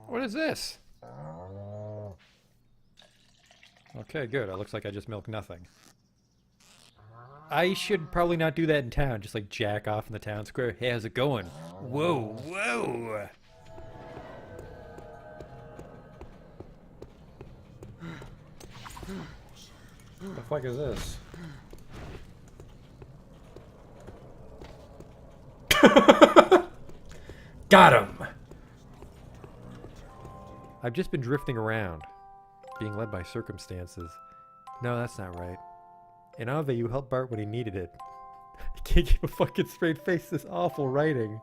What is this? Okay, good. It looks like I just milked nothing. I should probably not do that in town. Just like jack off in the town square. Hey, how's it going? Whoa, whoa! What the fuck is this? Got him! I've just been drifting around, being led by circumstances. No, that's not right. In Ave, you helped Bart when he needed it. I can't keep a fucking straight face, this awful writing.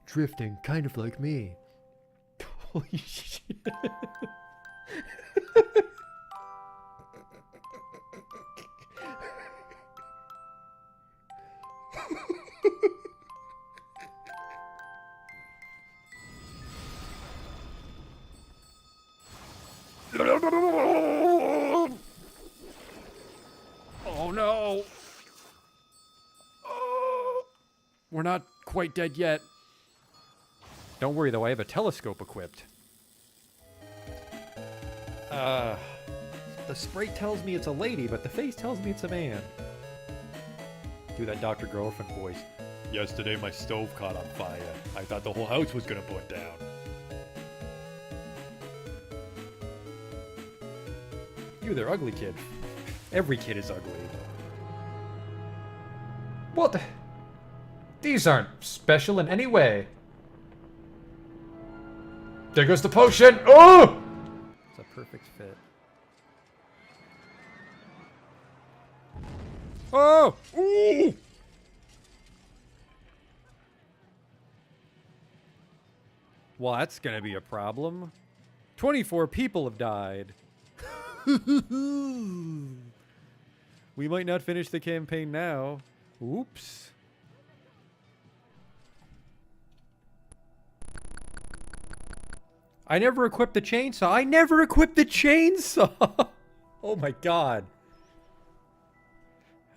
Drifting, kind of like me. Holy shit. Oh no! Oh, we're not quite dead yet. Don't worry though, I have a telescope equipped. The sprite tells me it's a lady, but the face tells me it's a man. Do that Dr. Girlfriend voice. Yesterday my stove caught on fire. I thought the whole house was gonna burn down. You, they're ugly, kid. Every kid is ugly. What? These aren't special in any way. There goes the potion! Oh! It's a perfect fit. Oh! Ooh! Well, that's gonna be a problem. 24 people have died. We might not finish the campaign now. Oops. I never equipped the chainsaw. I never equipped the chainsaw! Oh my god.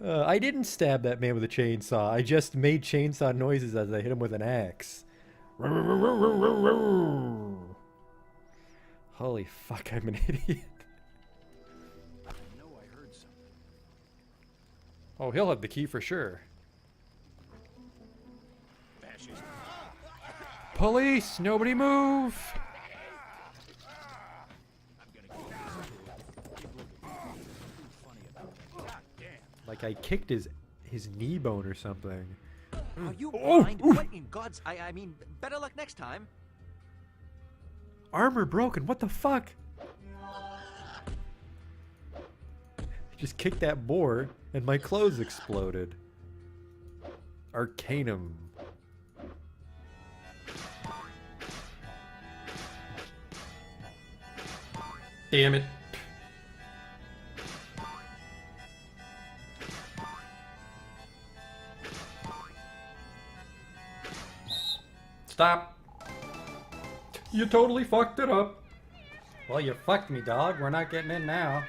I didn't stab that man with a chainsaw. I just made chainsaw noises as I hit him with an axe. Holy fuck, I'm an idiot. Oh, he'll have the key for sure. Police! Nobody move! Like I kicked his knee bone or something. Are you blind? What in God's... I mean, better luck next time. Armor broken, what the fuck? Just kicked that boar and my clothes exploded. Arcanum. Damn it. Stop. You totally fucked it up. Well, you fucked me, dog. We're not getting in now.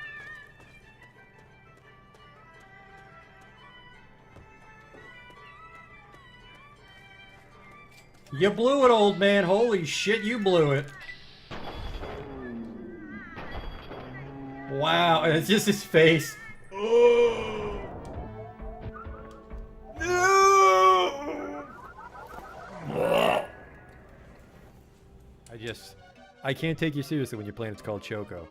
You blew it, old man. Holy shit, you blew it. Wow, and it's just his face. Oh. No. I can't take you seriously when your planet's called Choco.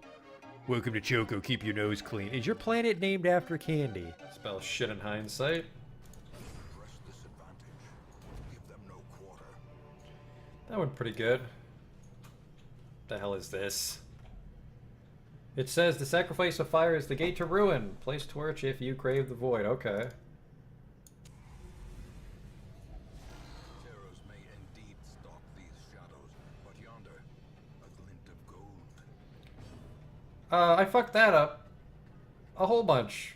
Welcome to Choco, keep your nose clean. Is your planet named after candy? Spell shit in hindsight. That went pretty good. The hell is this? It says the sacrifice of fire is the gate to ruin. Place torch if you crave the void. Okay. Terrors may indeed stalk these shadows, but yonder, a glint of gold. I fucked that up. A whole bunch.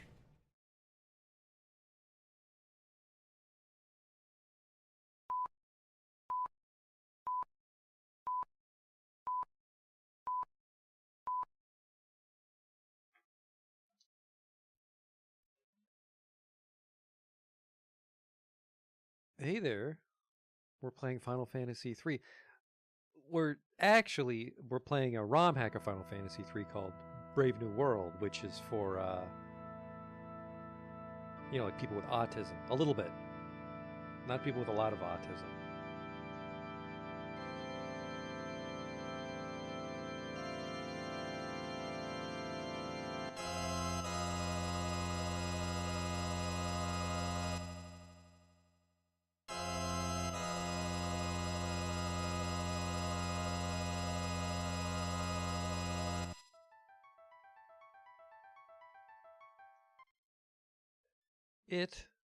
Hey there. We're playing Final Fantasy III. we're playing a ROM hack of Final Fantasy 3 called Brave New World, which is for like people with autism, a little bit, not people with a lot of autism.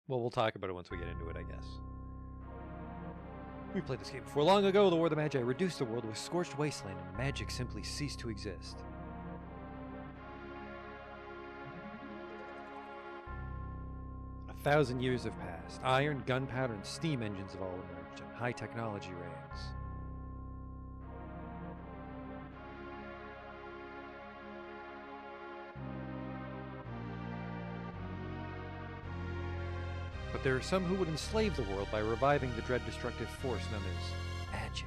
Well, we'll talk about it once we get into it, I guess. We played this game before. Long ago, the War of the Magi reduced the world to a scorched wasteland and magic simply ceased to exist. A 1,000 years have passed. Iron, gunpowder, and steam engines have all emerged, and high technology reigns. But there are some who would enslave the world by reviving the dread destructive force known as magic.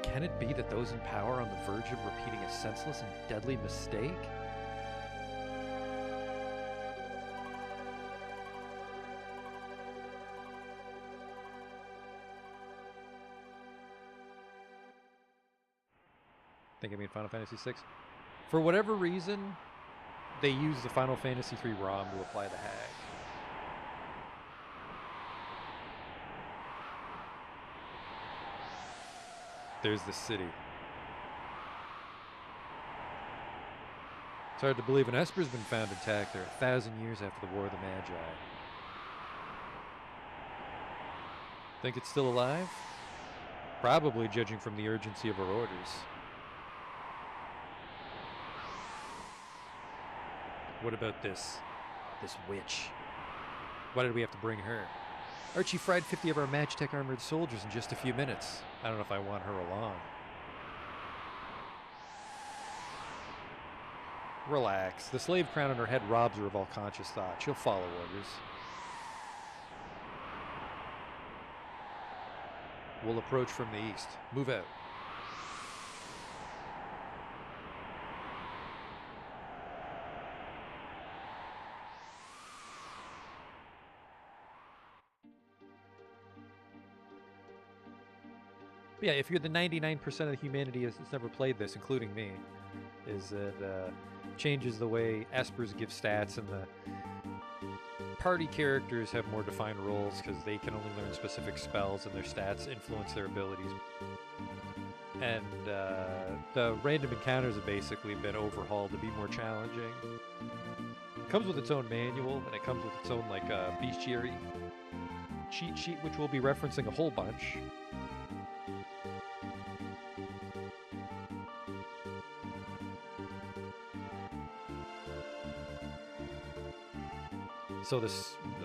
Can it be that those in power are on the verge of repeating a senseless and deadly mistake? Think I mean Final Fantasy VI. For whatever reason, they use the Final Fantasy III ROM to apply the hack. There's the city. It's hard to believe an Esper's been found intact there 1,000 years after the War of the Magi. Think it's still alive? Probably, judging from the urgency of her orders. What about this witch? Why did we have to bring her? Archie fried 50 of our Magitech armored soldiers in just a few minutes. I don't know if I want her along. Relax. The slave crown on her head robs her of all conscious thought. She'll follow orders. We'll approach from the east. Move out. But yeah, if you're the 99% of the humanity that's never played this, including me, is it changes the way Espers give stats, and the party characters have more defined roles because they can only learn specific spells and their stats influence their abilities. And the random encounters have basically been overhauled to be more challenging. It comes with its own manual, and it comes with its own bestiary cheat sheet, which we'll be referencing a whole bunch. So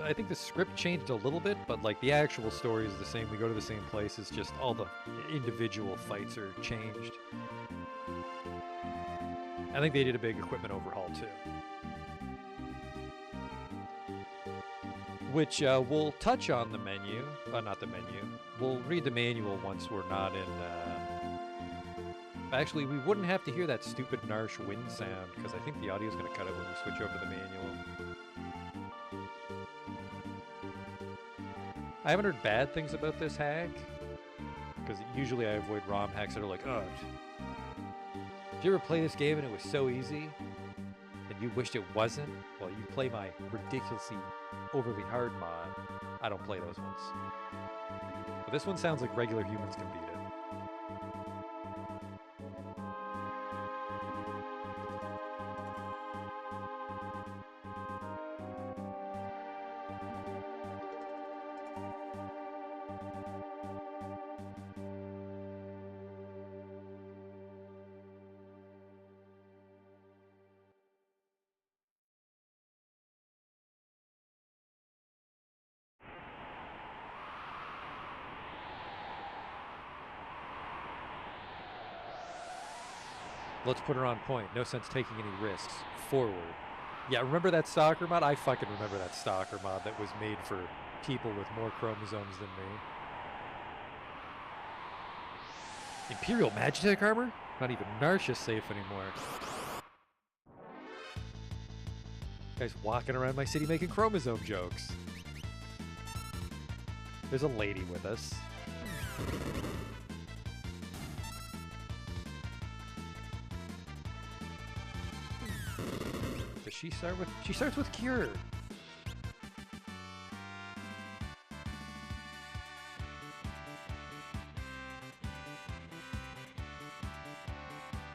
I think the script changed a little bit, but the actual story is the same. We go to the same places, just all the individual fights are changed. I think they did a big equipment overhaul too. Which we'll touch on the menu, not the menu. We'll read the manual once we're not in... Actually, we wouldn't have to hear that stupid Narsh wind sound, because I think the audio's going to cut out when we switch over to the manual. I haven't heard bad things about this hack, because usually I avoid ROM hacks that are like, oh, did you ever play this game and it was so easy, and you wished it wasn't? Well, you play my ridiculously overly hard mod. I don't play those ones. But this one sounds like regular humans can beat it. Let's put her on point. No sense taking any risks. Forward. Yeah, remember that stalker mod? I fucking remember that stalker mod that was made for people with more chromosomes than me. Imperial Magitech armor? Not even Narsha safe anymore. Guy's walking around my city making chromosome jokes. There's a lady with us. Does she start with? She starts with Cure.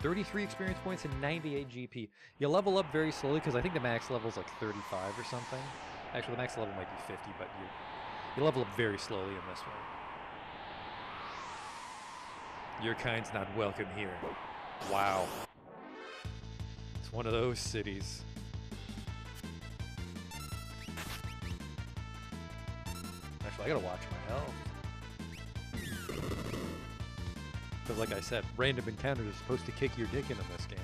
$33 experience points and 98 GP. You level up very slowly because I think the max level is like 35 or something. Actually, the max level might be 50, but you level up very slowly in this one. Your kind's not welcome here. Wow. It's one of those cities. Actually, I gotta watch my health. Because like I said, random encounters are supposed to kick your dick in this game.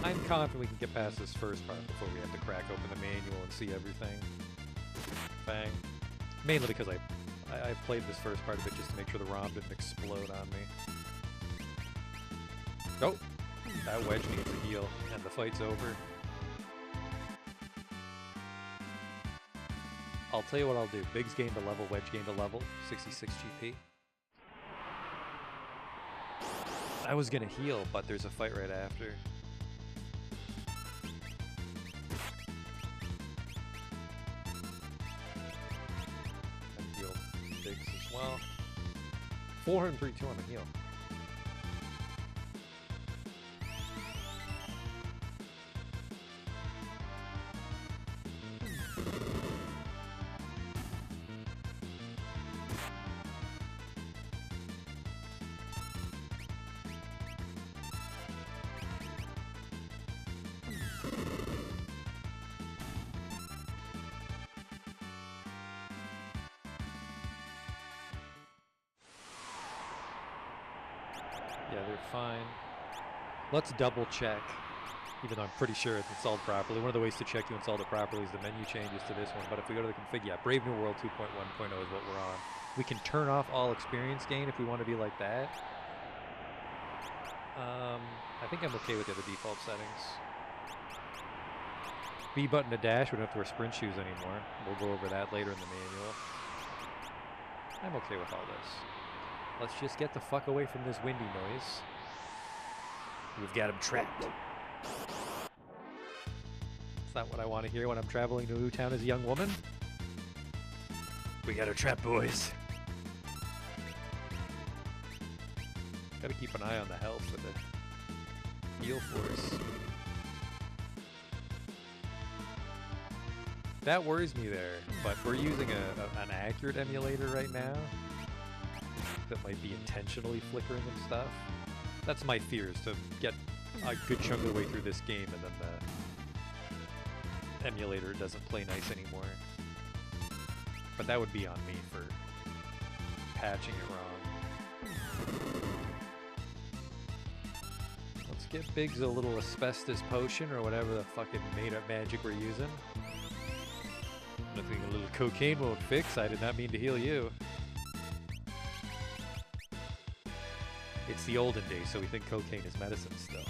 I'm confident we can get past this first part before we have to crack open the manual and see everything. Bang. Mainly because I played this first part of it just to make sure the ROM didn't explode on me. Oh! That wedge needs a heal, and the fight's over. I'll tell you what I'll do. Biggs gained a level, Wedge gained a level, 66 GP. I was gonna heal, but there's a fight right after. And heal Biggs as well. 432 on the heal. Yeah, they're fine. Let's double check, even though I'm pretty sure it's installed properly. One of the ways to check you installed it properly is the menu changes to this one. But if we go to the config, yeah, Brave New World 2.1.0 is what we're on. We can turn off all experience gain if we want to be like that. I think I'm okay with the other default settings. B button to dash, we don't have to wear sprint shoes anymore. We'll go over that later in the manual. I'm okay with all this. Let's just get the fuck away from this windy noise. We've got him trapped. It's not what I want to hear when I'm traveling to New Town as a young woman. We got her trapped, boys. Gotta keep an eye on the health for the heal force. That worries me there, but we're using an accurate emulator right now that might be intentionally flickering and stuff. That's my fear, is to get a good chunk of the way through this game and then the emulator doesn't play nice anymore. But that would be on me for patching it wrong. Let's get Biggs a little asbestos potion or whatever the fucking made-up magic we're using. Nothing a little cocaine won't fix. I did not mean to heal you. It's the olden days, so we think cocaine is medicine still.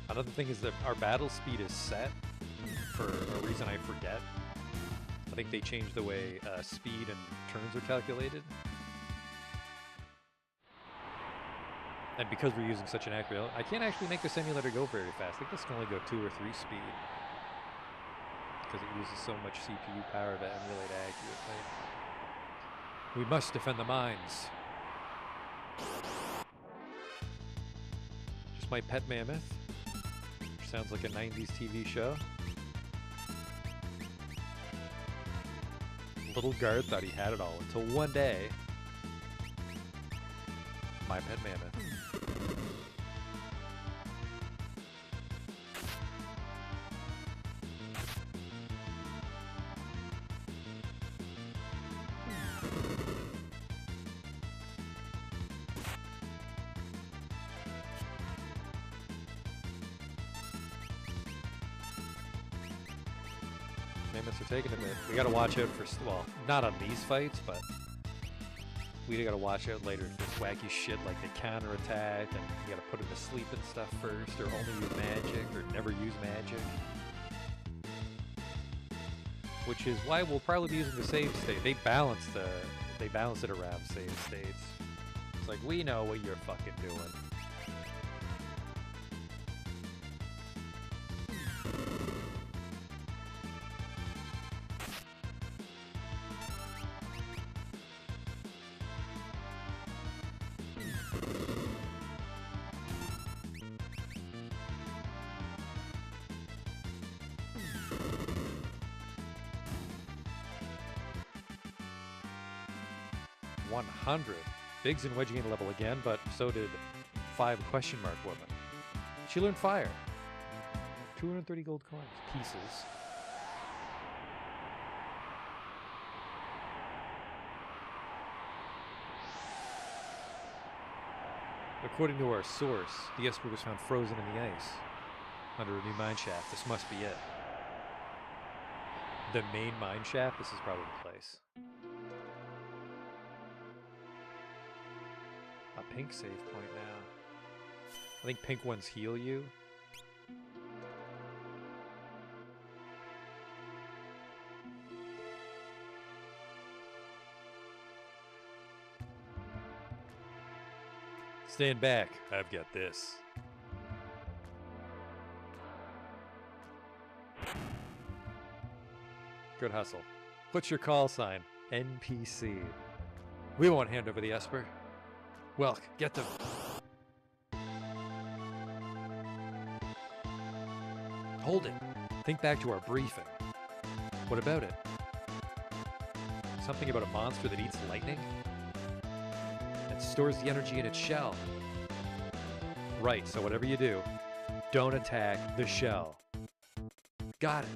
Another thing is that our battle speed is set for a reason I forget. I think they changed the way speed and turns are calculated. And because we're using such an accurate, I can't actually make this emulator go very fast. I think this can only go 2 or 3 speed. Because it uses so much CPU power to emulate accurately. We must defend the mines. Just my pet mammoth. Which sounds like a 90s TV show. Little guard thought he had it all until one day My Pet Mammoth. Mammoths are taking a bit. We gotta watch out for, well, not on these fights, but we gotta watch out later for wacky shit like the counterattack, and you gotta put him to sleep and stuff first, or only use magic, or never use magic. Which is why we'll probably be using the save state. They balance it around save states. It's like, we know what you're fucking doing. Biggs and Wedgie gained a level again, but so did 5 question mark woman. She learned fire. 230 gold coins. Pieces. According to our source, the Esper was found frozen in the ice under a new mine shaft. This must be it. The main mine shaft? This is probably the place. A pink save point now. I think pink ones heal you. Stand back. I've got this. Good hustle. What's your call sign? NPC. We won't hand over the Esper. Well, get them. Hold it. Think back to our briefing. What about it? Something about a monster that eats lightning? That stores the energy in its shell. Right, so whatever you do, don't attack the shell. Got it.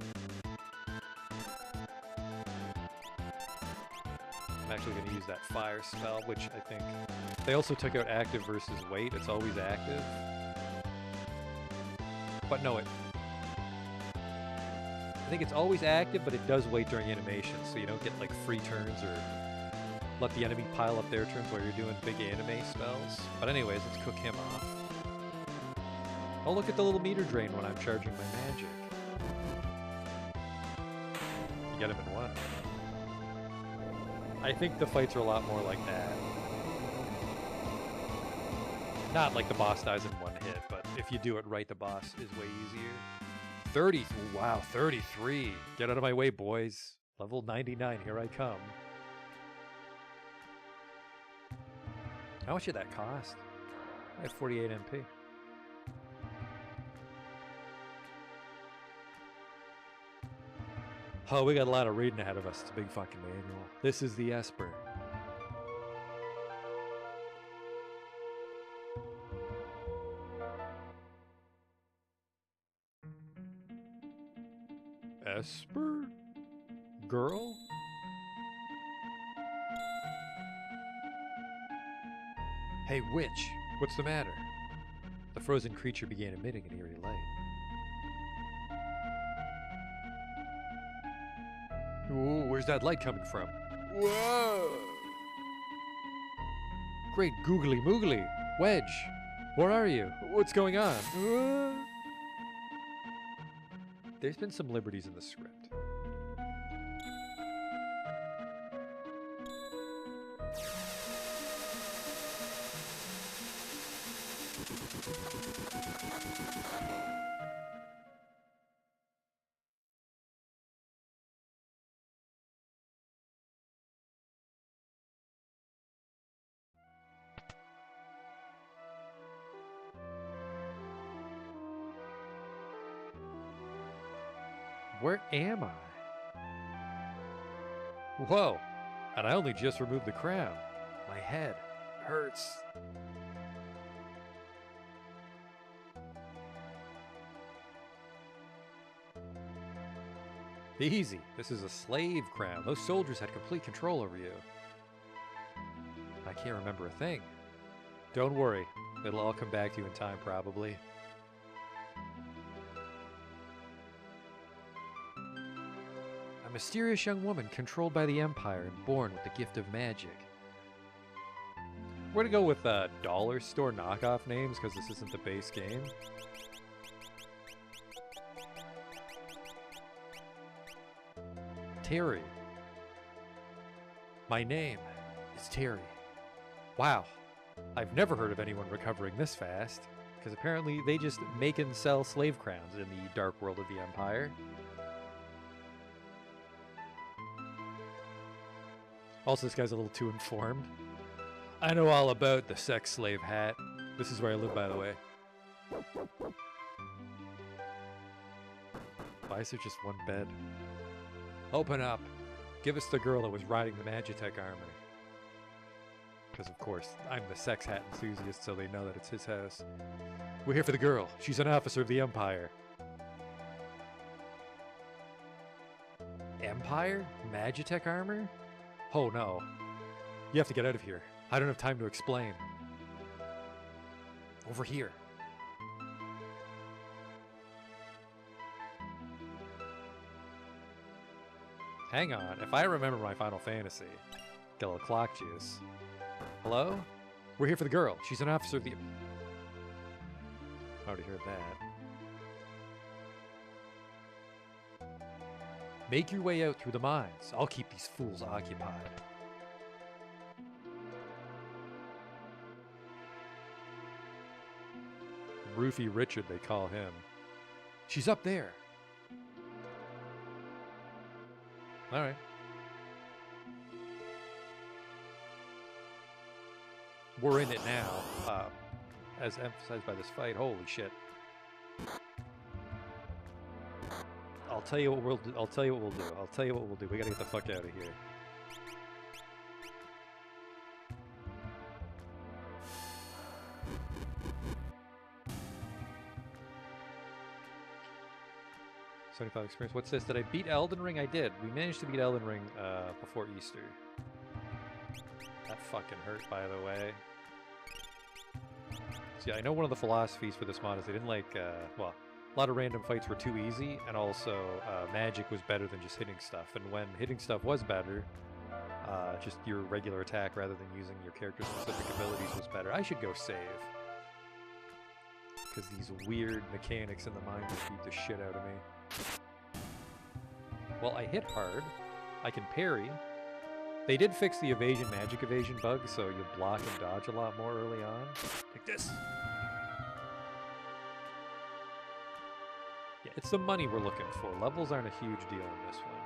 I'm actually going to use that fire spell, which I think... They also took out active versus wait. It's always active. But no, I think it's always active, but it does wait during animation, so you don't get like free turns or let the enemy pile up their turns while you're doing big anime spells. But anyways, let's cook him off. Oh, look at the little meter drain when I'm charging my magic. You get him in one. I think the fights are a lot more like that. Not like the boss dies in one hit, but if you do it right, the boss is way easier. 30, wow, 33. Get out of my way, boys. Level 99, here I come. How much did that cost? I have 48 MP. Oh, we got a lot of reading ahead of us. It's a big fucking manual. This is the Esper. Esper? Girl? Hey, witch, what's the matter? The frozen creature began emitting an eerie light. Ooh, where's that light coming from? Whoa! Great googly moogly! Wedge! Where are you? What's going on? There's been some liberties in the script. Where am I? Whoa! And I only just removed the crown. My head hurts. Easy. This is a slave crown. Those soldiers had complete control over you. I can't remember a thing. Don't worry. It'll all come back to you in time, probably. A mysterious young woman controlled by the Empire and born with the gift of magic. We're gonna go with dollar store knockoff names because this isn't the base game. Terry. My name is Terry. Wow. I've never heard of anyone recovering this fast, because apparently they just make and sell slave crowns in the dark world of the Empire. Also, this guy's a little too informed. I know all about the sex slave hat. This is where I live, by the way. Why is there just one bed? Open up. Give us the girl that was riding the Magitech armor. Because, of course, I'm the sex hat enthusiast, so they know that it's his house. We're here for the girl. She's an officer of the Empire. Empire? Magitech armor? Oh, no. You have to get out of here. I don't have time to explain. Over here. Hang on. If I remember my Final Fantasy, get a little clock juice. Hello? We're here for the girl. She's an officer of the... I already heard that. Make your way out through the mines. I'll keep these fools occupied. Roofie Richard, they call him. She's up there. Alright. We're in it now, as emphasized by this fight. Holy shit. I'll tell you what we'll do. I'll tell you what we'll do. I'll tell you what we'll do. We gotta get the fuck out of here. $75 experience. What's this? Did I beat Elden Ring? I did. We managed to beat Elden Ring before Easter. That fucking hurt, by the way. So yeah, I know one of the philosophies for this mod is they didn't like, well, a lot of random fights were too easy, and also magic was better than just hitting stuff. And when hitting stuff was better, just your regular attack rather than using your character's specific abilities was better. I should go save. Because these weird mechanics in the mine just beat the shit out of me. Well, I hit hard. I can parry. They did fix the magic evasion bug, so you block and dodge a lot more early on. Like this. Yeah, it's the money we're looking for. Levels aren't a huge deal in this one.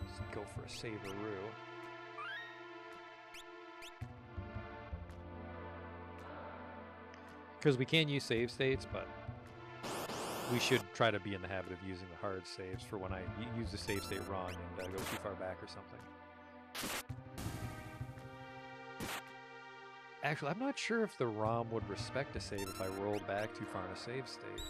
Let's go for a Saveroo. Because we can use save states, but we should try to be in the habit of using the hard saves for when I use the save state wrong and go too far back or something. Actually, I'm not sure if the ROM would respect a save if I rolled back too far in a save state.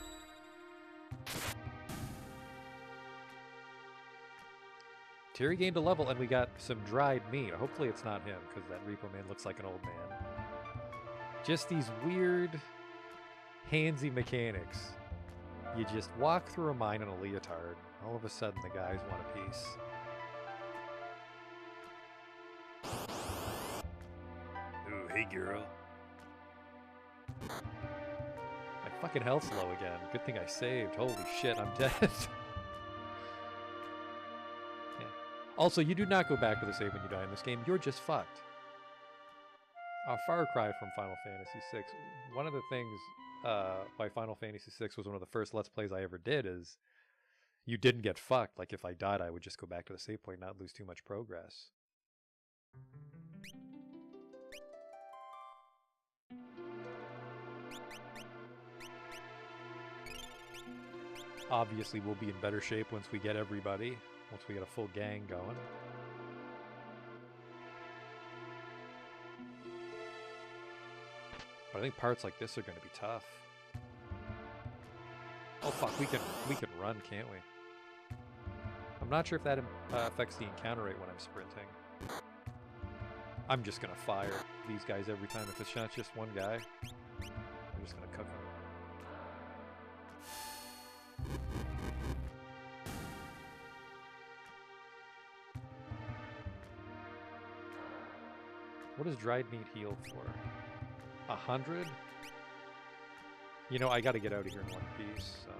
Terry gained a level, and we got some dried meat. Hopefully it's not him, because that Repo Man looks like an old man. Just these weird, handsy mechanics. You just walk through a mine in a leotard. All of a sudden, the guys want a piece. Ooh, hey, girl. My fucking health's low again. Good thing I saved. Holy shit, I'm dead. Yeah. Also, you do not go back with a save when you die in this game. You're just fucked. A far cry from Final Fantasy VI. One of the things why Final Fantasy VI was one of the first Let's Plays I ever did is you didn't get fucked. Like, if I died, I would just go back to the save point and not lose too much progress. Obviously, we'll be in better shape once we get everybody. Once we get a full gang going. But I think parts like this are going to be tough. Oh fuck, we can run, can't we? I'm not sure if that affects the encounter rate when I'm sprinting. I'm just gonna fire these guys every time. If it's not just one guy, I'm just gonna cook them. What does dried meat heal for? 100? You know, I gotta get out of here in one piece, so...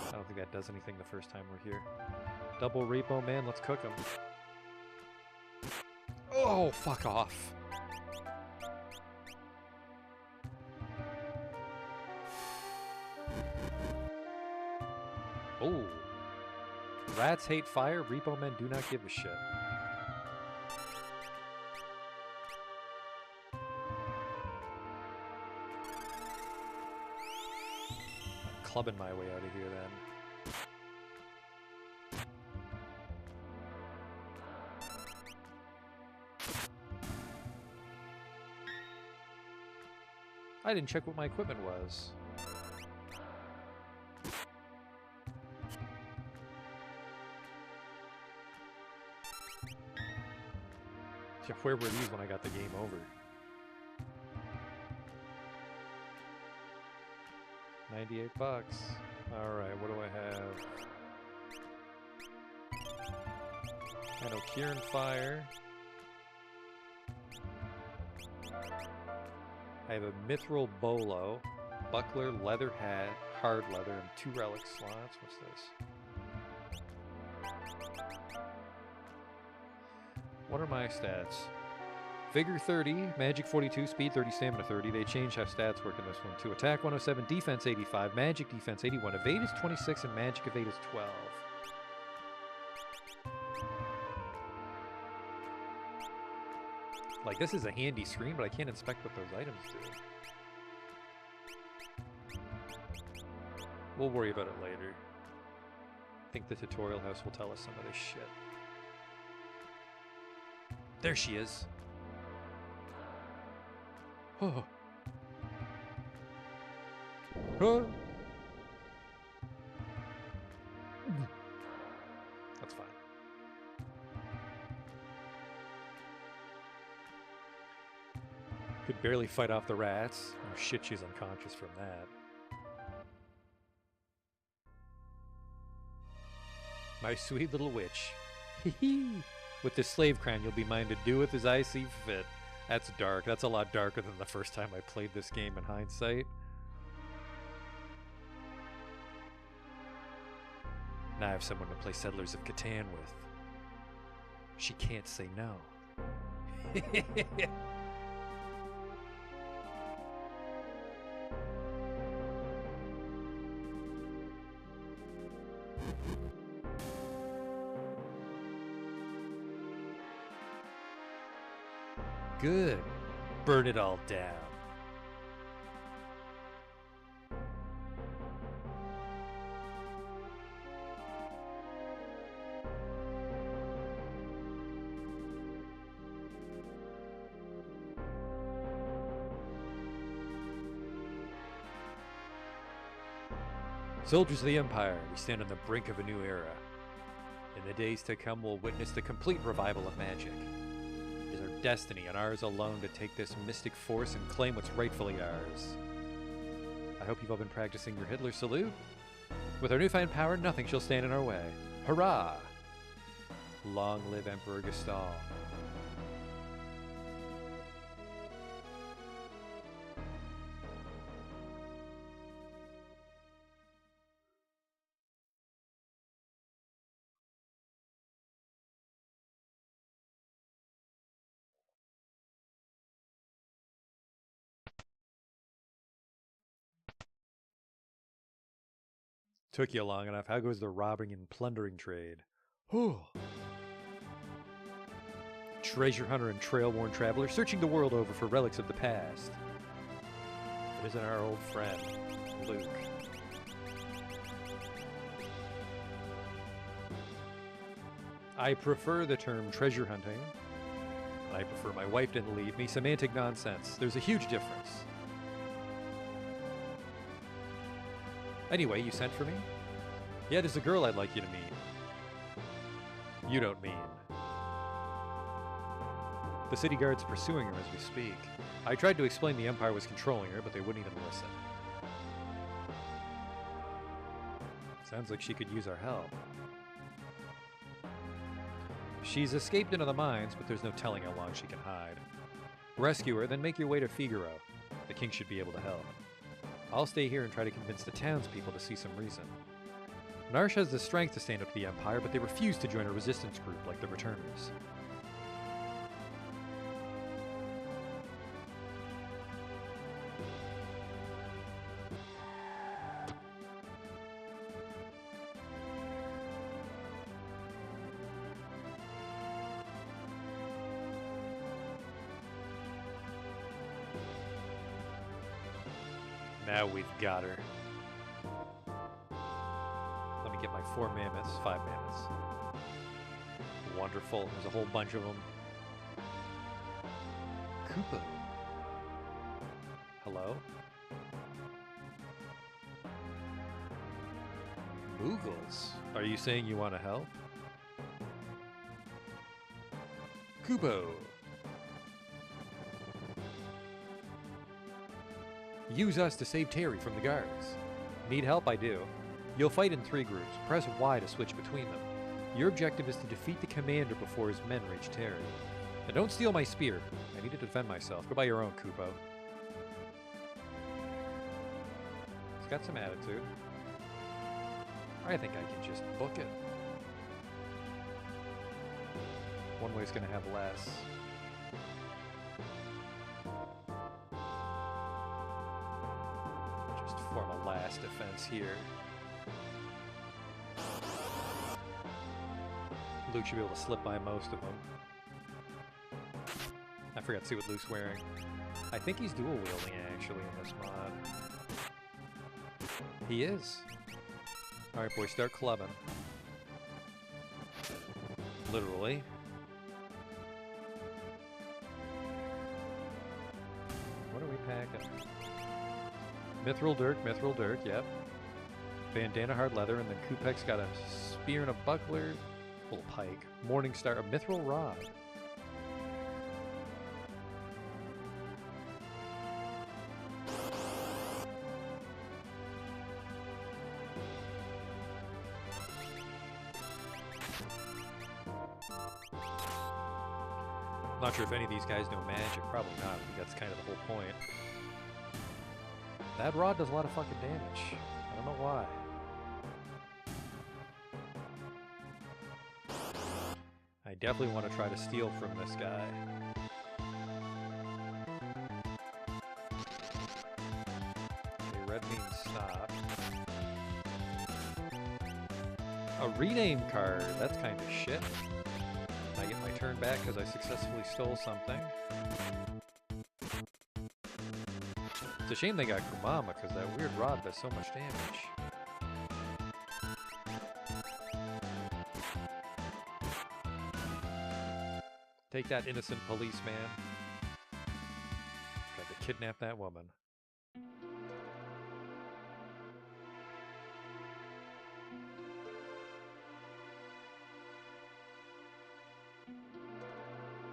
I don't think that does anything the first time we're here. Double repo, man, let's cook them. Oh, fuck off. Oh. Rats hate fire, repo men do not give a shit. I'm clubbing my way out of here then. I didn't check what my equipment was. Yeah, where were these when I got the game over? 98 bucks. Alright, what do I have? I know Kieran Fire. I have a Mithril Bolo, Buckler, Leather Hat, Hard Leather, and 2 Relic slots. What's this? What are my stats? Vigor 30, Magic 42, Speed 30, Stamina 30. They changed how stats work in this one too. Attack 107, Defense 85, Magic Defense 81, Evade is 26, and Magic Evade is 12. Like, this is a handy screen, but I can't inspect what those items do. We'll worry about it later. I think the tutorial house will tell us some of this shit. There she is. Oh. Huh? That's fine. Could barely fight off the rats. Oh shit, she's unconscious from that. My sweet little witch. Hee. With this slave crown, you'll be mine to do with as I see fit. That's dark. That's a lot darker than the first time I played this game in hindsight. Now I have someone to play Settlers of Catan with. She can't say no. Good. Burn it all down. Soldiers of the Empire, we stand on the brink of a new era. In the days to come, we'll witness the complete revival of magic. It is our destiny and ours alone to take this mystic force and claim what's rightfully ours. I hope you've all been practicing your Hitler salute. With our newfound power, nothing shall stand in our way. Hurrah! Long live Emperor Gaston. Took you long enough. How goes the robbing and plundering trade? Whew. Treasure hunter and trail-worn traveler searching the world over for relics of the past. It isn't our old friend, Luke. I prefer the term treasure hunting. I prefer my wife didn't leave me. Semantic nonsense. There's a huge difference. Anyway, you sent for me? Yeah, there's a girl I'd like you to meet. You don't mean. The city guard's pursuing her as we speak. I tried to explain the Empire was controlling her, but they wouldn't even listen. Sounds like she could use our help. She's escaped into the mines, but there's no telling how long she can hide. Rescue her, then make your way to Figaro. The king should be able to help. I'll stay here and try to convince the townspeople to see some reason. Narsh has the strength to stand up to the Empire, but they refuse to join a resistance group like the Returners. Now we've got her. Let me get my 4 mammoths, 5 mammoths. Wonderful. There's a whole bunch of them. Koopa. Hello? Moogles. Are you saying you want to help? Kubo. Use us to save Terry from the guards. Need help? I do. You'll fight in 3 groups. Press Y to switch between them. Your objective is to defeat the commander before his men reach Terry. And don't steal my spear. I need to defend myself. Go by your own, Kupo. He's got some attitude. I think I can just book it. One way's gonna have less. Just form a last defense here. Luke should be able to slip by most of them. I forgot to see what Luke's wearing. I think he's dual wielding actually in this mod. He is. Alright boys, start clubbing. Literally. What are we packing? Mithril Dirk, yep. Bandana hard leather, and then Kupek's got a spear and a buckler. Full pike. Morningstar, a mithril rod. Not sure if any of these guys know magic. Probably not. I think that's kind of the whole point. That rod does a lot of fucking damage. I don't know why. I definitely want to try to steal from this guy. Okay, red means stop. A rename card. That's kind of shit. I get my turn back because I successfully stole something. It's a shame they got Kumama because that weird rod does so much damage. Take that, innocent policeman. Tried to kidnap that woman.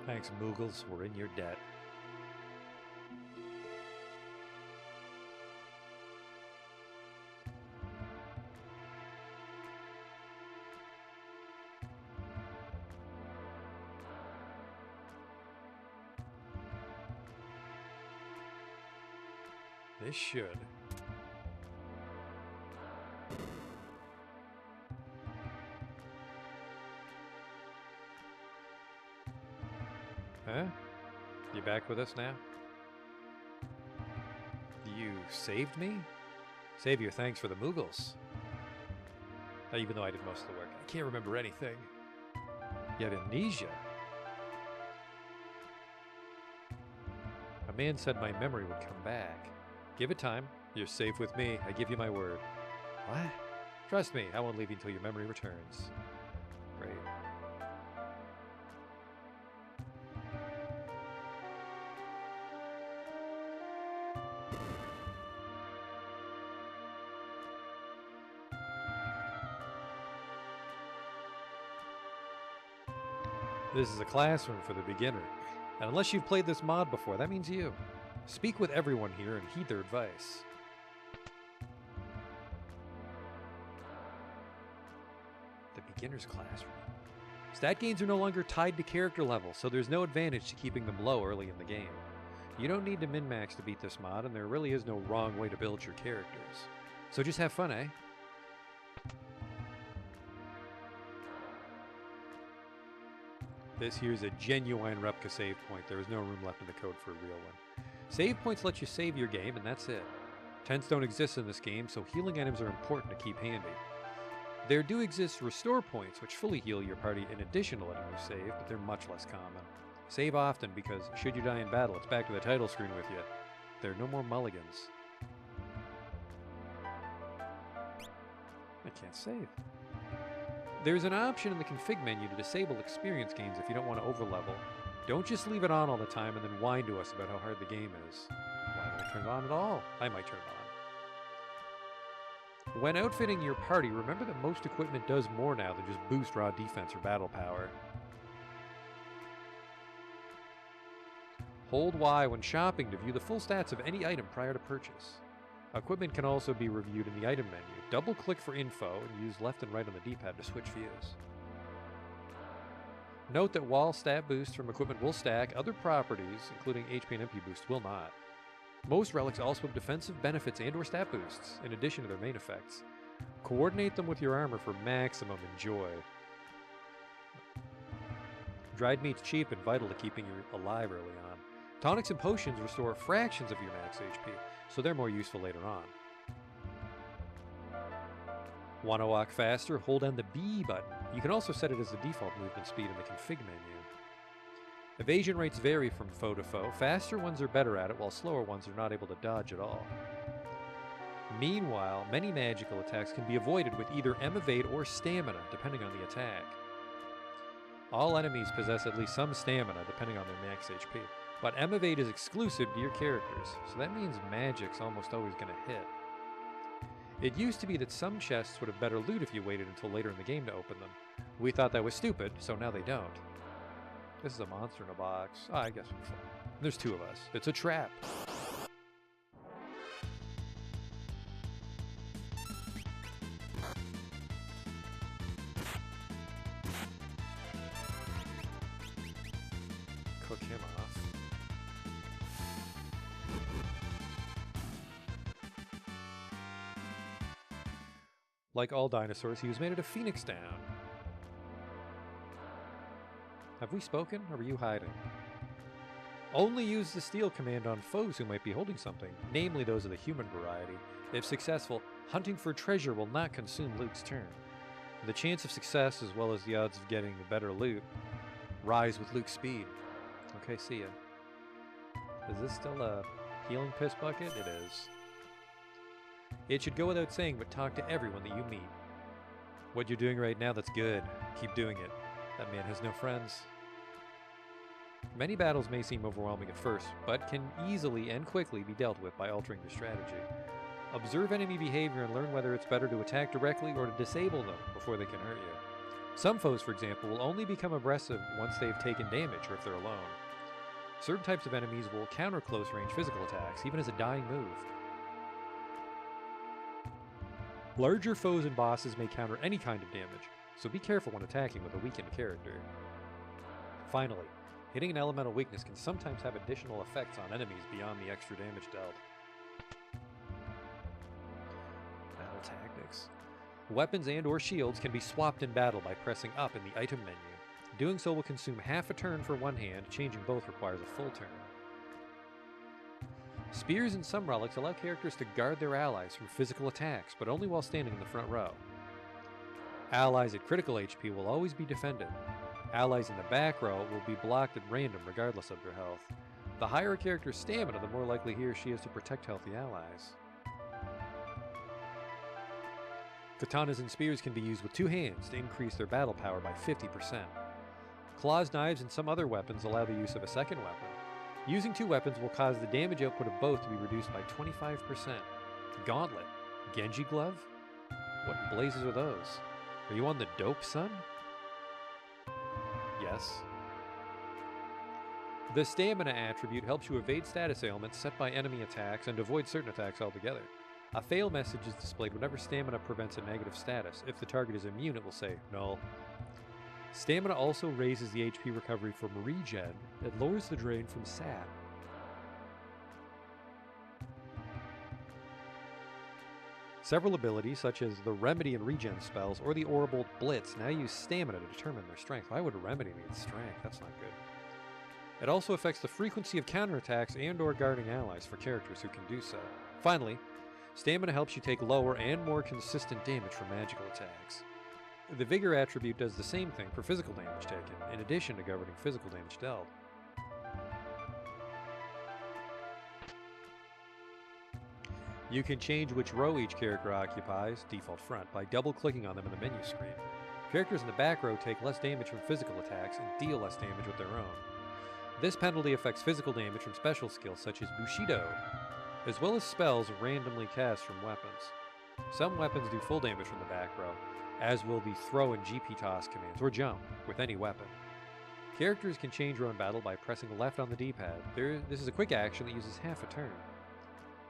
Thanks, Moogles. We're in your debt. This should. Huh? You back with us now? You saved me? Savior, thanks for the Moogles. Even though I did most of the work. I can't remember anything. You have amnesia. A man said my memory would come back. Give it time. You're safe with me. I give you my word. What? Trust me, I won't leave you until your memory returns. Great. This is a classroom for the beginner. And unless you've played this mod before, that means you. Speak with everyone here and heed their advice. The beginner's classroom. Stat gains are no longer tied to character level, so there's no advantage to keeping them low early in the game. You don't need to min-max to beat this mod, and there really is no wrong way to build your characters. So just have fun, eh? This here's a genuine replica save point. There is no room left in the code for a real one. Save points let you save your game, and that's it. Tents don't exist in this game, so healing items are important to keep handy. There do exist restore points, which fully heal your party in addition to letting you save, but they're much less common. Save often, because should you die in battle, it's back to the title screen with you. There are no more mulligans. I can't save. There's an option in the config menu to disable experience gains if you don't want to overlevel. Don't just leave it on all the time and then whine to us about how hard the game is. Why don't I turn it on at all? I might turn it on. When outfitting your party, remember that most equipment does more now than just boost raw defense or battle power. Hold Y when shopping to view the full stats of any item prior to purchase. Equipment can also be reviewed in the item menu. Double-click for info and use left and right on the D-pad to switch views. Note that while stat boosts from equipment will stack, other properties, including HP and MP boost, will not. Most relics also have defensive benefits and or stat boosts, in addition to their main effects. Coordinate them with your armor for maximum enjoy. Dried meat's cheap and vital to keeping you alive early on. Tonics and potions restore fractions of your max HP, so they're more useful later on. Want to walk faster? Hold down the B button. You can also set it as the default movement speed in the config menu. Evasion rates vary from foe to foe. Faster ones are better at it, while slower ones are not able to dodge at all. Meanwhile, many magical attacks can be avoided with either M-Evade or Stamina, depending on the attack. All enemies possess at least some stamina, depending on their max HP, but M-Evade is exclusive to your characters, so that means magic's almost always going to hit. It used to be that some chests would have better loot if you waited until later in the game to open them. We thought that was stupid, so now they don't. This is a monster in a box. Oh, I guess we're fine. There's two of us. It's a trap. Cook him off. Like all dinosaurs, he was made out of phoenix down. Have we spoken, or were you hiding? Only use the steal command on foes who might be holding something, namely those of the human variety. If successful, hunting for treasure will not consume Luke's turn. The chance of success, as well as the odds of getting better loot, rise with Luke's speed. Okay, see ya. Is this still a healing piss bucket? It is. It should go without saying, but talk to everyone that you meet. What you're doing right now, that's good. Keep doing it. That man has no friends. Many battles may seem overwhelming at first, but can easily and quickly be dealt with by altering your strategy. Observe enemy behavior and learn whether it's better to attack directly or to disable them before they can hurt you. Some foes, for example, will only become aggressive once they've taken damage or if they're alone. Certain types of enemies will counter close-range physical attacks, even as a dying move. Larger foes and bosses may counter any kind of damage, so be careful when attacking with a weakened character. Finally, hitting an elemental weakness can sometimes have additional effects on enemies beyond the extra damage dealt. Battle tactics. Weapons and or shields can be swapped in battle by pressing up in the item menu. Doing so will consume half a turn for one hand, changing both requires a full turn. Spears and some relics allow characters to guard their allies from physical attacks, but only while standing in the front row. Allies at critical HP will always be defended. Allies in the back row will be blocked at random regardless of their health. The higher a character's stamina, the more likely he or she is to protect healthy allies. Katanas and spears can be used with two hands to increase their battle power by 50%. Claws, knives, and some other weapons allow the use of a second weapon. Using two weapons will cause the damage output of both to be reduced by 25%. Gauntlet. Genji glove? What blazes are those? Are you on the dope, son? Yes. The stamina attribute helps you evade status ailments set by enemy attacks and avoid certain attacks altogether. A fail message is displayed whenever stamina prevents a negative status. If the target is immune, it will say null. Stamina also raises the HP recovery from regen. It lowers the drain from sap. Several abilities, such as the Remedy and Regen spells or the Orbolt Blitz, now use stamina to determine their strength. Why would a Remedy need strength? That's not good. It also affects the frequency of counterattacks and or guarding allies for characters who can do so. Finally, stamina helps you take lower and more consistent damage from magical attacks. The Vigor attribute does the same thing for physical damage taken, in addition to governing physical damage dealt. You can change which row each character occupies, default front, by double-clicking on them in the menu screen. Characters in the back row take less damage from physical attacks and deal less damage with their own. This penalty affects physical damage from special skills such as Bushido, as well as spells randomly cast from weapons. Some weapons do full damage from the back row, as will the throw and GP toss commands, or jump, with any weapon. Characters can change row in battle by pressing left on the D-pad. This is a quick action that uses half a turn.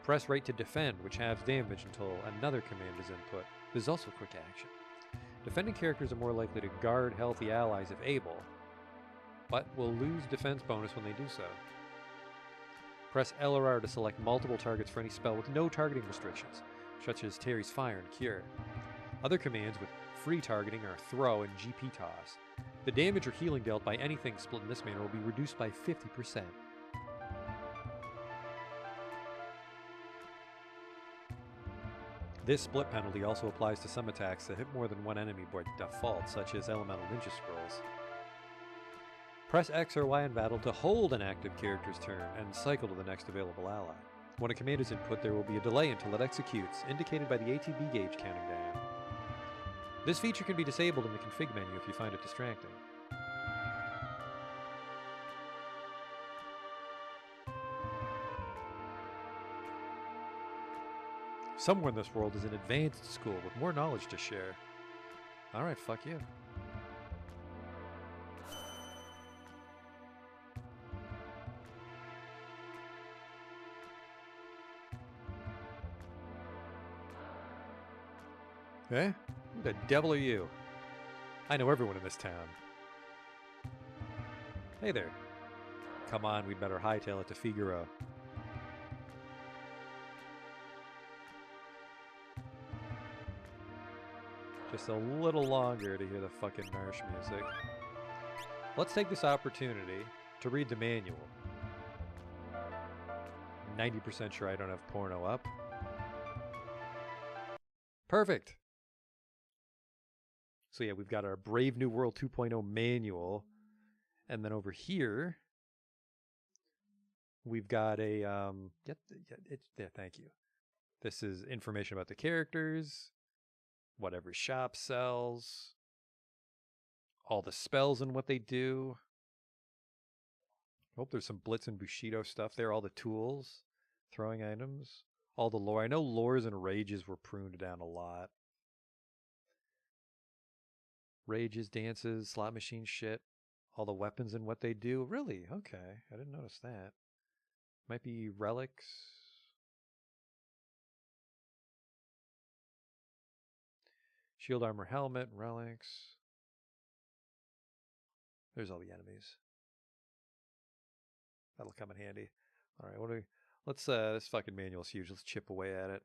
Press right to defend, which halves damage until another command is input. This is also quick action. Defending characters are more likely to guard healthy allies if able, but will lose defense bonus when they do so. Press L or R to select multiple targets for any spell with no targeting restrictions, such as Terry's Fire and Cure. Other commands with free targeting are Throw and GP Toss. The damage or healing dealt by anything split in this manner will be reduced by 50%. This split penalty also applies to some attacks that hit more than one enemy by default, such as Elemental Ninja Scrolls. Press X or Y in battle to hold an active character's turn and cycle to the next available ally. When a command is input, there will be a delay until it executes, indicated by the ATB gauge counting down. This feature can be disabled in the config menu if you find it distracting. Somewhere in this world is an advanced school with more knowledge to share. Alright, fuck you. Eh? Who the devil are you? I know everyone in this town. Hey there. Come on, we'd better hightail it to Figaro. Just a little longer to hear the fucking Narsh music. Let's take this opportunity to read the manual. 90% sure I don't have porno up. Perfect! So yeah, we've got our Brave New World 2.0 manual. And then over here, we've got a, thank you. This is information about the characters, whatever shop sells, all the spells and what they do. Oh, there's some Blitz and Bushido stuff there, all the tools, throwing items, all the lore. I know lores and rages were pruned down a lot. Rages, dances, slot machine shit, all the weapons and what they do. Really? Okay, I didn't notice that. Might be relics. Shield armor helmet, relics. There's all the enemies. That'll come in handy. Alright, what do we... Let's, this fucking manual's huge. Let's chip away at it.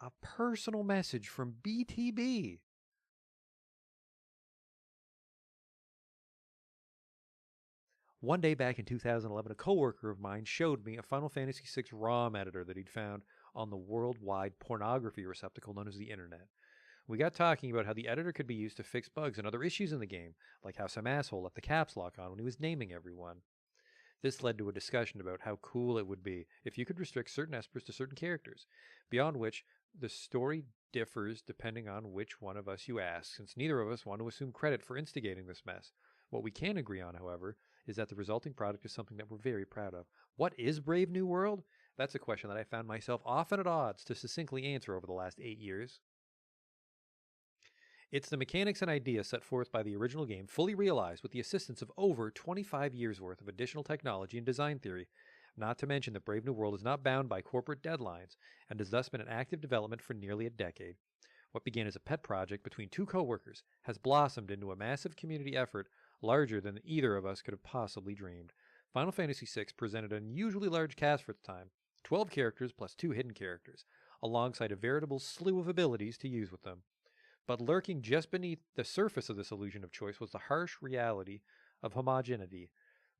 A personal message from BTB. One day back in 2011, a coworker of mine showed me a Final Fantasy VI ROM editor that he'd found on the worldwide pornography receptacle known as the Internet. We got talking about how the editor could be used to fix bugs and other issues in the game, like how some asshole left the caps lock on when he was naming everyone. This led to a discussion about how cool it would be if you could restrict certain espers to certain characters, beyond which the story differs depending on which one of us you ask, since neither of us want to assume credit for instigating this mess. What we can agree on, however, is that the resulting product is something that we're very proud of. What is Brave New World? That's a question that I found myself often at odds to succinctly answer over the last 8 years. It's the mechanics and ideas set forth by the original game fully realized with the assistance of over 25 years worth of additional technology and design theory. Not to mention that Brave New World is not bound by corporate deadlines and has thus been in active development for nearly a decade. What began as a pet project between two coworkers has blossomed into a massive community effort larger than either of us could have possibly dreamed. Final Fantasy VI presented an unusually large cast for its time, 12 characters plus 2 hidden characters, alongside a veritable slew of abilities to use with them. But lurking just beneath the surface of this illusion of choice was the harsh reality of homogeneity.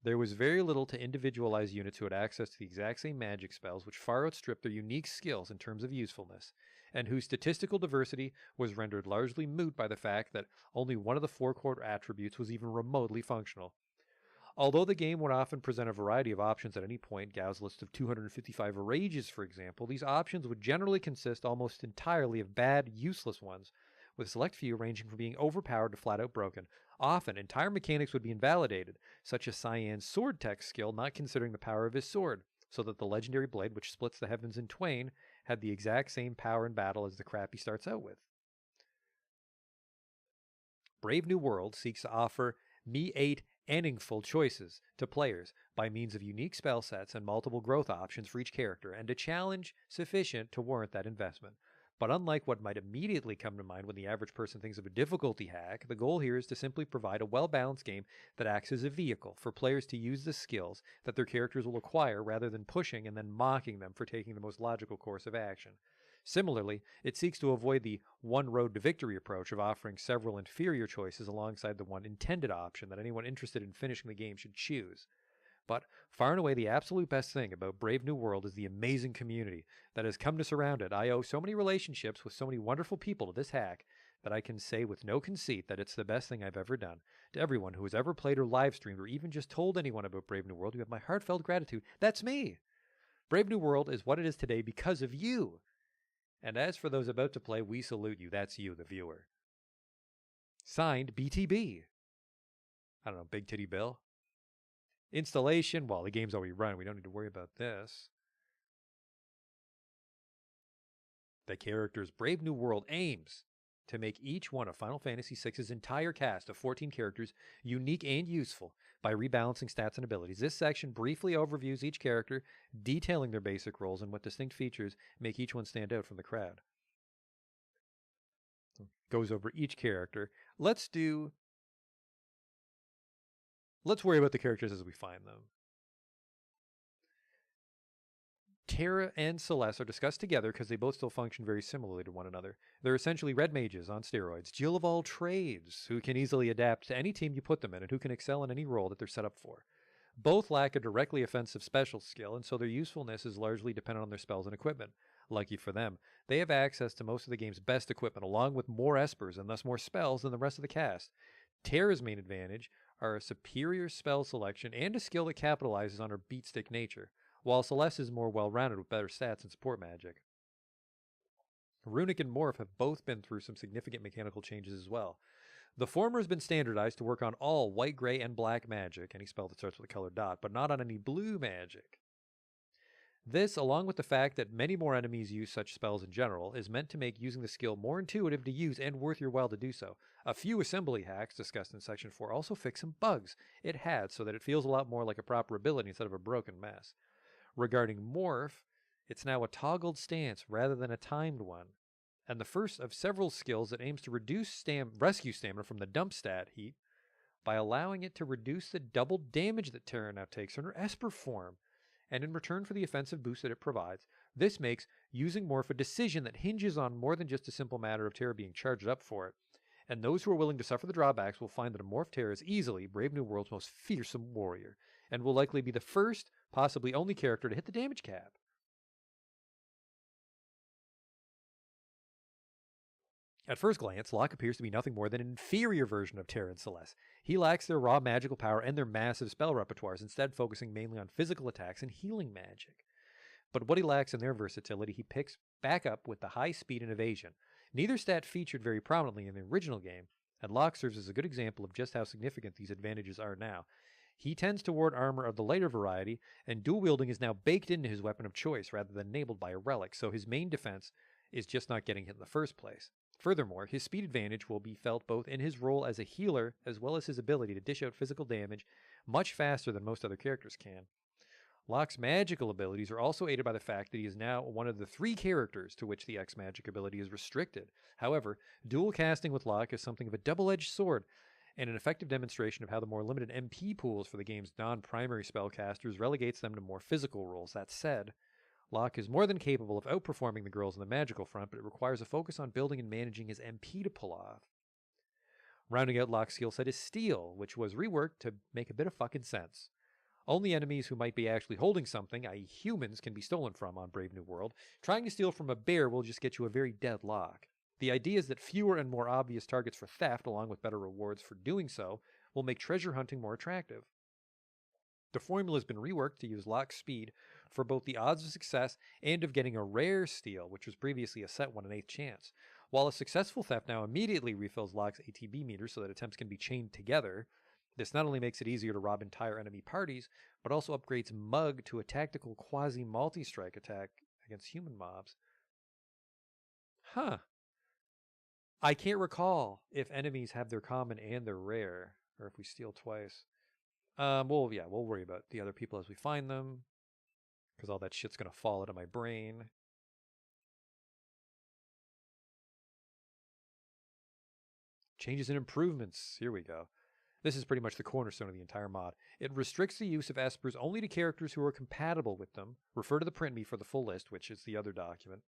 There was very little to individualize units who had access to the exact same magic spells, which far outstripped their unique skills in terms of usefulness, and whose statistical diversity was rendered largely moot by the fact that only one of the 4 core attributes was even remotely functional. Although the game would often present a variety of options at any point, Gao's list of 255 rages, for example, these options would generally consist almost entirely of bad, useless ones, with a select few ranging from being overpowered to flat out broken. Often, entire mechanics would be invalidated, such as Cyan's sword tech skill not considering the power of his sword, so that the legendary blade which splits the heavens in twain had the exact same power in battle as the crap he starts out with. Brave New World seeks to offer me-8 meaningful choices to players by means of unique spell sets and multiple growth options for each character, and a challenge sufficient to warrant that investment. But unlike what might immediately come to mind when the average person thinks of a difficulty hack, the goal here is to simply provide a well-balanced game that acts as a vehicle for players to use the skills that their characters will acquire rather than pushing and then mocking them for taking the most logical course of action. Similarly, it seeks to avoid the one road to victory approach of offering several inferior choices alongside the one intended option that anyone interested in finishing the game should choose. But far and away the absolute best thing about Brave New World is the amazing community that has come to surround it. I owe so many relationships with so many wonderful people to this hack that I can say with no conceit that it's the best thing I've ever done. To everyone who has ever played or live streamed or even just told anyone about Brave New World, you have my heartfelt gratitude. That's me! Brave New World is what it is today because of you. And as for those about to play, we salute you. That's you, the viewer. Signed, BTB. I don't know, Big Titty Bill. Installation, well, the game's already run. We don't need to worry about this. The character's Brave New World aims to make each one of Final Fantasy VI's entire cast of 14 characters unique and useful by rebalancing stats and abilities. This section briefly overviews each character, detailing their basic roles and what distinct features make each one stand out from the crowd. Goes over each character. Let's worry about the characters as we find them. Terra and Celeste are discussed together because they both still function very similarly to one another. They're essentially red mages on steroids, Jill of all trades, who can easily adapt to any team you put them in and who can excel in any role that they're set up for. Both lack a directly offensive special skill, and so their usefulness is largely dependent on their spells and equipment. Lucky for them, they have access to most of the game's best equipment, along with more espers and thus more spells than the rest of the cast. Terra's main advantage are a superior spell selection and a skill that capitalizes on her beatstick nature, while Celeste is more well-rounded with better stats and support magic. Runic and Morph have both been through some significant mechanical changes as well. The former has been standardized to work on all white, gray, and black magic, any spell that starts with a colored dot, but not on any blue magic. This, along with the fact that many more enemies use such spells in general, is meant to make using the skill more intuitive to use and worth your while to do so. A few assembly hacks discussed in Section 4 also fix some bugs it had so that it feels a lot more like a proper ability instead of a broken mess. Regarding Morph, it's now a toggled stance rather than a timed one, and the first of several skills that aims to reduce rescue stamina from the dump stat heap by allowing it to reduce the double damage that Terra now takes in her Esper form, and in return for the offensive boost that it provides. This makes using Morph a decision that hinges on more than just a simple matter of Terra being charged up for it, and those who are willing to suffer the drawbacks will find that a Morph Terra is easily Brave New World's most fearsome warrior, and will likely be the first, possibly only character to hit the damage cap. At first glance, Locke appears to be nothing more than an inferior version of Terra and Celeste. He lacks their raw magical power and their massive spell repertoires, instead focusing mainly on physical attacks and healing magic. But what he lacks in their versatility, he picks back up with the high speed and evasion. Neither stat featured very prominently in the original game, and Locke serves as a good example of just how significant these advantages are now. He tends toward armor of the lighter variety, and dual wielding is now baked into his weapon of choice rather than enabled by a relic, so his main defense is just not getting hit in the first place. Furthermore, his speed advantage will be felt both in his role as a healer as well as his ability to dish out physical damage much faster than most other characters can. Locke's magical abilities are also aided by the fact that he is now one of the 3 characters to which the X magic ability is restricted. However, dual casting with Locke is something of a double-edged sword, and an effective demonstration of how the more limited MP pools for the game's non-primary spellcasters relegates them to more physical roles. That said, Locke is more than capable of outperforming the girls on the magical front, but it requires a focus on building and managing his MP to pull off. Rounding out Locke's skill set is Steel, which was reworked to make a bit of fucking sense. Only enemies who might be actually holding something, i.e. humans, can be stolen from on Brave New World. Trying to steal from a bear will just get you a very dead Locke. The idea is that fewer and more obvious targets for theft, along with better rewards for doing so, will make treasure hunting more attractive. The formula has been reworked to use Locke's speed for both the odds of success and of getting a rare steal, which was previously a set 1 in 8 chance. While a successful theft now immediately refills Locke's ATB meter so that attempts can be chained together, this not only makes it easier to rob entire enemy parties, but also upgrades Mug to a tactical quasi-multi-strike attack against human mobs. Huh. I can't recall if enemies have their common and their rare, or if we steal twice. We'll worry about the other people as we find them, because all that shit's gonna fall out of my brain. Changes and improvements. Here we go. This is pretty much the cornerstone of the entire mod. It restricts the use of espers only to characters who are compatible with them. Refer to the print me for the full list, which is the other document.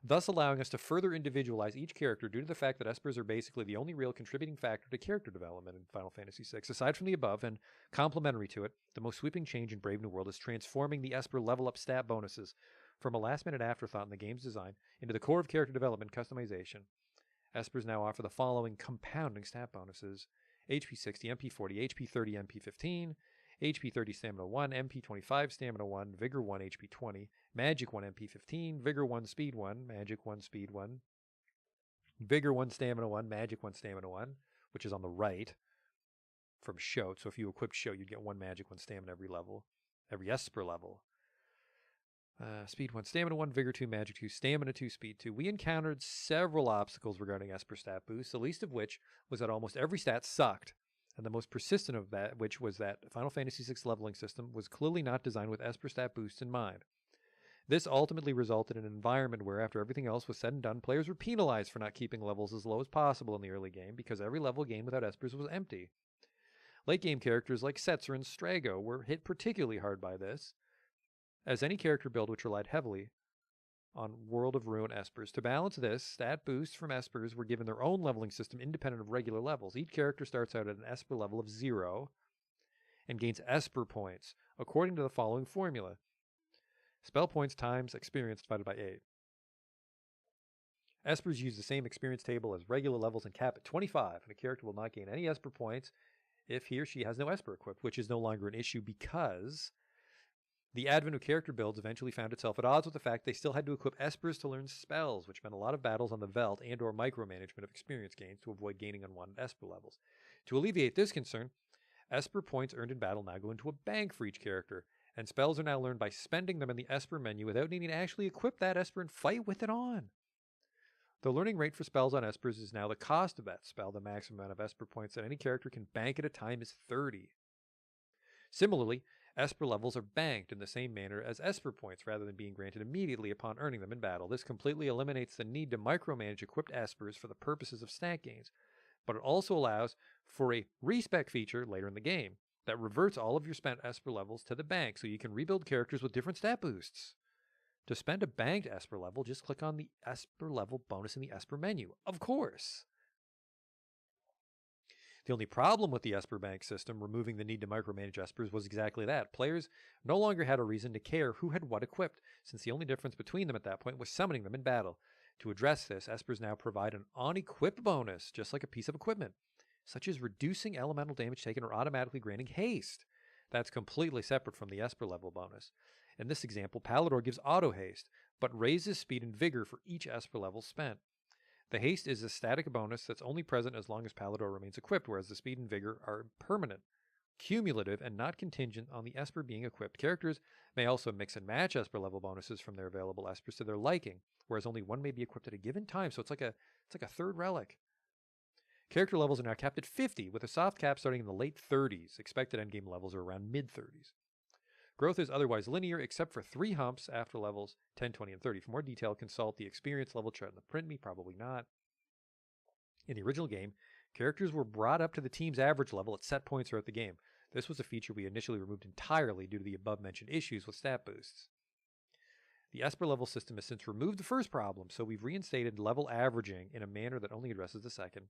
Thus allowing us to further individualize each character due to the fact that espers are basically the only real contributing factor to character development in Final Fantasy VI. Aside from the above, and complementary to it, the most sweeping change in Brave New World is transforming the esper level-up stat bonuses from a last-minute afterthought in the game's design into the core of character development customization. Espers now offer the following compounding stat bonuses: HP 60, MP 40, HP 30, MP 15, HP 30 Stamina 1, MP 25 Stamina 1, Vigor 1, HP 20, Magic 1, MP 15, Vigor 1, Speed 1, Magic 1, Speed 1, Vigor 1, Stamina 1, Magic 1, Stamina 1, which is on the right from Shout. So if you equipped Shout, you'd get 1 Magic, 1 Stamina every level, every Esper level. Speed 1, Stamina 1, Vigor 2, Magic 2, Stamina 2, Speed 2. We encountered several obstacles regarding Esper stat boosts, the least of which was that almost every stat sucked, and the most persistent of that, which was that Final Fantasy VI leveling system was clearly not designed with Esper stat boosts in mind. This ultimately resulted in an environment where, after everything else was said and done, players were penalized for not keeping levels as low as possible in the early game because every level gained without Espers was empty. Late game characters like Setzer and Strago were hit particularly hard by this, as any character build which relied heavily on World of Ruin Espers. To balance this, stat boosts from Espers were given their own leveling system independent of regular levels. Each character starts out at an Esper level of 0 and gains Esper points according to the following formula: spell points times experience divided by 8. Espers use the same experience table as regular levels and cap at 25, and a character will not gain any Esper points if he or she has no Esper equipped, which is no longer an issue because the advent of character builds eventually found itself at odds with the fact they still had to equip Espers to learn spells, which meant a lot of battles on the Veldt and or micromanagement of experience gains to avoid gaining unwanted Esper levels. To alleviate this concern, Esper points earned in battle now go into a bank for each character, and spells are now learned by spending them in the Esper menu without needing to actually equip that Esper and fight with it on. The learning rate for spells on Espers is now the cost of that spell. The maximum amount of Esper points that any character can bank at a time is 30. Similarly, Esper levels are banked in the same manner as Esper points rather than being granted immediately upon earning them in battle. This completely eliminates the need to micromanage equipped Espers for the purposes of stat gains, but it also allows for a respec feature later in the game that reverts all of your spent Esper levels to the bank so you can rebuild characters with different stat boosts. To spend a banked Esper level, just click on the Esper level bonus in the Esper menu. Of course! The only problem with the Esper Bank system, removing the need to micromanage Espers, was exactly that. Players no longer had a reason to care who had what equipped, since the only difference between them at that point was summoning them in battle. To address this, Espers now provide an on-equip bonus, just like a piece of equipment, such as reducing elemental damage taken or automatically granting haste. That's completely separate from the Esper level bonus. In this example, Palador gives auto-haste, but raises speed and vigor for each Esper level spent. The haste is a static bonus that's only present as long as Palador remains equipped, whereas the speed and vigor are permanent cumulative and not contingent on the Esper being equipped. Characters may also mix and match Esper level bonuses from their available Espers to their liking, whereas only one may be equipped at a given time, so it's like a third relic. Character levels are now capped at 50, with a soft cap starting in the late 30s. Expected endgame levels are around mid-30s. Growth is otherwise linear, except for 3 humps after levels 10, 20, and 30. For more detail, consult the experience level chart in the print me, probably not. In the original game, characters were brought up to the team's average level at set points throughout the game. This was a feature we initially removed entirely due to the above-mentioned issues with stat boosts. The Esper level system has since removed the first problem, so we've reinstated level averaging in a manner that only addresses the second.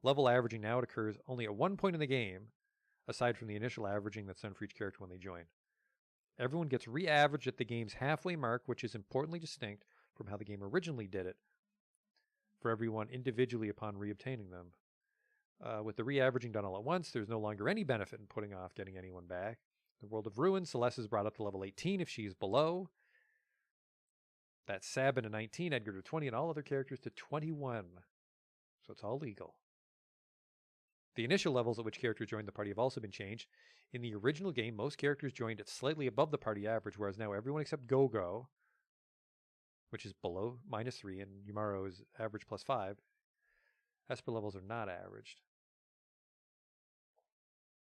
Level averaging now occurs only at one point in the game, aside from the initial averaging that's done for each character when they join. Everyone gets re-averaged at the game's halfway mark, which is importantly distinct from how the game originally did it for everyone individually upon reobtaining them. With the re-averaging done all at once, there's no longer any benefit in putting off getting anyone back. In the World of Ruin, Celeste is brought up to level 18 if she is below. That's Sabin to 19, Edgar to 20, and all other characters to 21. So it's all legal. The initial levels at which characters joined the party have also been changed. In the original game, most characters joined at slightly above the party average, whereas now everyone except Gogo, which is below -3, and Yumaro is average +5. Esper levels are not averaged.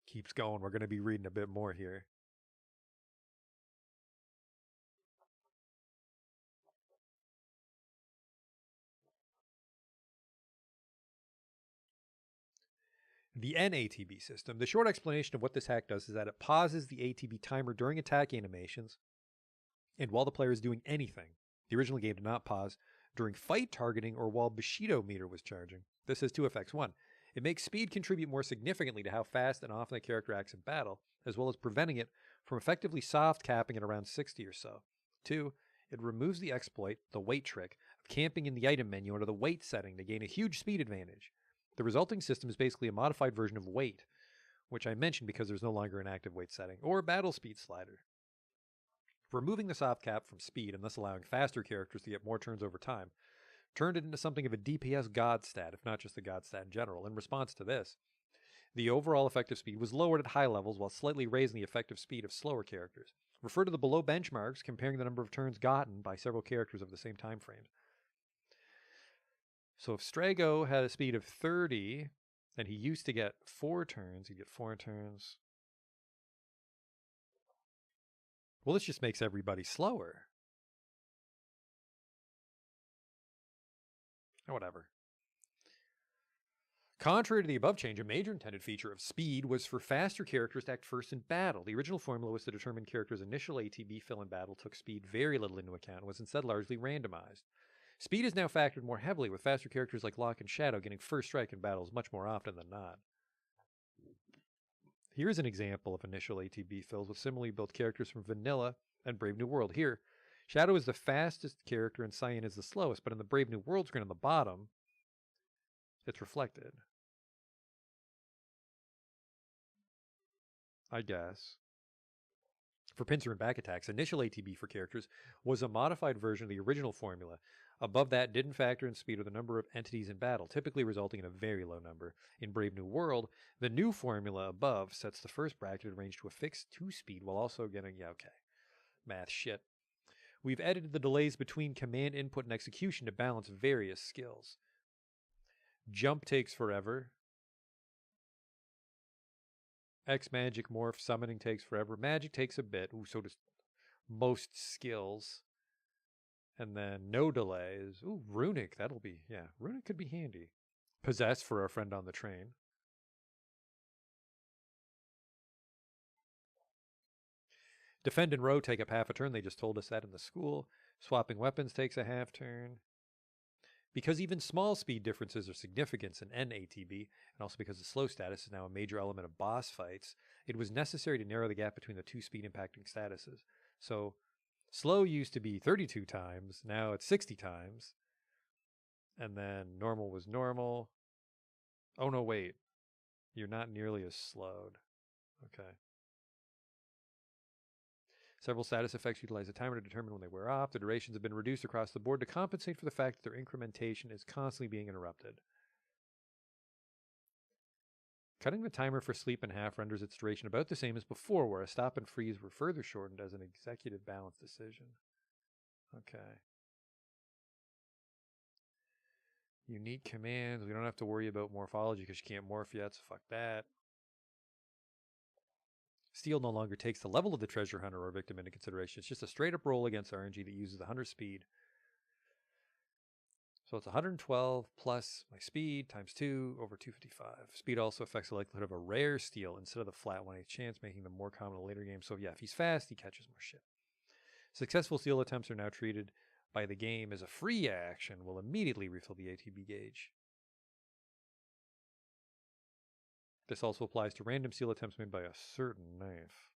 Keeps going. We're going to be reading a bit more here. The NATB system. The short explanation of what this hack does is that it pauses the ATB timer during attack animations and while the player is doing anything. The original game did not pause during fight targeting or while Bushido meter was charging. This has two effects. One, it makes speed contribute more significantly to how fast and often the character acts in battle, as well as preventing it from effectively soft capping at around 60 or so. Two, it removes the exploit, the wait trick, of camping in the item menu under the wait setting to gain a huge speed advantage. The resulting system is basically a modified version of wait, which I mentioned because there's no longer an active wait setting, or battle speed slider. Removing the soft cap from speed and thus allowing faster characters to get more turns over time turned it into something of a DPS god stat, if not just a god stat in general. In response to this, the overall effective speed was lowered at high levels while slightly raising the effective speed of slower characters. Refer to the below benchmarks comparing the number of turns gotten by several characters over the same time frame. So if Strago had a speed of 30, and he used to get 4 turns, he'd get 4 turns. Well, this just makes everybody slower. Whatever. Contrary to the above change, a major intended feature of speed was for faster characters to act first in battle. The original formula was to determine characters' initial ATB fill in battle took speed very little into account and was instead largely randomized. Speed is now factored more heavily, with faster characters like Locke and Shadow getting first strike in battles much more often than not. Here's an example of initial ATB fills with similarly built characters from Vanilla and Brave New World. Here, Shadow is the fastest character and Cyan is the slowest, but in the Brave New World screen on the bottom, it's reflected. I guess. For pincer and back attacks, initial ATB for characters was a modified version of the original formula. Above that didn't factor in speed or the number of entities in battle, typically resulting in a very low number. In Brave New World, the new formula above sets the first bracketed range to a fixed 2 speed while also getting, math shit. We've edited the delays between command input and execution to balance various skills. Jump takes forever. X magic morph summoning takes forever. Magic takes a bit. Ooh, so does most skills. And then no delays. Ooh, runic. That'll be, runic could be handy. Possess for our friend on the train. Defend and row take up half a turn. They just told us that in the school. Swapping weapons takes a half turn. Because even small speed differences are significant in NATB, and also because the slow status is now a major element of boss fights, it was necessary to narrow the gap between the 2 speed impacting statuses. So, slow used to be 32 times, now it's 60 times. And then normal was normal. Oh no, wait. You're not nearly as slowed. Okay. Several status effects utilize a timer to determine when they wear off. The durations have been reduced across the board to compensate for the fact that their incrementation is constantly being interrupted. Cutting the timer for sleep in half renders its duration about the same as before, where a stop and freeze were further shortened as an executive balance decision. Okay. Unique commands. We don't have to worry about morphology because you can't morph yet, so fuck that. Steal no longer takes the level of the treasure hunter or victim into consideration. It's just a straight up roll against RNG that uses the hunter's speed. So it's 112 plus my speed times 2 over 255. Speed also affects the likelihood of a rare steal instead of the flat 1/8 chance, making them more common in later games. So yeah, if he's fast, he catches more shit. Successful steal attempts are now treated by the game as a free action, will immediately refill the ATB gauge. This also applies to random steal attempts made by a certain knife.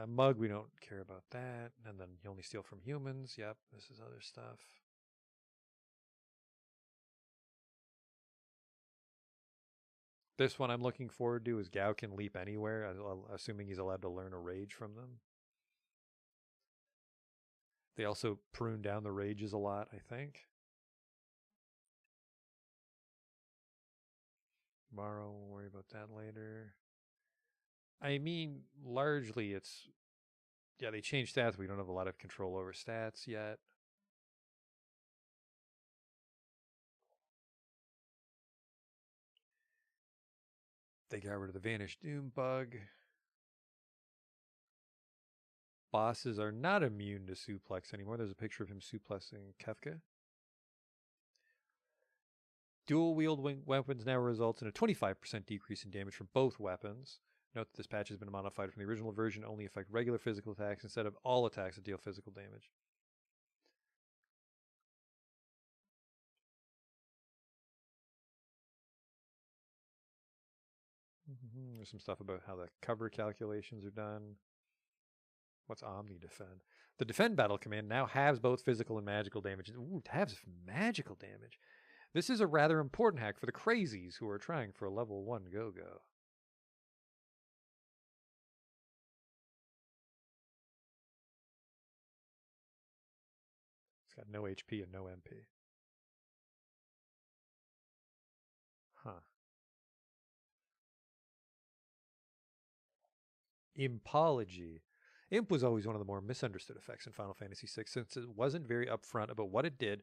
Mug, we don't care about that. And then you only steal from humans. Yep, this is other stuff. This one I'm looking forward to is Gao can leap anywhere, assuming he's allowed to learn a rage from them. They also prune down the rages a lot, I think. Tomorrow, we'll worry about that later. I mean, largely it's... Yeah, they changed stats. We don't have a lot of control over stats yet. They got rid of the Vanished Doom bug. Bosses are not immune to suplex anymore. There's a picture of him suplexing Kefka. Dual wield weapons now results in a 25% decrease in damage from both weapons. Note that this patch has been modified from the original version to only affect regular physical attacks instead of all attacks that deal physical damage. There's some stuff about how the cover calculations are done. What's Omni Defend? The Defend battle command now halves both physical and magical damage. Ooh, it halves magical damage. This is a rather important hack for the crazies who are trying for a level 1 go-go. It's got no HP and no MP. Huh. Impology. Imp was always one of the more misunderstood effects in Final Fantasy VI since it wasn't very upfront about what it did,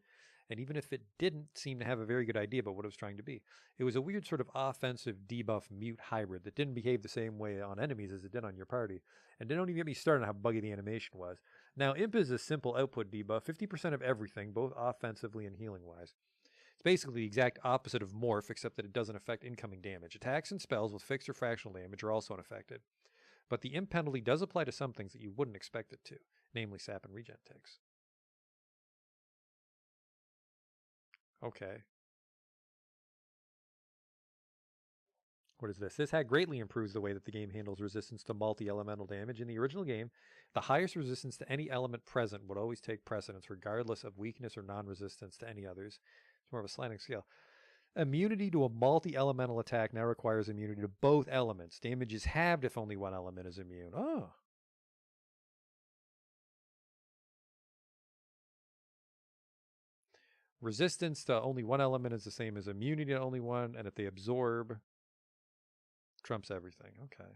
and even if it didn't seem to have a very good idea about what it was trying to be. It was a weird sort of offensive debuff mute hybrid that didn't behave the same way on enemies as it did on your party, and don't even get me started on how buggy the animation was. Now, Imp is a simple output debuff, 50% of everything, both offensively and healing-wise. It's basically the exact opposite of Morph, except that it doesn't affect incoming damage. Attacks and spells with fixed or fractional damage are also unaffected. But the imp penalty does apply to some things that you wouldn't expect it to, namely sap and regen ticks. Okay. What is this? This hack greatly improves the way that the game handles resistance to multi-elemental damage. In the original game, the highest resistance to any element present would always take precedence, regardless of weakness or non-resistance to any others. It's more of a sliding scale. Immunity to a multi-elemental attack now requires immunity to both elements. Damage is halved if only one element is immune. Oh. Resistance to only one element is the same as immunity to only one, and if they absorb, trumps everything. Okay.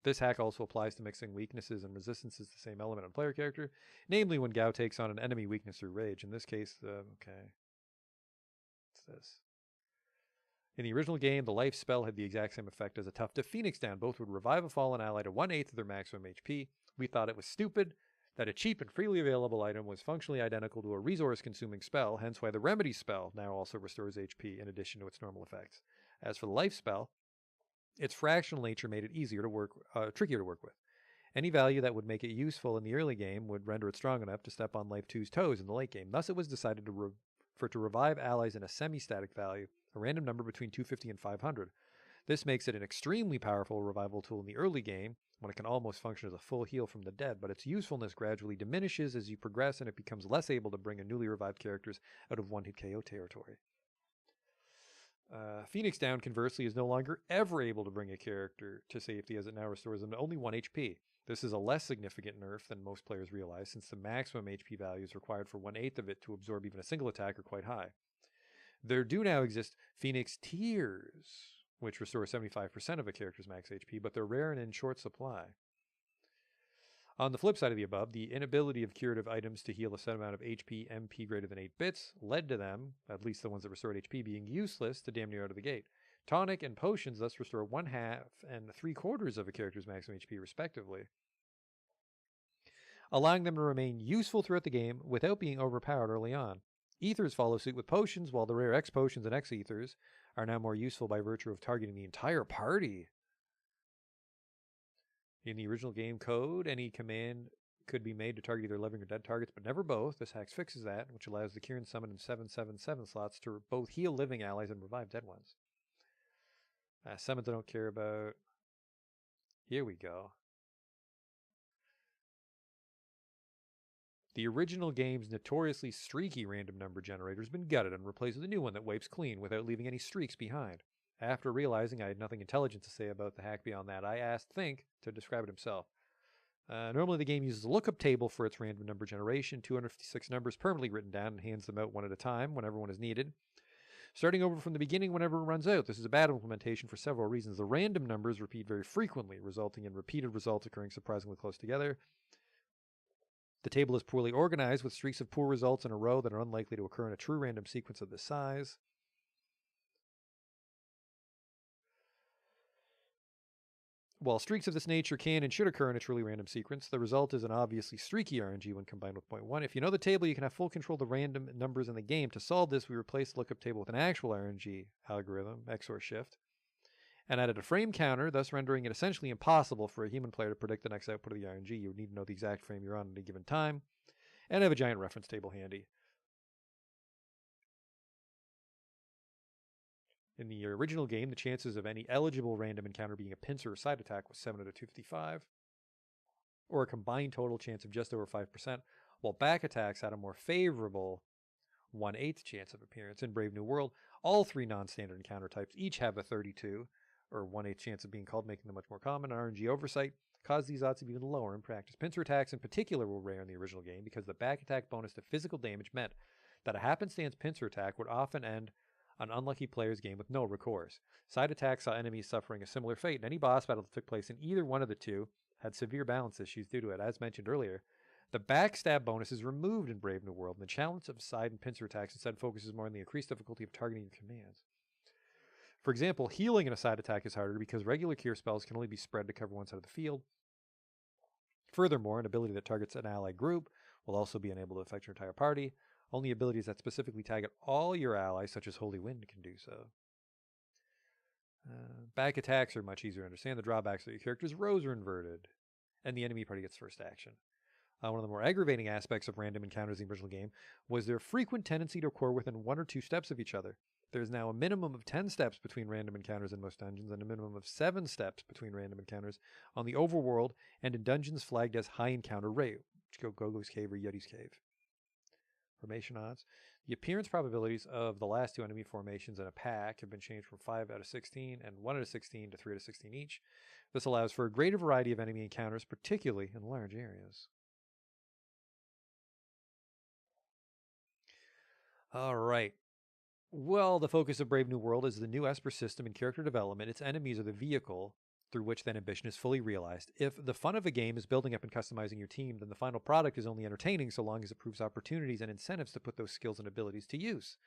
This hack also applies to mixing weaknesses and resistances to the same element on player character, namely when Gao takes on an enemy weakness through rage. In this case, okay. What's this? In the original game, the life spell had the exact same effect as a tough to Phoenix Down. Both would revive a fallen ally to 1/8 of their maximum HP. We thought it was stupid that a cheap and freely available item was functionally identical to a resource-consuming spell, hence why the Remedy spell now also restores HP in addition to its normal effects. As for the life spell, its fractional nature made it trickier to work with. Any value that would make it useful in the early game would render it strong enough to step on Life 2's toes in the late game. Thus, it was decided for it to revive allies in a semi-static value, a random number between 250 and 500. This makes it an extremely powerful revival tool in the early game, when it can almost function as a full heal from the dead, but its usefulness gradually diminishes as you progress and it becomes less able to bring a newly revived characters out of one-hit KO territory. Phoenix Down, conversely, is no longer ever able to bring a character to safety as it now restores them to only 1 HP. This is a less significant nerf than most players realize, since the maximum HP values required for 1/8 of it to absorb even a single attack are quite high. There do now exist Phoenix tiers, which restore 75% of a character's max HP, but they're rare and in short supply. On the flip side of the above, the inability of curative items to heal a set amount of HP MP greater than 8 bits led to them, at least the ones that restored HP, being useless to damn near out of the gate. Tonic and potions thus restore 1/2 and 3/4 of a character's maximum HP respectively, allowing them to remain useful throughout the game without being overpowered early on. Ethers follow suit with potions, while the rare X potions and X ethers are now more useful by virtue of targeting the entire party. In the original game code, any command could be made to target either living or dead targets, but never both. This hack fixes that, which allows the Kieran summon in 777 slots to both heal living allies and revive dead ones. Summons I don't care about. Here we go. The original game's notoriously streaky random number generator has been gutted and replaced with a new one that wipes clean without leaving any streaks behind. After realizing I had nothing intelligent to say about the hack beyond that, I asked Think to describe it himself. Normally the game uses a lookup table for its random number generation, 256 numbers permanently written down, and hands them out one at a time whenever one is needed, starting over from the beginning whenever it runs out. This is a bad implementation for several reasons. The random numbers repeat very frequently, resulting in repeated results occurring surprisingly close together. The table is poorly organized, with streaks of poor results in a row that are unlikely to occur in a true random sequence of this size. While streaks of this nature can and should occur in a truly random sequence, the result is an obviously streaky RNG when combined with 0.1. If you know the table, you can have full control of the random numbers in the game. To solve this, we replaced the lookup table with an actual RNG algorithm, XOR shift, and added a frame counter, thus rendering it essentially impossible for a human player to predict the next output of the RNG. You would need to know the exact frame you're on at a given time, and have a giant reference table handy. In the original game, the chances of any eligible random encounter being a pincer or side attack was 7 out of 255, or a combined total chance of just over 5%, while back attacks had a more favorable 1/8 chance of appearance. In Brave New World, all 3 non-standard encounter types each have a 32, or 1/8 chance of being called, making them much more common. RNG oversight caused these odds to be even lower in practice. Pincer attacks in particular were rare in the original game because the back attack bonus to physical damage meant that a happenstance pincer attack would often end an unlucky player's game with no recourse. Side attacks saw enemies suffering a similar fate, and any boss battle that took place in either one of the two had severe balance issues due to it. As mentioned earlier, the backstab bonus is removed in Brave New World, and the challenge of side and pincer attacks instead focuses more on the increased difficulty of targeting your commands. For example, healing in a side attack is harder because regular cure spells can only be spread to cover one side of the field. Furthermore, an ability that targets an ally group will also be unable to affect your entire party. Only abilities that specifically target all your allies, such as Holy Wind, can do so. Back attacks are much easier to understand. The drawbacks are your character's rows are inverted, and the enemy party gets first action. One of the more aggravating aspects of random encounters in the original game was their frequent tendency to occur within 1 or 2 steps of each other. There is now a minimum of 10 steps between random encounters in most dungeons, and a minimum of 7 steps between random encounters on the overworld and in dungeons flagged as high encounter rate, which go Gogo's Cave or Yeti's Cave. Formation odds. The appearance probabilities of the last 2 enemy formations in a pack have been changed from 5 out of 16 and 1 out of 16 to 3 out of 16 each. This allows for a greater variety of enemy encounters, particularly in large areas. All right. Well, the focus of Brave New World is the new Esper system and character development. Its enemies are the vehicle through which that ambition is fully realized. If the fun of a game is building up and customizing your team, then the final product is only entertaining so long as it proves opportunities and incentives to put those skills and abilities to use.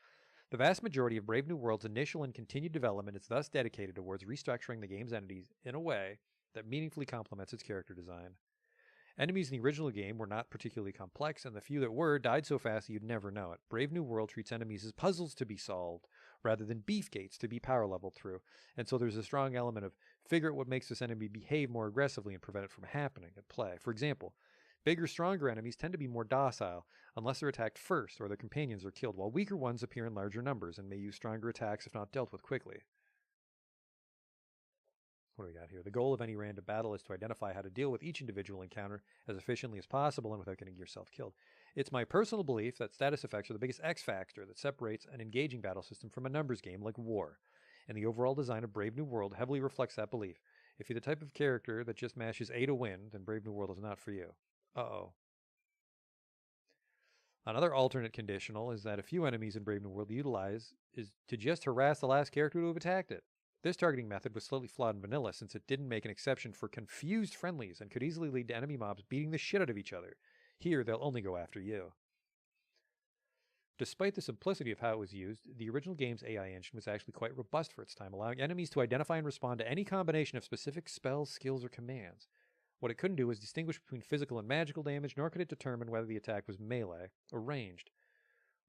The vast majority of Brave New World's initial and continued development is thus dedicated towards restructuring the game's entities in a way that meaningfully complements its character design. Enemies in the original game were not particularly complex, and the few that were died so fast that you'd never know it. Brave New World treats enemies as puzzles to be solved, rather than beef gates to be power leveled through, and so there's a strong element of figure out what makes this enemy behave more aggressively and prevent it from happening at play. For example, bigger, stronger enemies tend to be more docile, unless they're attacked first or their companions are killed, while weaker ones appear in larger numbers and may use stronger attacks if not dealt with quickly. What do we got here? The goal of any random battle is to identify how to deal with each individual encounter as efficiently as possible and without getting yourself killed. It's my personal belief that status effects are the biggest X factor that separates an engaging battle system from a numbers game like war, and the overall design of Brave New World heavily reflects that belief. If you're the type of character that just mashes A to win, then Brave New World is not for you. Uh-oh. Another alternate conditional is that a few enemies in Brave New World utilize is to just harass the last character to have attacked it. This targeting method was slightly flawed in vanilla since it didn't make an exception for confused friendlies and could easily lead to enemy mobs beating the shit out of each other. Here, they'll only go after you. Despite the simplicity of how it was used, the original game's AI engine was actually quite robust for its time, allowing enemies to identify and respond to any combination of specific spells, skills, or commands. What it couldn't do was distinguish between physical and magical damage, nor could it determine whether the attack was melee or ranged,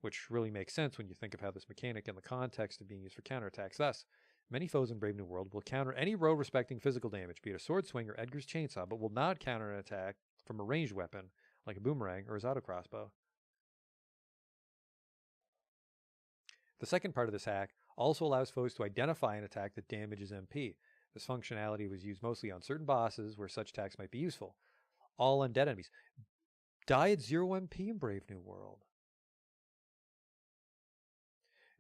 which really makes sense when you think of how this mechanic in the context of being used for counterattacks. Thus, many foes in Brave New World will counter any row respecting physical damage, be it a sword swing or Edgar's chainsaw, but will not counter an attack from a ranged weapon like a boomerang or his auto crossbow. The second part of this hack also allows foes to identify an attack that damages MP. This functionality was used mostly on certain bosses where such attacks might be useful. All undead enemies die at 0 MP in Brave New World.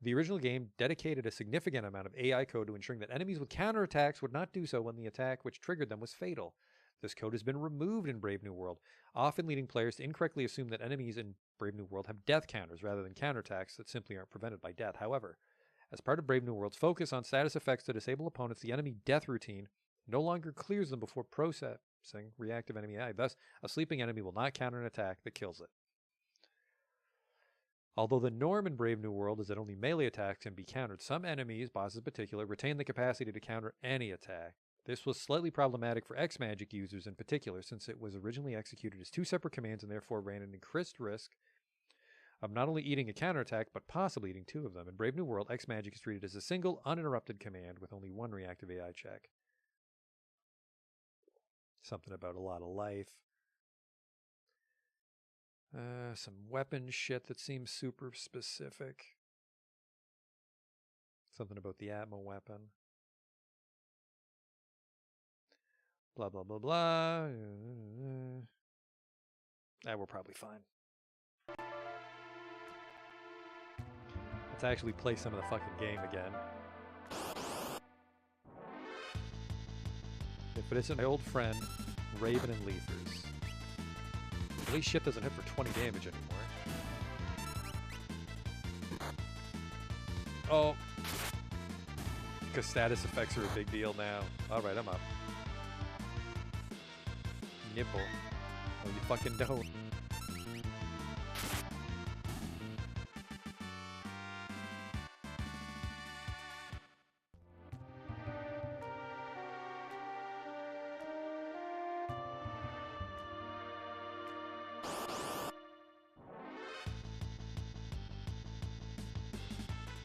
The original game dedicated a significant amount of AI code to ensuring that enemies with counterattacks would not do so when the attack which triggered them was fatal. This code has been removed in Brave New World, often leading players to incorrectly assume that enemies in Brave New World have death counters rather than counterattacks that simply aren't prevented by death. However, as part of Brave New World's focus on status effects to disable opponents, the enemy death routine no longer clears them before processing reactive enemy AI. Thus, a sleeping enemy will not counter an attack that kills it. Although the norm in Brave New World is that only melee attacks can be countered, some enemies, bosses in particular, retain the capacity to counter any attack. This was slightly problematic for X-Magic users in particular, since it was originally executed as 2 separate commands and therefore ran an increased risk of not only eating a counterattack, but possibly eating 2 of them. In Brave New World, X-Magic is treated as a single, uninterrupted command with only 1 reactive AI check. Something about a lot of life. Some weapon shit that seems super specific. Something about the Atmo weapon. Blah, blah, blah, blah. We're probably fine. Let's actually play some of the fucking game again. If it isn't my old friend, Raven and Leathers. At least shit doesn't hit for 20 damage anymore. Oh. Because status effects are a big deal now. Alright, I'm up. Nipple. Oh, you fucking don't.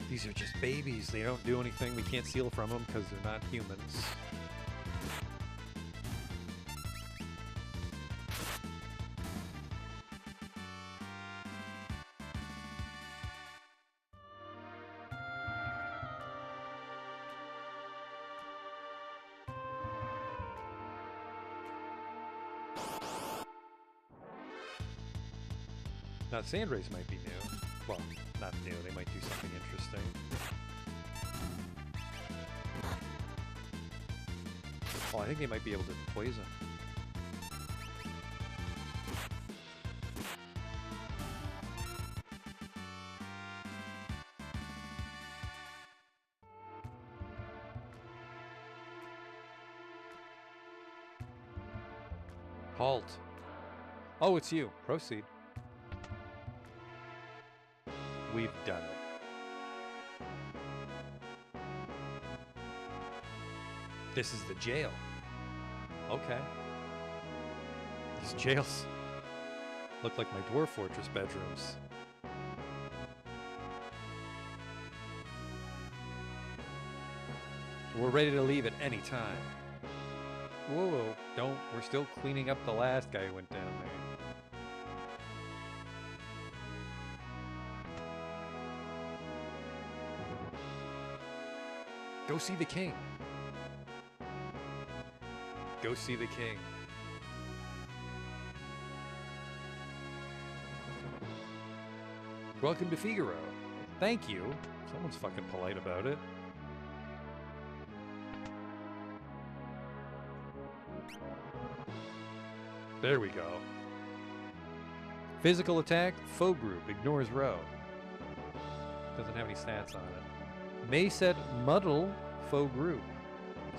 These are just babies. They don't do anything. We can't steal from them because they're not humans. Now, Sandrays might be new. Well, not new. They might do something interesting. Oh, I think they might be able to poison. Halt. Oh, it's you. Proceed. We've done it. This is the jail. Okay. These jails look like my Dwarf Fortress bedrooms. We're ready to leave at any time. Whoa, whoa, don't. We're still cleaning up the last guy who went down there. Go see the king. Go see the king. Welcome to Figaro. Thank you. Someone's fucking polite about it. There we go. Physical attack, foe group, ignores row. Doesn't have any stats on it. May set muddle, faux group.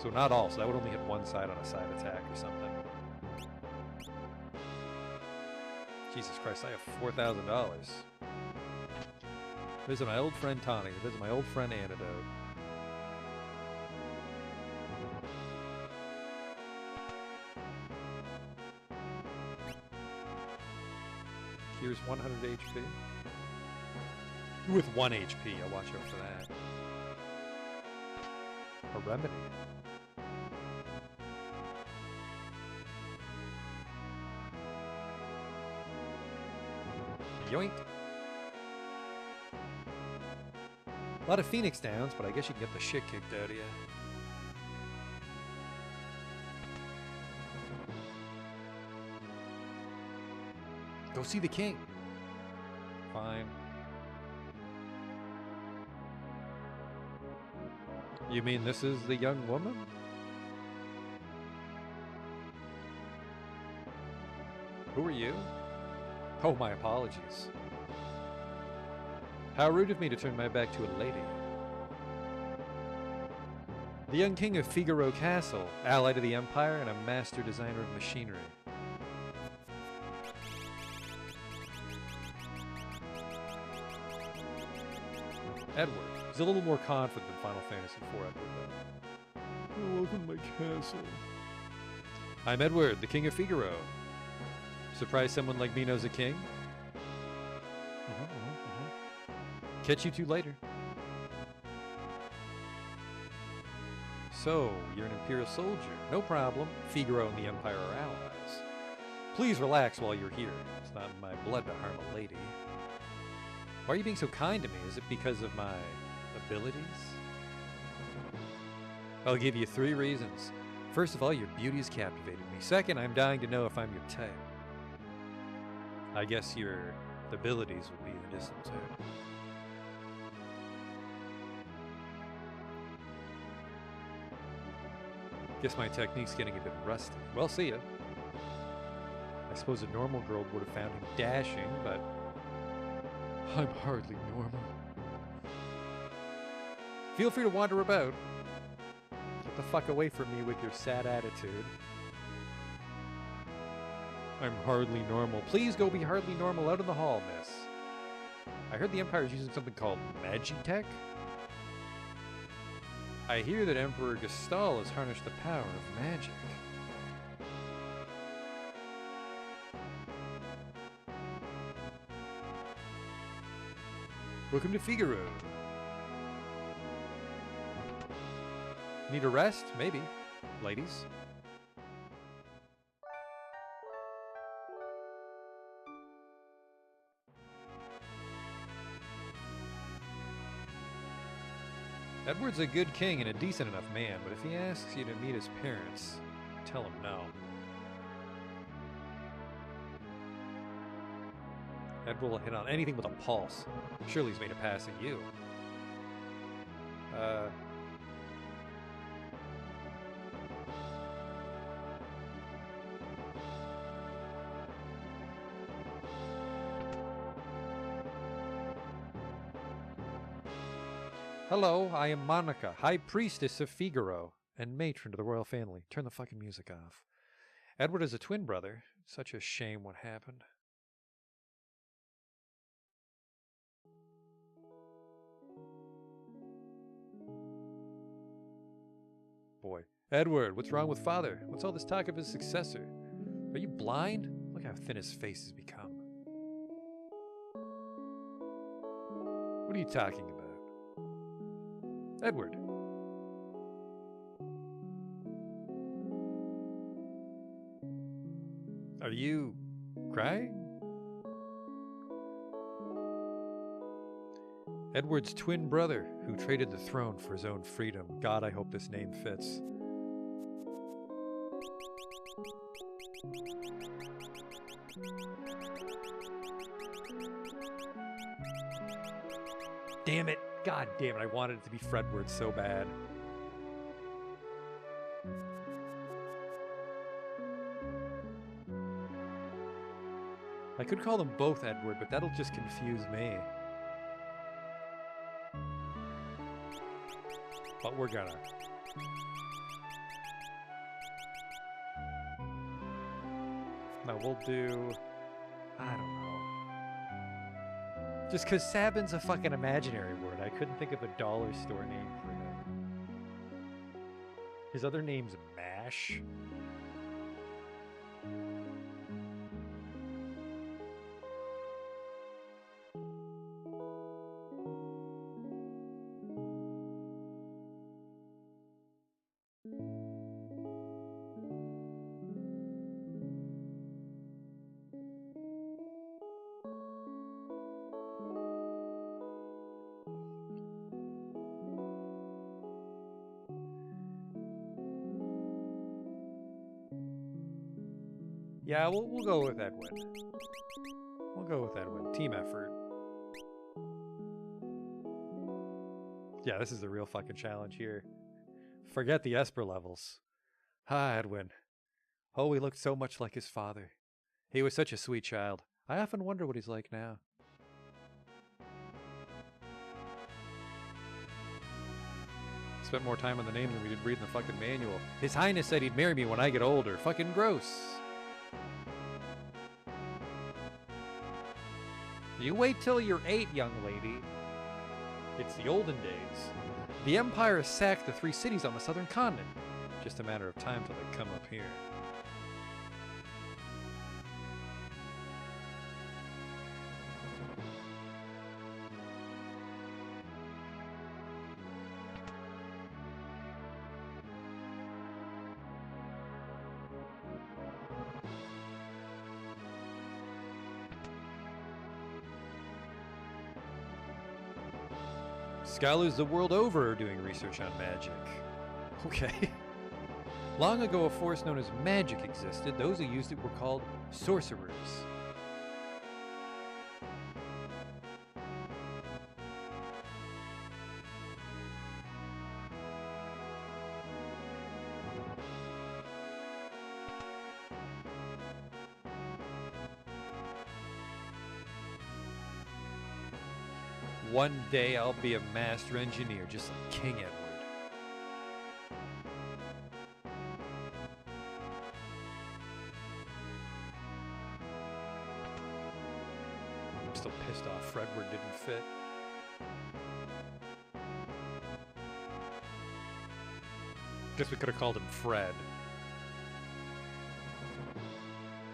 So not all, so that would only hit one side on a side attack or something. Jesus Christ, I have $4,000. Visit my old friend Tawny. Visit my old friend Antidote. Here's 100 HP. With 1 HP, I'll watch out for that. A remedy. Yoink. A lot of Phoenix Downs, but I guess you can get the shit kicked out of you. Go see the king. Fine. You mean this is the young woman? Who are you? Oh, my apologies. How rude of me to turn my back to a lady. The young king of Figaro Castle, ally to the Empire and a master designer of machinery. Edward. He's a little more confident than Final Fantasy IV Edward, though. Welcome to my castle. I'm Edward, the king of Figaro. Surprised someone like me knows a king? Catch you two later. So, you're an Imperial soldier. No problem. Figaro and the Empire are allies. Please relax while you're here. It's not in my blood to harm a lady. Why are you being so kind to me? Is it because of my abilities? I'll give you 3 reasons. First of all, your beauty has captivated me. Second, I'm dying to know if I'm your type. I guess your abilities would be the distant type. Guess my technique's getting a bit rusty. Well, see ya. I suppose a normal girl would have found him dashing, but I'm hardly normal. Feel free to wander about. Get the fuck away from me with your sad attitude. I'm hardly normal. Please go be hardly normal out in the hall, miss. I heard the Empire's using something called Magitech. I hear that Emperor Gestal has harnessed the power of magic. Welcome to Figaro. Need a rest? Maybe. Ladies. Edward's a good king and a decent enough man, but if he asks you to meet his parents, tell him no. Edward will hit on anything with a pulse. Surely he's made a pass at you. Hello, I am Monica, High Priestess of Figaro, and matron to the royal family. Turn the fucking music off. Edward is a twin brother. Such a shame what happened. Boy. Edward, what's wrong with father? What's all this talk of his successor? Are you blind? Look how thin his face has become. What are you talking about? Edward. Are you crying? Edward's twin brother, who traded the throne for his own freedom. God, I hope this name fits. Damn it. God damn it, I wanted it to be Fredward so bad. I could call them both Edward, but that'll just confuse me. But we're gonna. No, we'll do... I don't know. Just because Sabin's a fucking imaginary word. I couldn't think of a dollar store name for him. His other name's Mash. Yeah, we'll go with Edwin. We'll go with Edwin. Team effort. Yeah, this is the real fucking challenge here. Forget the Esper levels. Ah, Edwin. Oh, he looked so much like his father. He was such a sweet child. I often wonder what he's like now. Spent more time on the name than we did reading the fucking manual. His Highness said he'd marry me when I get older. Fucking gross. You wait till you're 8, young lady. It's the olden days. The Empire has sacked the 3 cities on the southern continent. Just a matter of time till they come up here. Scholars the world over are doing research on magic. Okay. Long ago, a force known as magic existed. Those who used it were called sorcerers. One day I'll be a master engineer, just like King Edward. I'm still pissed off Fredward didn't fit. Guess we could have called him Fred.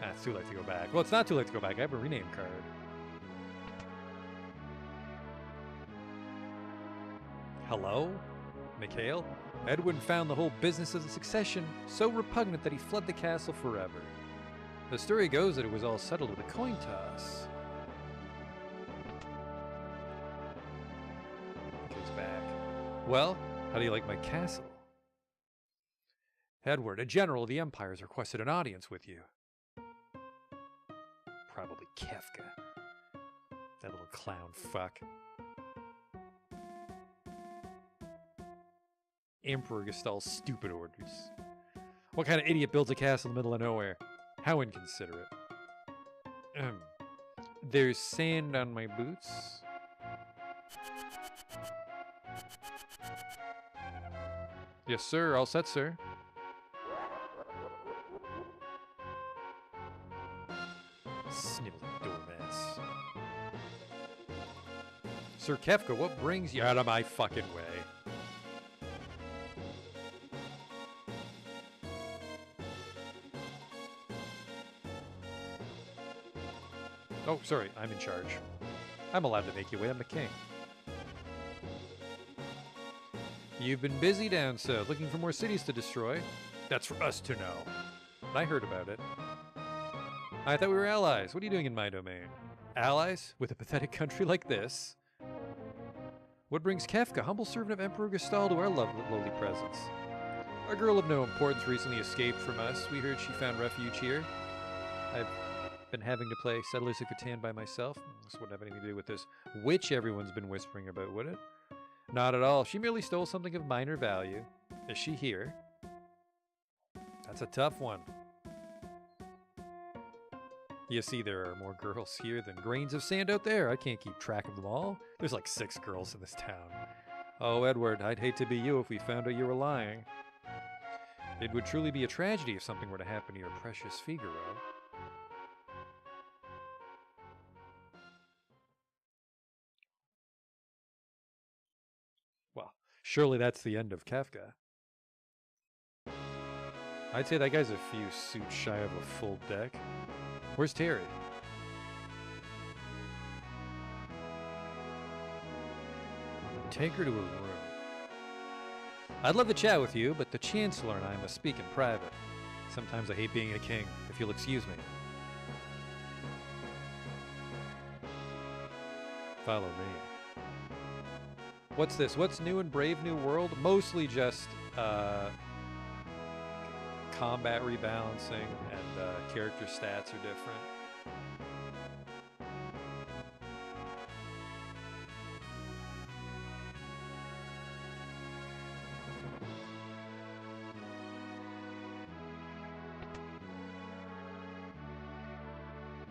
Ah, it's too late to go back. Well, it's not too late to go back. I have a rename card. Hello? Mikhail? Edwin found the whole business of the succession so repugnant that he fled the castle forever. The story goes that it was all settled with a coin toss. Goes back. Well, how do you like my castle? Edward, a general of the Empire, has requested an audience with you. Probably Kefka. That little clown fuck. Emperor Gestal's stupid orders. What kind of idiot builds a castle in the middle of nowhere? How inconsiderate. There's sand on my boots. Yes, sir. All set, sir. Sniveling doormats. Sir Kefka, what brings you out of my fucking way? Oh, sorry, I'm in charge. I'm allowed to make you wait, I'm the king. You've been busy down south, looking for more cities to destroy. That's for us to know. I heard about it. I thought we were allies. What are you doing in my domain? Allies? With a pathetic country like this? What brings Kefka, humble servant of Emperor Gestal, to our lowly presence? A girl of no importance recently escaped from us. We heard she found refuge here. I've been having to play Settlers of Catan by myself. This wouldn't have anything to do with this witch everyone's been whispering about, would it? Not at all. She merely stole something of minor value. Is she here? That's a tough one. You see, there are more girls here than grains of sand out there. I can't keep track of them all. There's like 6 girls in this town. Oh, Edward, I'd hate to be you if we found out you were lying. It would truly be a tragedy if something were to happen to your precious Figaro. Well, surely that's the end of Kafka. I'd say that guy's a few suits shy of a full deck. Where's Terry? Take her to her room. I'd love to chat with you, but the Chancellor and I must speak in private. Sometimes I hate being a king, if you'll excuse me. Follow me. What's this? What's new in Brave New World? Mostly just combat rebalancing and character stats are different.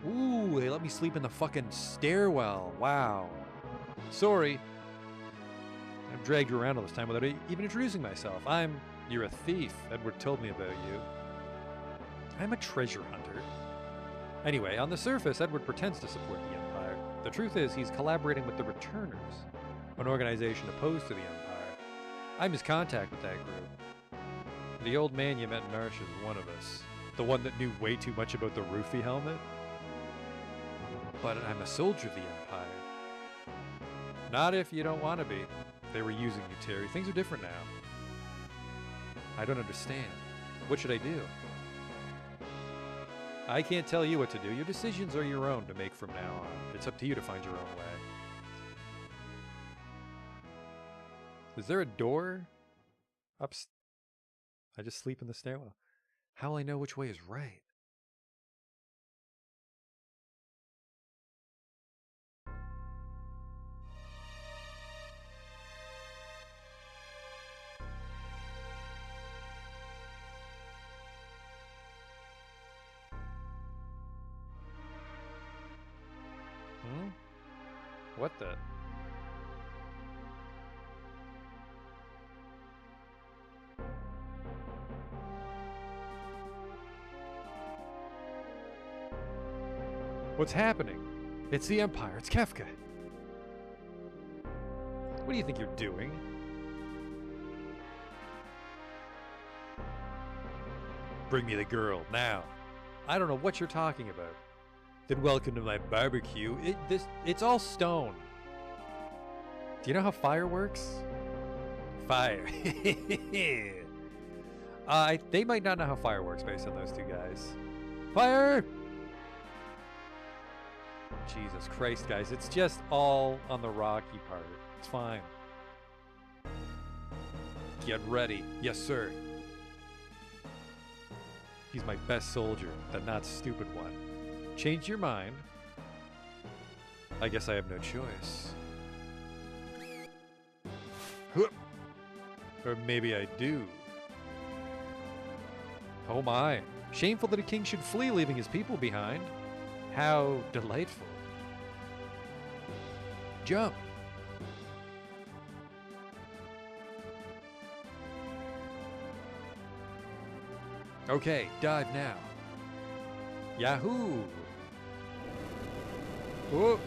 Ooh, they let me sleep in the fucking stairwell. Wow. Sorry. I've dragged you around all this time without even introducing myself. You're a thief. Edward told me about you. I'm a treasure hunter. Anyway, on the surface, Edward pretends to support the Empire. The truth is, he's collaborating with the Returners, an organization opposed to the Empire. I'm his contact with that group. The old man you met in Marsh is one of us. The one that knew way too much about the roofie helmet. But I'm a soldier of the Empire. Not if you don't want to be. They were using you, Terry. Things are different now. I don't understand. What should I do? I can't tell you what to do. Your decisions are your own to make from now on. It's up to you to find your own way. Is there a door? I just sleep in the stairwell. How will I know which way is right? What the? What's happening? It's the Empire. It's Kefka. What do you think you're doing? Bring me the girl, now. I don't know what you're talking about. Then welcome to my barbecue. It's all stone. Do you know how fire works? Fire. They might not know how fire works based on those two guys. Fire! Jesus Christ, guys. It's just all on the rocky part. It's fine. Get ready. Yes, sir. He's my best soldier, the not stupid one. Change your mind. I guess I have no choice. Or maybe I do. Oh my. Shameful that a king should flee, leaving his people behind. How delightful. Jump. Okay, dive now. Yahoo! Whoa!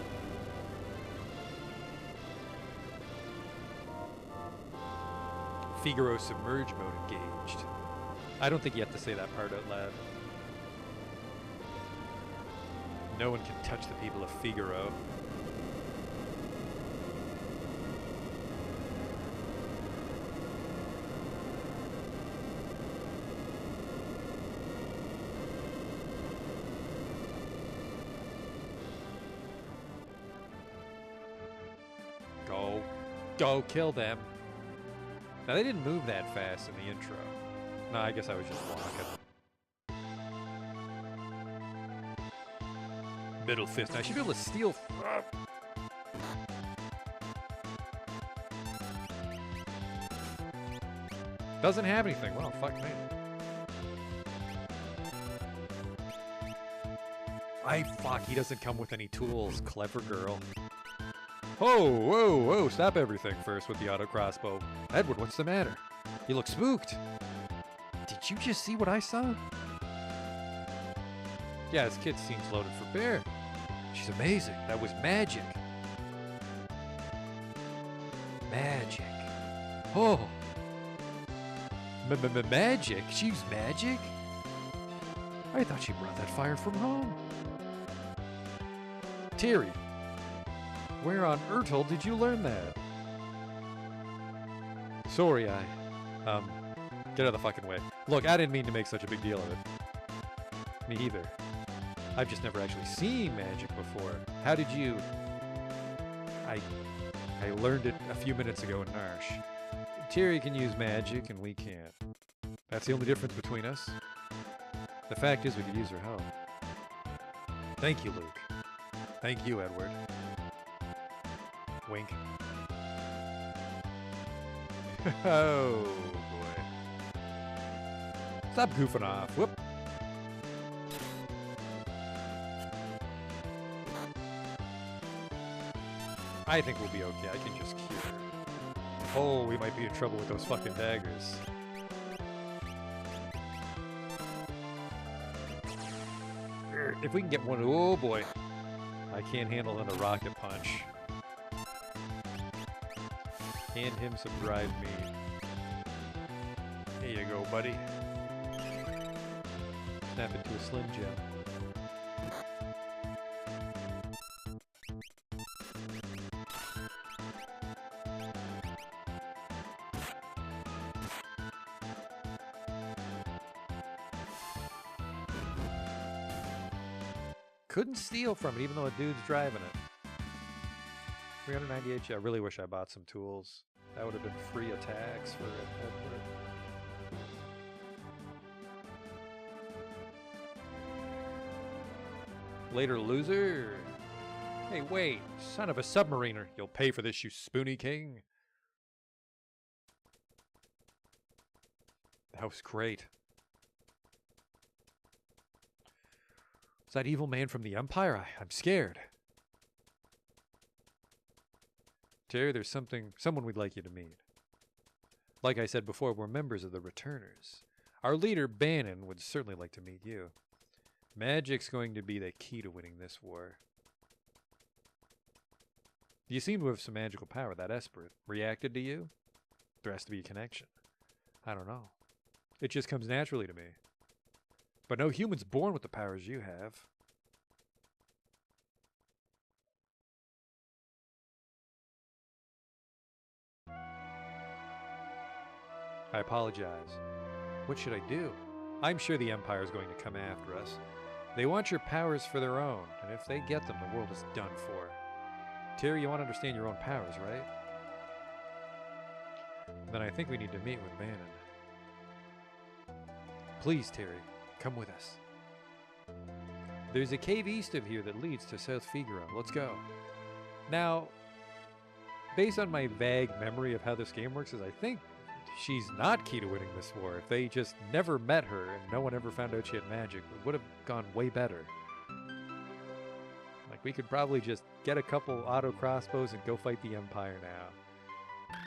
Figaro submerge mode engaged. I don't think you have to say that part out loud. No one can touch the people of Figaro. Go kill them. Now they didn't move that fast in the intro. No, I guess I was just walking. Middle fist. I should be able to steal. Doesn't have anything. Well, fuck me. Fuck. He doesn't come with any tools. Clever girl. Whoa, whoa, whoa, stop everything first with the auto crossbow. Edward, what's the matter? You look spooked. Did you just see what I saw? Yeah, this kid seems loaded for bear. She's amazing. That was magic. Magic. Oh. Magic? She's magic? I thought she brought that fire from home. Terry, where on Ertl did you learn that? Sorry, get out of the fucking way. Look, I didn't mean to make such a big deal of it. Me either. I've just never actually seen magic before. How did you... I learned it a few minutes ago in Narsh. Terry can use magic and we can't. That's the only difference between us. The fact is we could use her help. Thank you, Luke. Thank you, Edward. Wink. Oh, boy. Stop goofing off. Whoop. I think we'll be okay. I can just cure her. Oh, we might be in trouble with those fucking daggers. If we can get one... Oh, boy. I can't handle another rocket punch. Hand him some dried meat. Here you go, buddy. Snap into a Slim Jim. Couldn't steal from it, even though a dude's driving it. 398. I really wish I bought some tools. That would have been free attacks for Edward. Later, loser. Hey, wait, son of a submariner. You'll pay for this, you spoony king. That was great. Is that evil man from the Empire? I'm scared. Terry, there's someone we'd like you to meet. Like I said before, we're members of the Returners. Our leader, Bannon, would certainly like to meet you. Magic's going to be the key to winning this war. You seem to have some magical power. That Esperit reacted to you? There has to be a connection. I don't know. It just comes naturally to me. But no human's born with the powers you have. I apologize. What should I do? I'm sure the Empire is going to come after us. They want your powers for their own, and if they get them, the world is done for. Terry, you want to understand your own powers, right? Then I think we need to meet with Bannon. Please, Terry, come with us. There's a cave east of here that leads to South Figaro. Let's go. Now, based on my vague memory of how this game works, is I think she's not key to winning this war. If they just never met her and no one ever found out she had magic, it would have gone way better. Like, we could probably just get a couple auto crossbows and go fight the Empire now.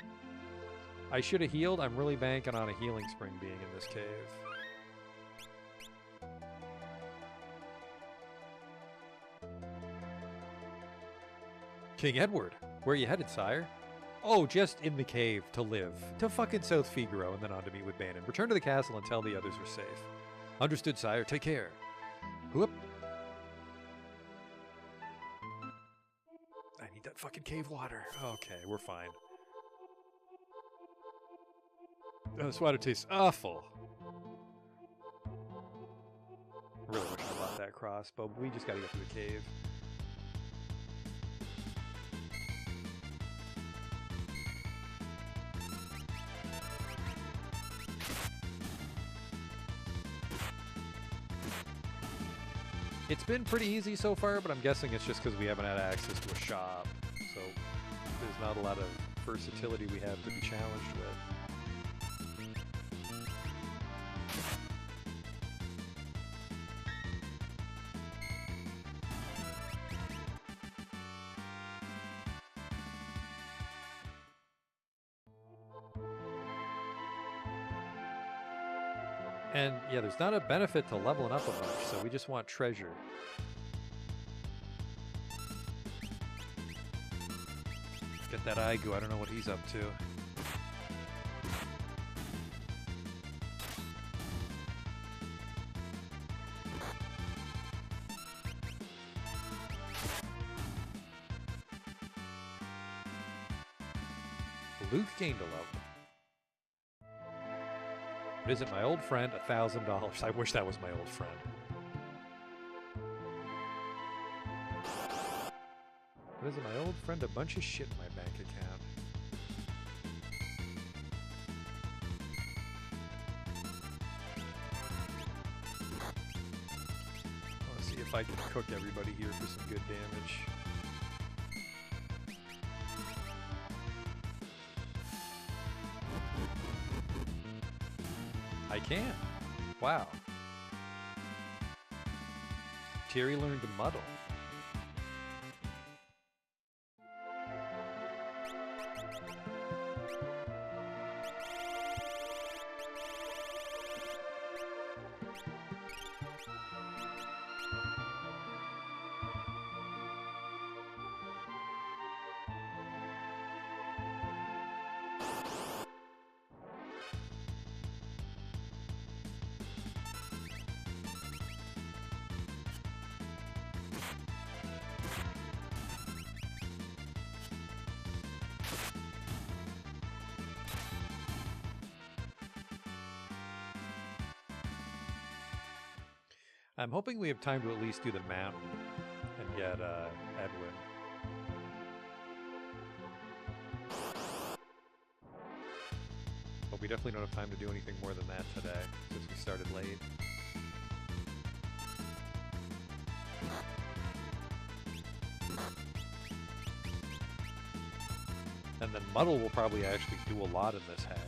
I should have healed. I'm really banking on a healing spring being in this cave. King Edward, where are you headed, sire? Oh, just in the cave to live. To fucking South Figaro and then on to meet with Bannon. Return to the castle and tell the others we're safe. Understood, sire. Take care. Whoop. I need that fucking cave water. Okay, we're fine. Oh, this water tastes awful. I really wish I bought that crossbow, but we just gotta get to the cave. It's been pretty easy so far, but I'm guessing it's just because we haven't had access to a shop. So there's not a lot of versatility we have to be challenged with. And yeah, there's not a benefit to leveling up a bunch, so we just want treasure. Get that Aigu, I don't know what he's up to. Luke gained a level. Visit my old friend, $1,000. I wish that was my old friend. Visit my old friend, a bunch of shit in my bank account. I want to see if I can cook everybody here for some good damage. I can. Wow. Terry learned to muddle. I'm hoping we have time to at least do the mountain and get Edwin. But we definitely don't have time to do anything more than that today, since we started late. And then Muddle will probably actually do a lot in this hack.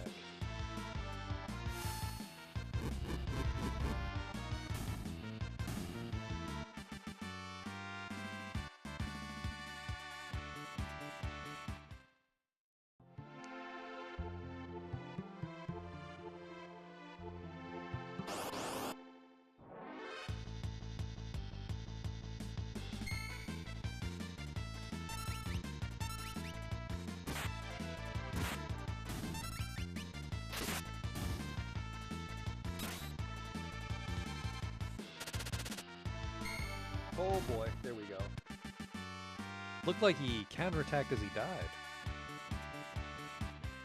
Oh boy, there we go. Looked like he counterattacked as he died.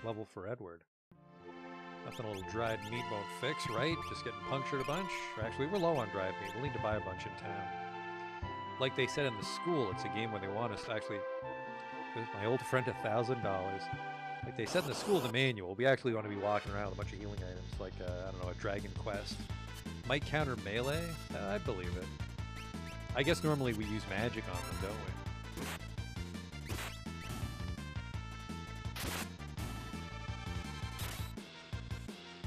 Level for Edward. Nothing a little dried meat won't fix, right? Just getting punctured a bunch. Or actually, we're low on dried meat. We'll need to buy a bunch in town. Like they said in the school, it's a game where they want us to actually... My old friend, $1,000. Like they said in the school, the manual, we actually want to be walking around with a bunch of healing items, like, I don't know, a Dragon Quest. Might counter melee? I believe it. I guess normally we use magic on them, don't we?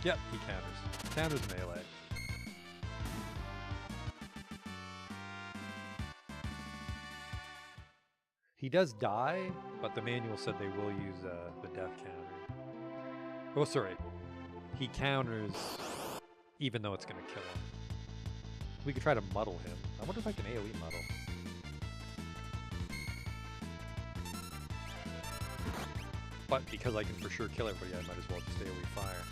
Yep, he counters. Counters melee. He does die, but the manual said they will use the death counter. Oh, sorry. He counters even though it's going to kill him. We could try to muddle him. I wonder if I can AoE muddle. But because I can for sure kill everybody, I might as well just AoE fire.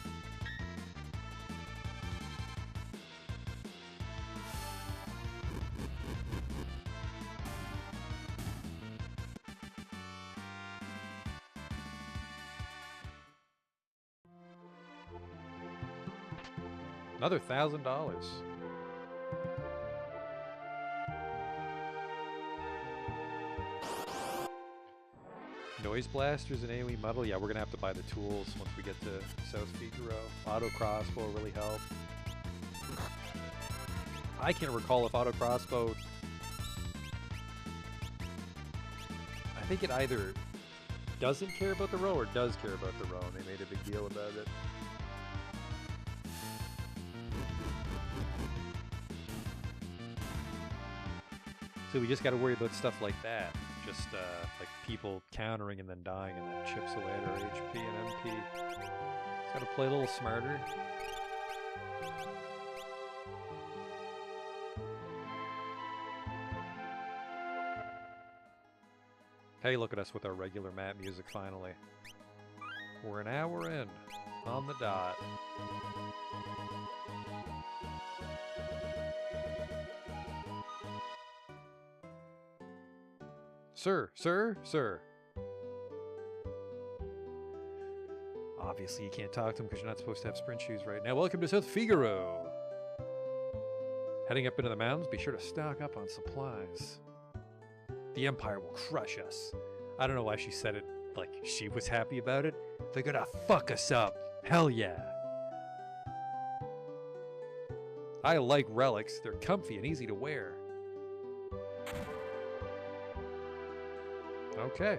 Another $1,000. Noise blasters and AoE muddle. Yeah, we're gonna have to buy the tools once we get to South Figaro. Auto crossbow will really help. I can't recall if auto crossbow. I think it either doesn't care about the row or does care about the row, and they made a big deal about it. So we just got to worry about stuff like that. Just like people countering and then dying, and that chips away at our HP and MP. Just got to play a little smarter. Hey, look at us with our regular map music finally. We're an hour in. On the dot. Sir, sir, sir. Obviously, you can't talk to him because you're not supposed to have sprint shoes right now. Welcome to South Figaro. Heading up into the mountains, be sure to stock up on supplies. The Empire will crush us. I don't know why she said it like she was happy about it. They're gonna fuck us up. Hell yeah. I like relics. They're comfy and easy to wear. Okay.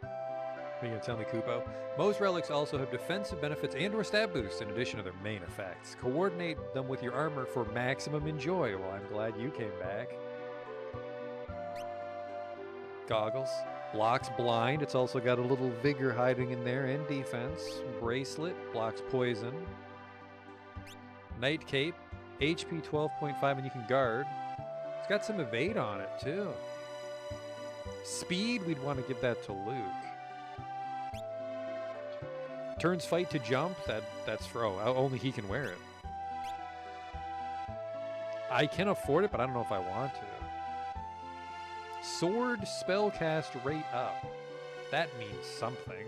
What are you gonna tell me, Kupo? Most relics also have defensive benefits and/or stat boosts in addition to their main effects. Coordinate them with your armor for maximum enjoy. Well, I'm glad you came back. Goggles. Blocks blind. It's also got a little vigor hiding in there and defense. Bracelet. Blocks poison. Night cape. HP 12.5 and you can guard. It's got some evade on it too. Speed, we'd want to give that to Luke. Turns fight to jump, that's for, only he can wear it. I can afford it, but I don't know if I want to. Sword spellcast rate up. That means something.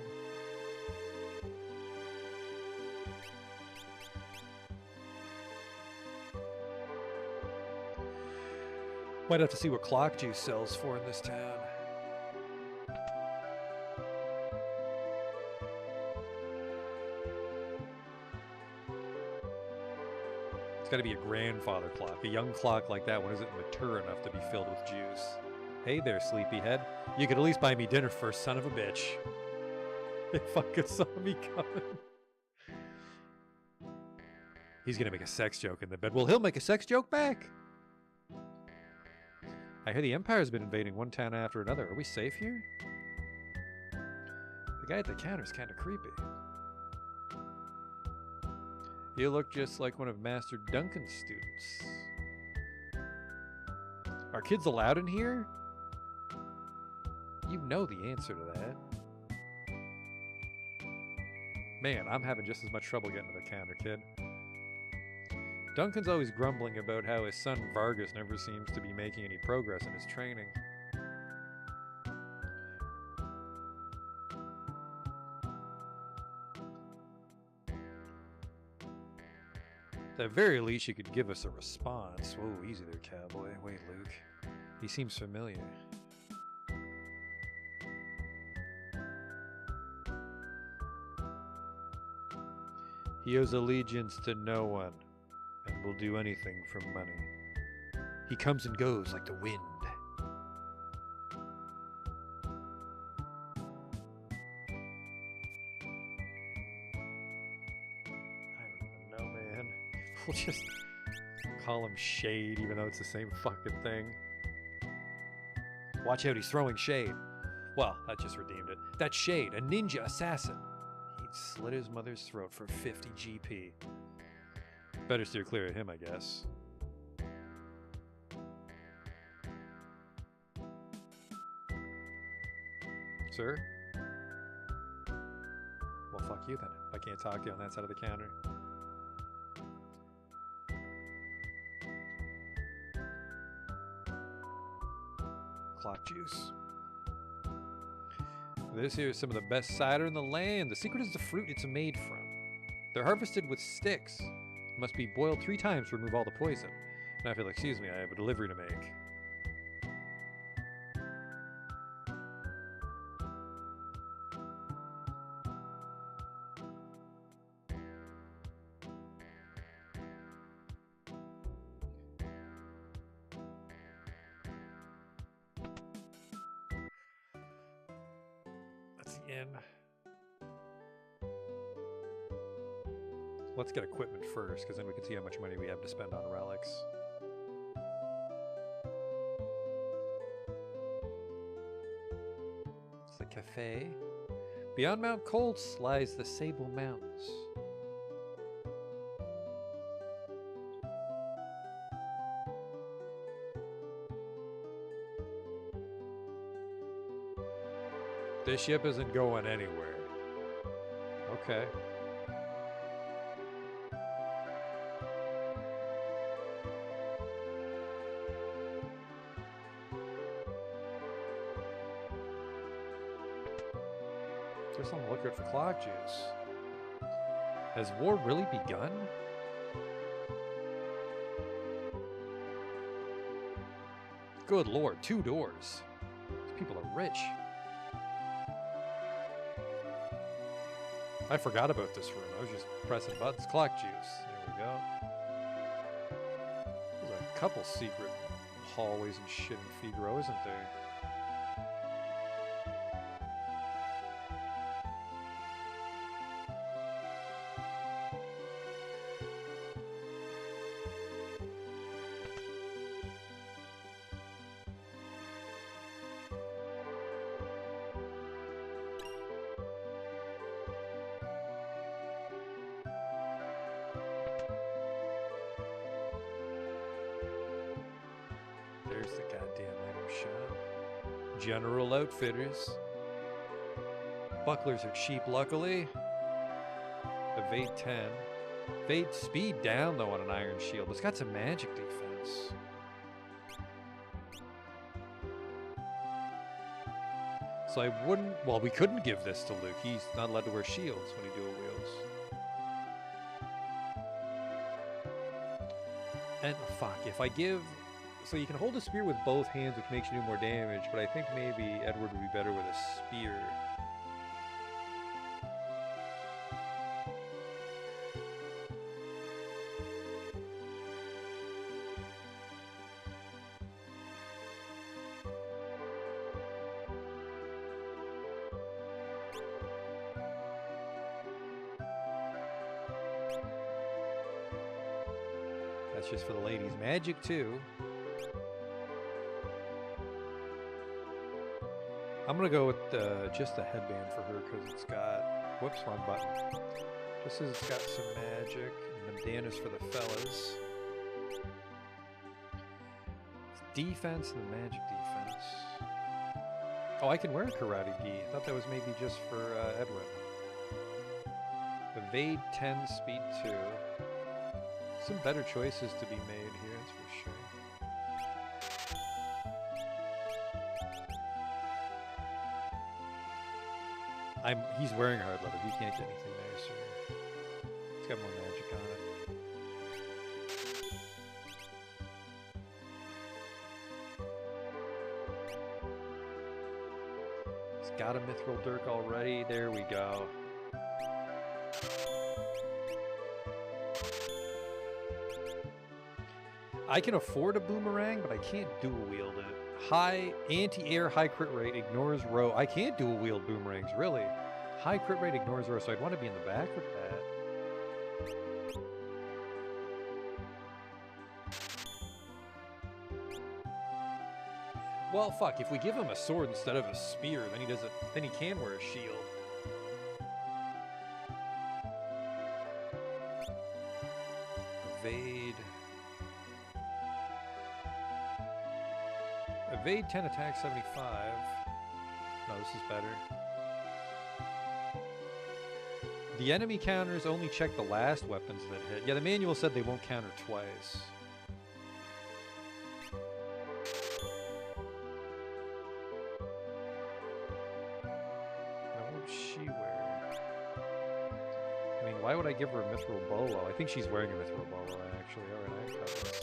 Might have to see what clock juice sells for in this town. It's got to be a grandfather clock. A young clock like that one isn't mature enough to be filled with juice. Hey there, sleepyhead. You could at least buy me dinner first, son of a bitch. They fucking saw me coming. He's gonna make a sex joke in the bed. Well, he'll make a sex joke back. I hear the Empire's been invading one town after another. Are we safe here? The guy at the counter's kind of creepy. You look just like one of Master Duncan's students. Are kids allowed in here? You know the answer to that. Man, I'm having just as much trouble getting to the counter, kid. Duncan's always grumbling about how his son Vargas never seems to be making any progress in his training. At the very least, you could give us a response. Whoa, easy there, cowboy. Wait, Luke. He seems familiar. He owes allegiance to no one, and will do anything for money. He comes and goes like the wind. I don't even know, man. We'll just call him Shade, even though it's the same fucking thing. Watch out, he's throwing shade. Well, that just redeemed it. That's Shade, a ninja assassin. He'd slit his mother's throat for 50 GP. Better steer clear of him, I guess. Sir? Well, fuck you then. I can't talk to you on that side of the counter. Clock juice. This here is some of the best cider in the land. The secret is the fruit it's made from. They're harvested with sticks. Must be boiled 3 times to remove all the poison. Now, if you'll excuse me, I have a delivery to make. That's the inn. Let's get equipment first, because then we can see how much money we have to spend on relics. It's the cafe. Beyond Mount Colts lies the Sable Mountains. This ship isn't going anywhere. Okay. Just on the lookout for clock juice. Has war really begun? Good lord, 2 doors. These people are rich. I forgot about this room. I was just pressing buttons. Clock juice. There we go. There's a couple secret hallways and shit in Figaro, isn't there? There's the goddamn item shop. General Outfitters. Bucklers are cheap, luckily. Evade 10. Evade speed down, though, on an iron shield. It's got some magic defense. So I wouldn't... Well, we couldn't give this to Luke. He's not allowed to wear shields when he dual wields. And, fuck, if I give... So you can hold a spear with both hands, which makes you do more damage, but I think maybe Edward would be better with a spear. That's just for the ladies. Magic, too. I'm gonna go with just the headband for her because it's got, whoops, wrong button. Just as it's got some magic and bandanas for the fellas. It's defense and the magic defense. Oh, I can wear a karate gi. I thought that was maybe just for Edwin. Evade 10, speed 2. Some better choices to be made here, that's for sure. He's wearing hard leather. He can't get anything nicer. It's got more magic on it. He's got a mithril dirk already. There we go. I can afford a boomerang, but I can't dual wield it. High anti-air, high crit rate, ignores row. I can't dual wield boomerangs, really. High crit rate, ignores row, so I'd want to be in the back with that. Well, fuck, if we give him a sword instead of a spear, then he can wear a shield. Evade. Evade 10, attack 75. No, this is better. The enemy counters only check the last weapons that hit. Yeah, the manual said they won't counter twice. Now, what would she wear? I mean, why would I give her a mithril bolo? I think she's wearing a mithril bolo, actually. Alright, I got this.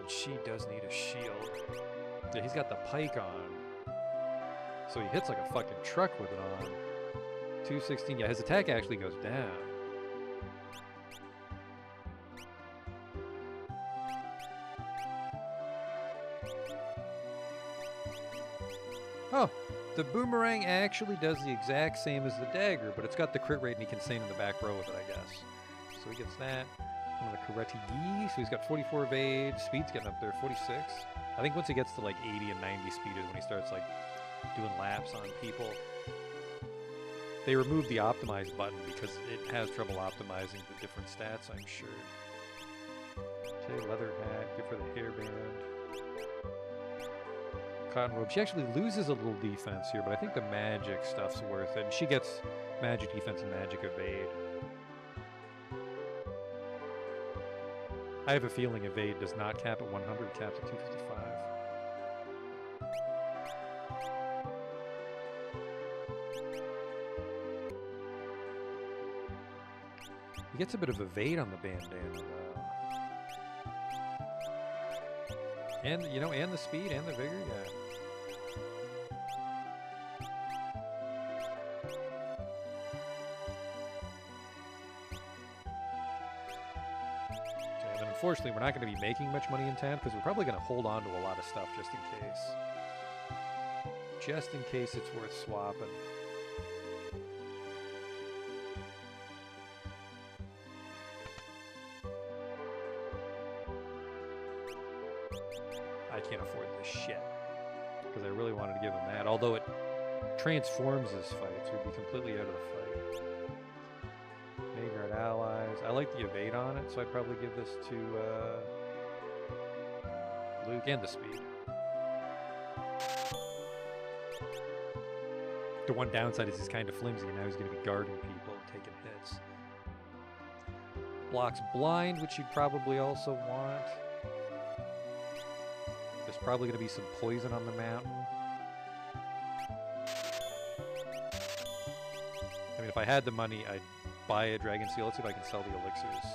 She does need a shield. Yeah, he's got the pike on. So he hits like a fucking truck with it on. 216. Yeah, his attack actually goes down. Oh, the boomerang actually does the exact same as the dagger, but it's got the crit rate and he can stand in the back row with it, I guess. So he gets that. One of the karate gi, so he's got 44 evade, speed's getting up there, 46. I think once he gets to like 80 and 90 speed is when he starts like doing laps on people. They removed the optimize button because it has trouble optimizing the different stats, I'm sure. Okay, leather hat, good for the hairband. cotton robe. She actually loses a little defense here, but I think the magic stuff's worth it. And she gets magic defense and magic evade. I have a feeling evade does not cap at 100, caps at 255. He gets a bit of evade on the bandana, though. And, you know, and the speed and the vigor, yeah. Okay, and then unfortunately, we're not going to be making much money in town because we're probably going to hold on to a lot of stuff just in case. Just in case it's worth swapping. I can't afford this shit because I really wanted to give him that. Although it transforms his fight, so he'd be completely out of the fight. Mayguard allies. I like the evade on it, so I'd probably give this to Luke and the speed. The one downside is he's kind of flimsy, and now he's going to be guarding people and taking hits. Blocks blind, which you'd probably also want. There's probably going to be some poison on the mountain. I mean, if I had the money, I'd buy a dragon seal. Let's see if I can sell the elixirs.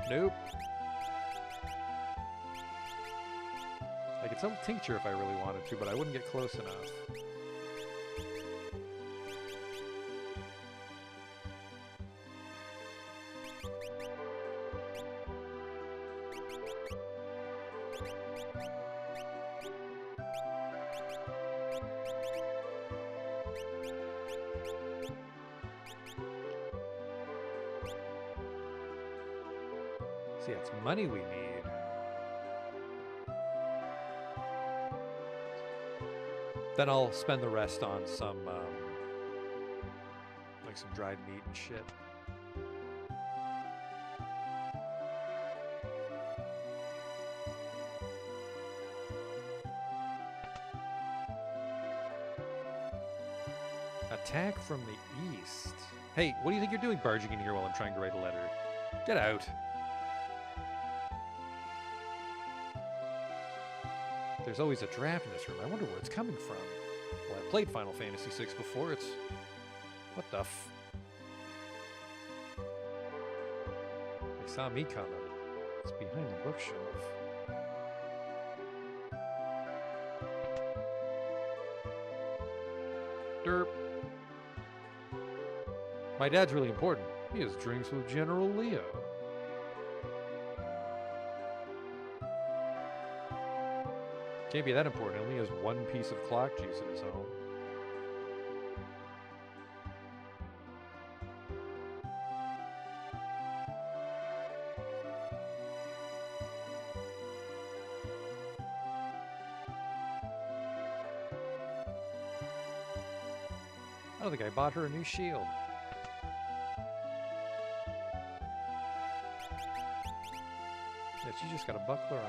Nope. I could sell tincture if I really wanted to, but I wouldn't get close enough. See, it's money we need. Then I'll spend the rest on some, like some dried meat and shit. Attack from the east. Hey, what do you think you're doing barging in here while I'm trying to write a letter? Get out. There's always a draft in this room. I wonder where it's coming from. Well, I played Final Fantasy VI before. It's... What the f... They saw me coming. It's behind the bookshelf. Derp. My dad's really important. He has drinks with General Leo. Can't be that important. He only has one piece of clock juice in his home. I don't think I bought her a new shield. Yeah, she just got a buckler on.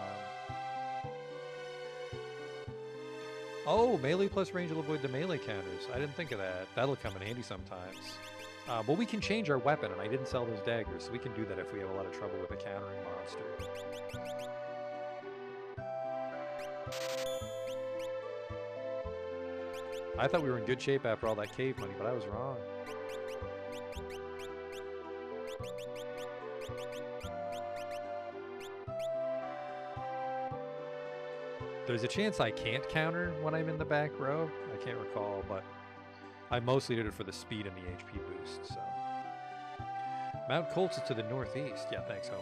Oh, melee plus range will avoid the melee counters. I didn't think of that. That'll come in handy sometimes. But we can change our weapon, and I didn't sell those daggers, so we can do that if we have a lot of trouble with a countering monster. I thought we were in good shape after all that cave money, but I was wrong. There's a chance I can't counter when I'm in the back row. I can't recall, but I mostly did it for the speed and the HP boost, so. Mount Colts is to the northeast. Yeah, thanks, homie.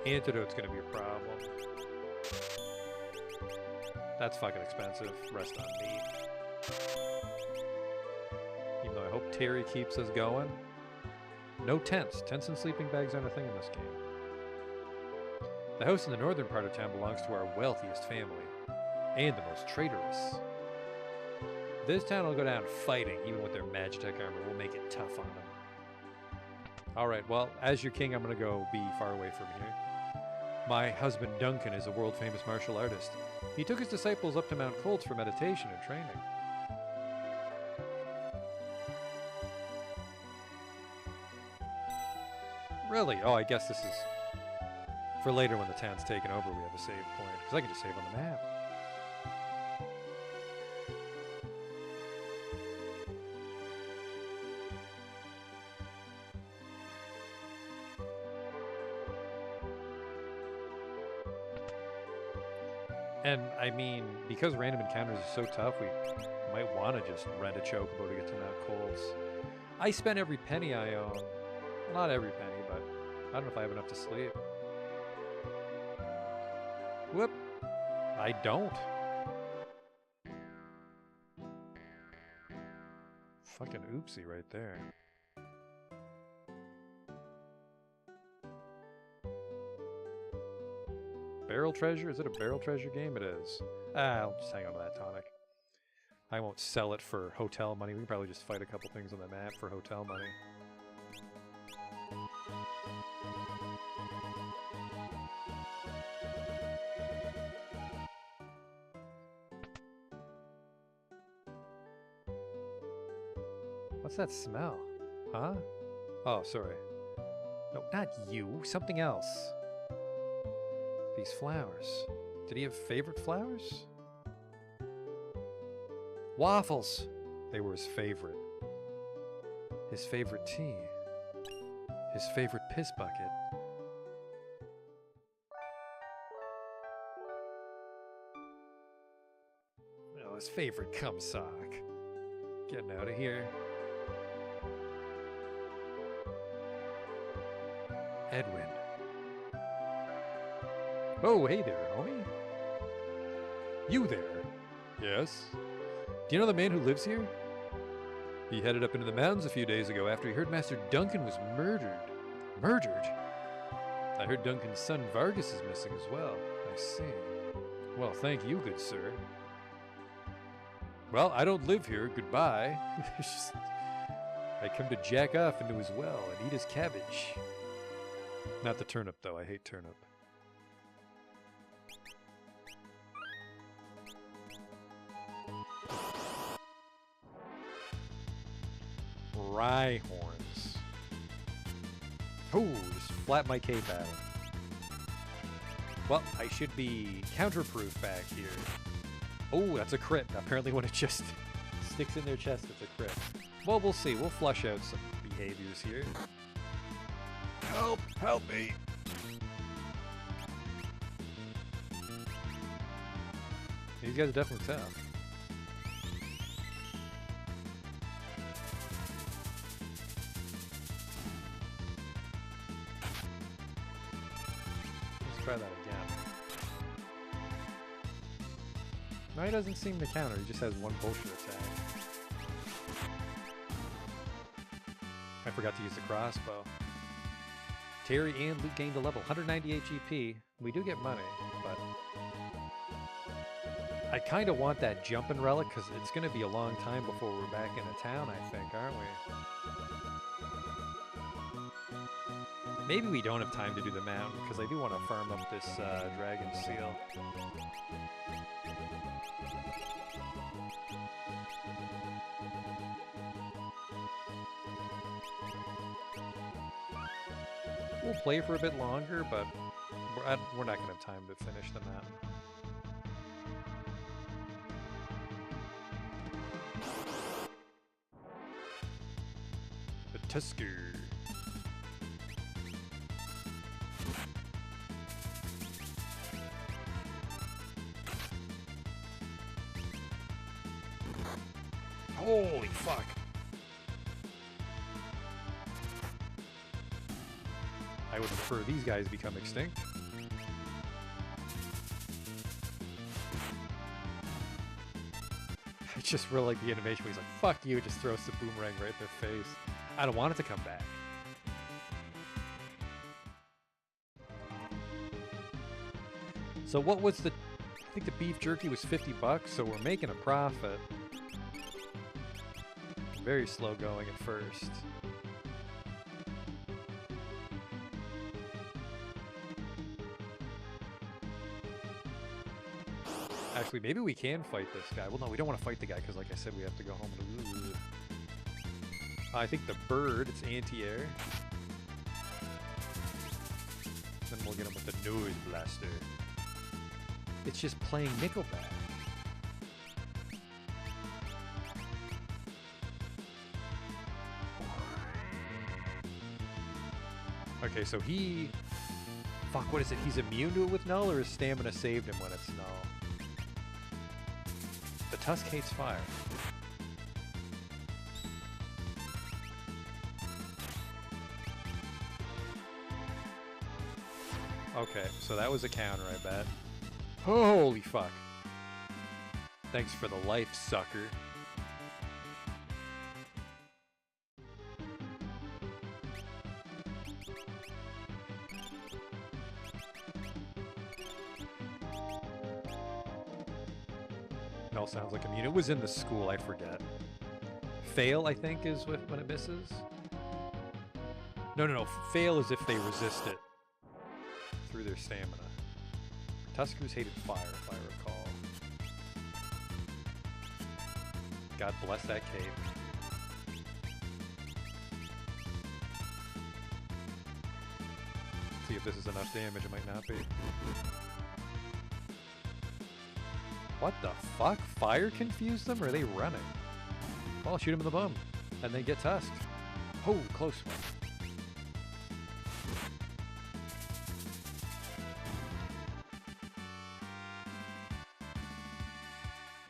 Antidote's gonna be a problem. That's fucking expensive. Rest on me. Even though I hope Terry keeps us going. No tents. Tents and sleeping bags aren't a thing in this game. The house in the northern part of town belongs to our wealthiest family, and the most traitorous. This town will go down fighting, even with their Magitech armor. We'll make it tough on them. Alright, well, as your king, I'm going to go be far away from here. My husband Duncan is a world-famous martial artist. He took his disciples up to Mount Colts for meditation and training. Really? Oh, I guess this is for later when the town's taken over. We have a save point, because I can just save on the map. And I mean, because random encounters are so tough, we might want to just rent a chocobo to get to Mount Colts. I spent every penny I own. Well, not every penny, but I don't know if I have enough to sleep. Whoop. I don't. Fucking oopsie right there. Barrel treasure? Is it a barrel treasure game? It is. I'll just hang on to that tonic. I won't sell it for hotel money. We can probably just fight a couple things on the map for hotel money. What's that smell? Huh? Oh, sorry. No, not you. Something else. These flowers. Did he have favorite flowers? Waffles! They were his favorite. His favorite tea. His favorite piss bucket. Oh, his favorite cum sock. Getting out of here. Edwin. Oh, hey there, homie. You there? Yes? Do you know the man who lives here? He headed up into the mountains a few days ago after he heard Master Duncan was murdered. Murdered? I heard Duncan's son Vargas is missing as well. I see. Well, thank you, good sir. Well, I don't live here. Goodbye. I come to jack off into his well and eat his cabbage. Not the turnip, though. I hate turnip. Rye horns. Oh, just flap my cape at him. Well, I should be counterproof back here. Oh, that's a crit. Apparently when it just sticks in their chest, it's a crit. Well, we'll see. We'll flush out some behaviors here. Help! Help me! These guys are definitely tough. Let's try that again. No, he doesn't seem to counter. He just has one bullshit attack. I forgot to use the crossbow. Terry and Luke gained a level, 198 GP. We do get money, but I kind of want that jumping relic because it's going to be a long time before we're back in a town, I think, aren't we? Maybe we don't have time to do the mountain because I do want to farm up this dragon seal. We'll play for a bit longer, but we're not going to have time to finish the mountain. The Tusker. Holy fuck. I would prefer these guys become extinct. just really like the animation where he's like, fuck you, just throws the boomerang right in their face. I don't want it to come back. So what was the... I think the beef jerky was $50, so we're making a profit. Very slow going at first. Actually, maybe we can fight this guy. Well, no, we don't want to fight the guy because, like I said, we have to go home. I think the bird, it's anti-air. Then we'll get him with the noise blaster. It's just playing Nickelback. Okay, so he... Fuck, what is it? He's immune to it with null, or his stamina saved him when it's null? The Tusk hates fire. Okay, so that was a counter, I bet. Holy fuck. Thanks for the life, sucker. It all sounds like immune. It was in the school, I forget. Fail, I think, is when it misses. No. Fail is if they resist it through their stamina. Tuskers hated fire, if I recall. God bless that cape. See if this is enough damage. It might not be. What the fuck? Fire confused them, or are they running? Well, I'll shoot him in the bum, and they get tusked. Oh, close one.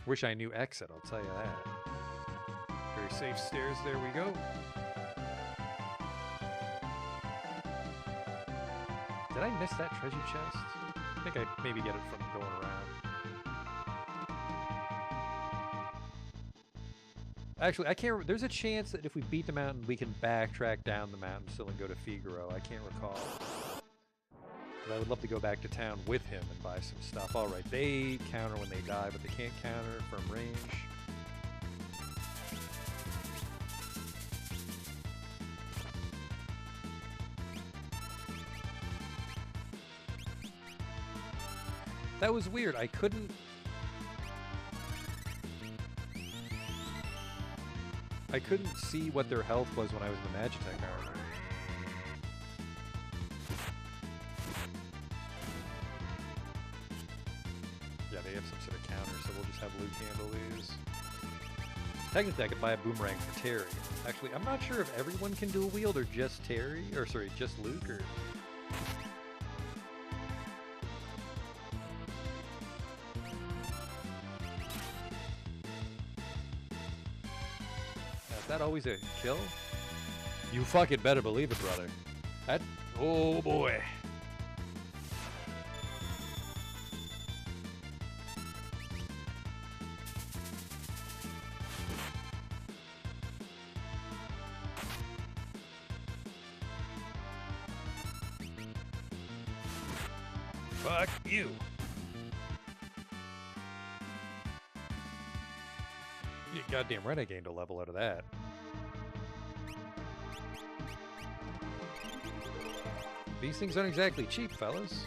Wish I knew exit, I'll tell you that. Very safe stairs, there we go. Did I miss that treasure chest? I think I maybe get it from going around. Actually, I can't. There's a chance that if we beat the mountain, we can backtrack down the mountain still and go to Figaro. I can't recall. But I would love to go back to town with him and buy some stuff. All right, they counter when they die, but they can't counter from range. That was weird. I couldn't... see what their health was when I was in the Magitech armor. Yeah, they have some sort of counter, so we'll just have Luke handle these. Technically, I could buy a boomerang for Terry. Actually, I'm not sure if everyone can dual wield or just Terry, or sorry, just Luke, or... Is that always a kill? You fucking better believe it, brother. That... Oh, boy. Fuck you. You're goddamn right I gained a level out of that. These things aren't exactly cheap, fellas.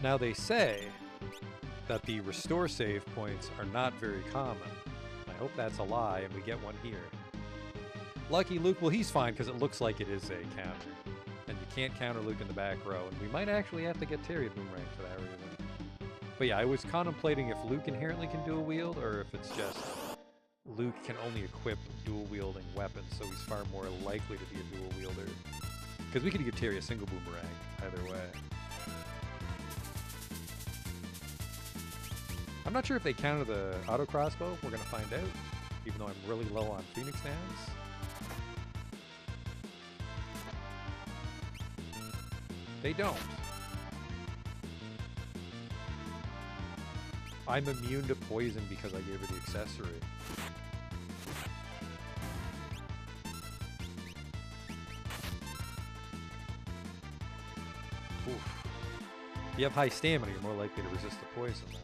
Now they say that the restore save points are not very common. I hope that's a lie and we get one here. Lucky Luke, well he's fine because it looks like it is a counter. And you can't counter Luke in the back row, and we might actually have to get Terry a boomerang for that reason. But yeah, I was contemplating if Luke inherently can dual wield, or if it's just Luke can only equip dual wielding weapons, so he's far more likely to be a dual wielder. Because we could give Terry a single boomerang, either way. I'm not sure if they counter the auto crossbow, we're gonna find out, even though I'm really low on Phoenix Downs. They don't. I'm immune to poison because I gave her the accessory. Oof. If you have high stamina, you're more likely to resist the poison, though.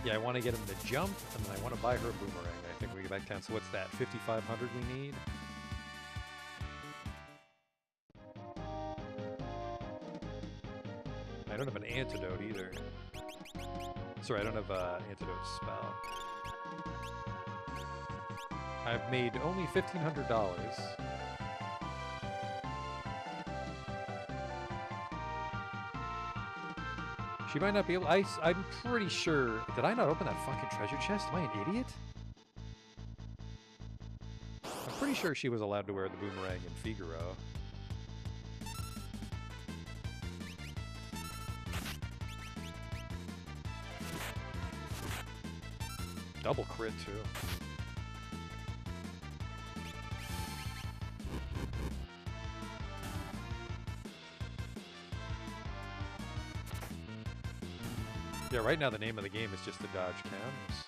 Yeah, I want to get him to jump, and then I want to buy her a boomerang. I think we get back down. So what's that? 5,500 we need? I don't have an antidote either. Sorry, I don't have an antidote spell. I've made only $1,500. She might not be able. I'm pretty sure. Did I not open that fucking treasure chest? Am I an idiot? I'm pretty sure she was allowed to wear the boomerang in Figaro. Double crit too. Yeah, right now the name of the game is just to dodge counters.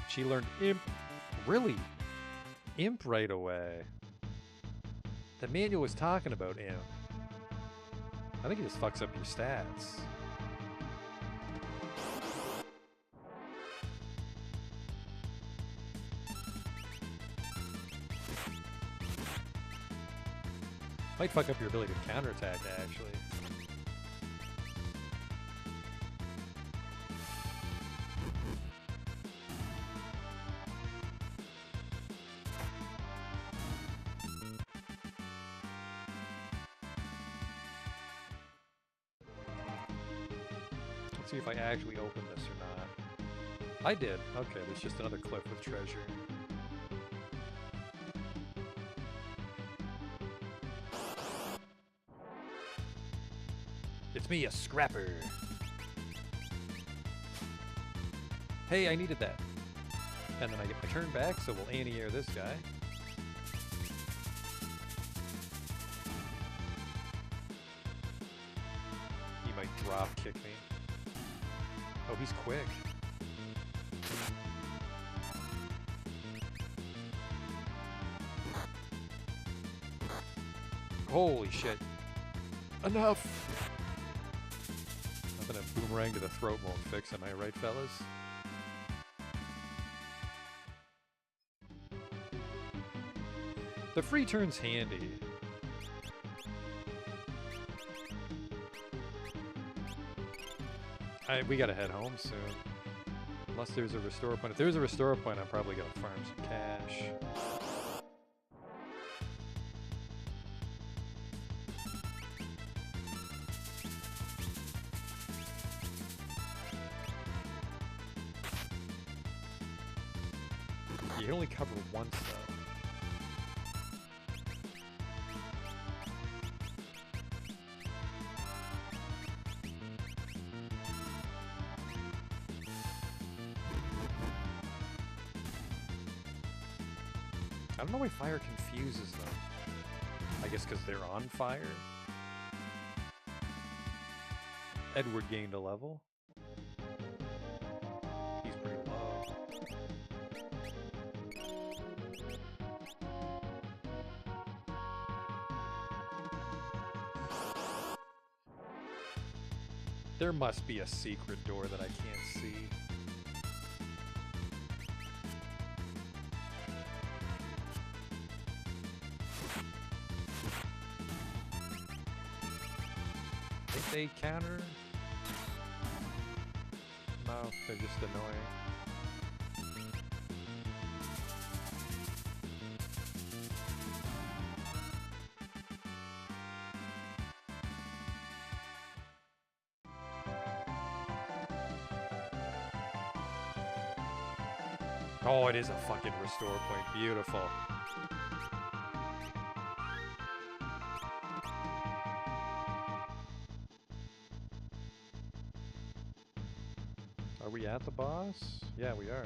She learned Imp. Really? Imp right away. The manual was talking about Imp. I think it just fucks up your stats. Might fuck up your ability to counterattack, actually. Let's see if I actually open this or not. I did. Okay, there's just another cliff with treasure. It's me, a scrapper. Hey, I needed that. And then I get my turn back, so we'll anti-air this guy. He might drop kick me. Oh, he's quick. Holy shit. Enough! Nothing a boomerang to the throat won't fix, am I right, fellas? The free turn's handy. We gotta head home soon. Unless there's a restore point. If there's a restore point, I'm probably gonna farm some cash. You can only cover once, though. I don't know why fire confuses them. I guess because they're on fire. Edward gained a level. He's pretty low. There must be a secret door that I can't see. They counter? No, they're just annoying. Oh, it is a fucking restore point. Beautiful. Are we at the boss? Yeah, we are.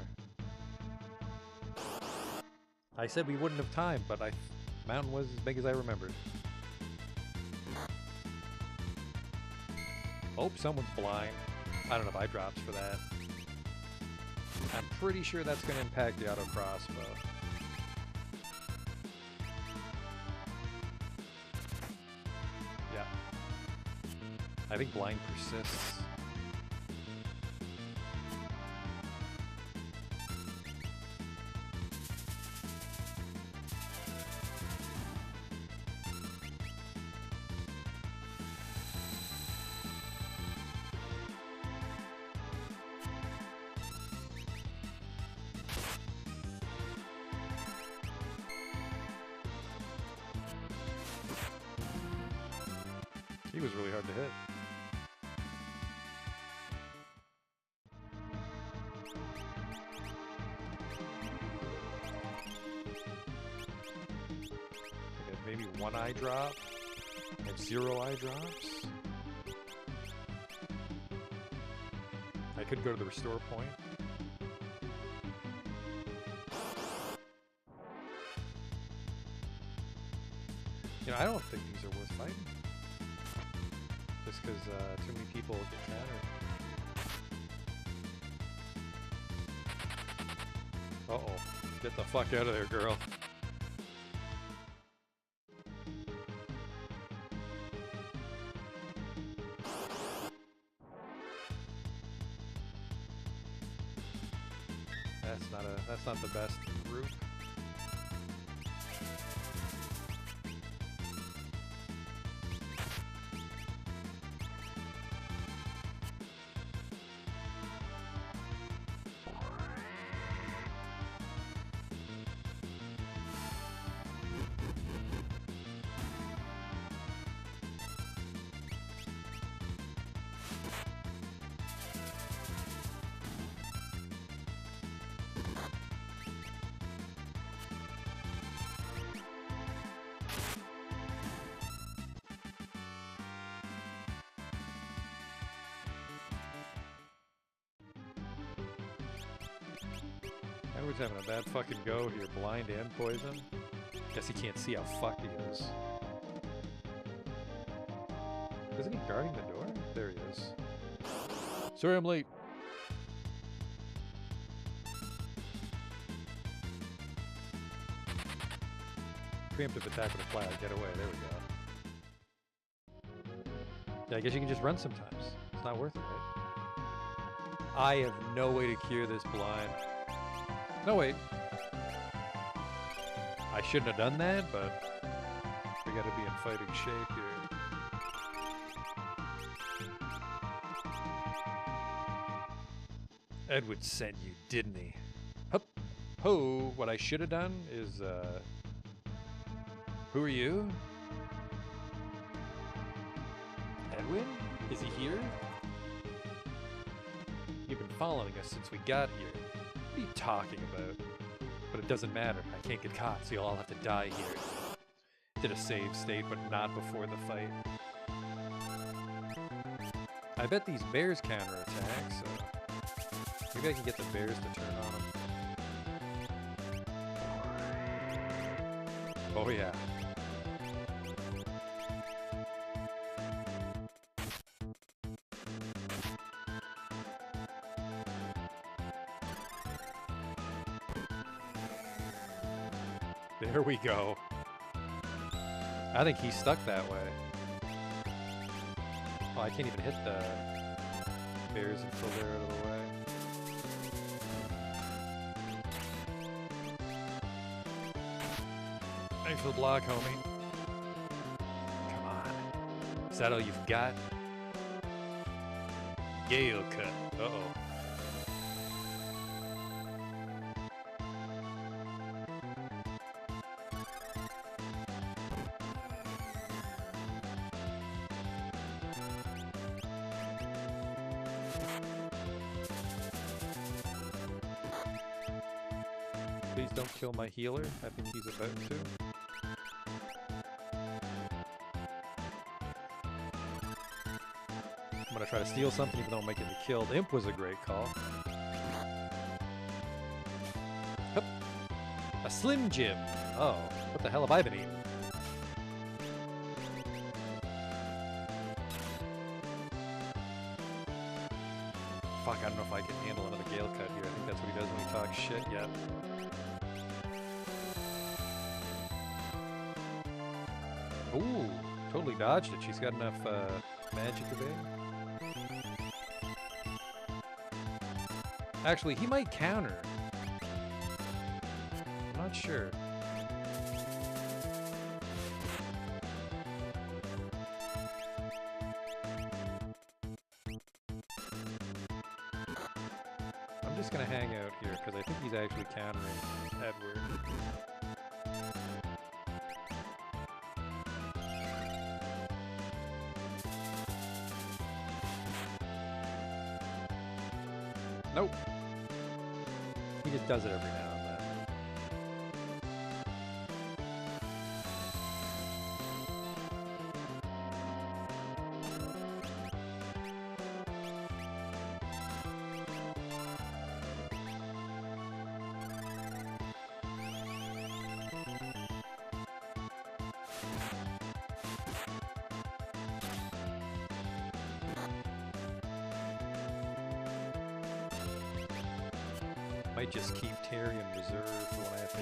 I said we wouldn't have time, but mountain was as big as I remembered. Oh, someone's blind. I don't know if eye drops for that. I'm pretty sure that's going to impact the auto crossbow. Yeah. I think blind persists. He was really hard to hit. Okay, maybe one eye drop and 0 eye drops. I could go to the restore point. You know, I don't think these are worth fighting. Just because too many people get countered. Uh-oh. Get the fuck out of there, girl. That's not the best group. Edward's having a bad fucking go here, blind and poison. Guess he can't see how fucked he is. Isn't he guarding the door? There he is. Sorry I'm late. Preemptive attack with a flag, get away, there we go. Yeah, I guess you can just run sometimes. It's not worth it, right? I have no way to cure this blind. No, wait. I shouldn't have done that, but we gotta be in fighting shape here. Edward sent you, didn't he? Hup. Ho, what I should have done is, who are you? Edwin? Is he here? You've been following us since we got here. What are you talking about? But it doesn't matter. I can't get caught, so you'll all have to die here. Did a save state, but not before the fight. I bet these bears counterattack, so maybe I can get the bears to turn on them. Oh yeah. There we go. I think he's stuck that way. Oh, I can't even hit the bears until they're out of the way. Thanks for the block, homie. Come on. Is that all you've got? Gale cut. Uh-oh. Please don't kill my healer. I think he's about to. I'm gonna try to steal something even though I'm making me killed. Imp was a great call. Hup. A Slim Jim. Oh, what the hell have I been eating? I don't know if I can handle another Gale cut here. I think that's what he does when he talks shit. Yep. Ooh, totally dodged it. She's got enough magic evade. Actually, he might counter. I'm not sure. I'm just gonna hang out here because I think he's actually countering Edward. Nope. He just does it every now and then. Might just keep Terry in reserve for when I have to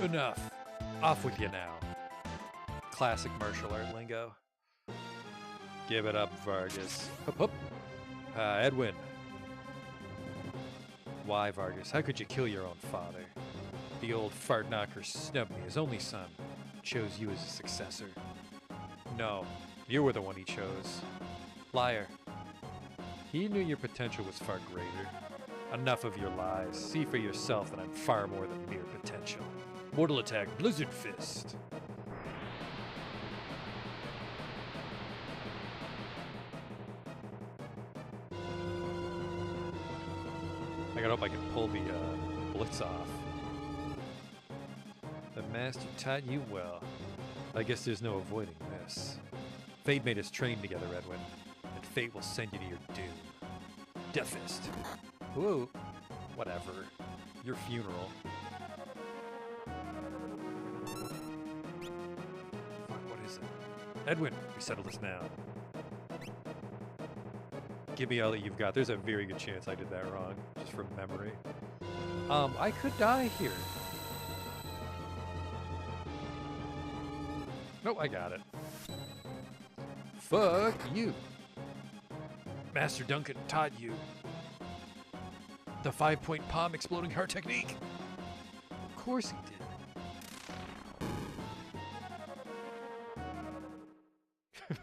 heal. Enough. Off with you now. Classic martial art lingo. Give it up, Vargas. Hup, hup. Edwin. Why, Vargas? How could you kill your own father? The old fart knocker snubbed me, his only son. Chose you as a successor. No, you were the one he chose. Liar. He knew your potential was far greater. Enough of your lies. See for yourself that I'm far more than mere potential. Mortal attack, Blizzard Fist. I gotta hope I can pull the blitz off. The master taught you well. I guess there's no avoiding this. Fate made us train together, Edwin, and fate will send you to your doom. Death Fist. Whoa. Whatever. Your funeral. Fuck, what is it? Edwin, we settle this now. Give me all that you've got. There's a very good chance I did that wrong, just from memory. I could die here. Nope, I got it. Fuck you. Master Duncan taught you the 5-point palm exploding heart technique. Of course he did.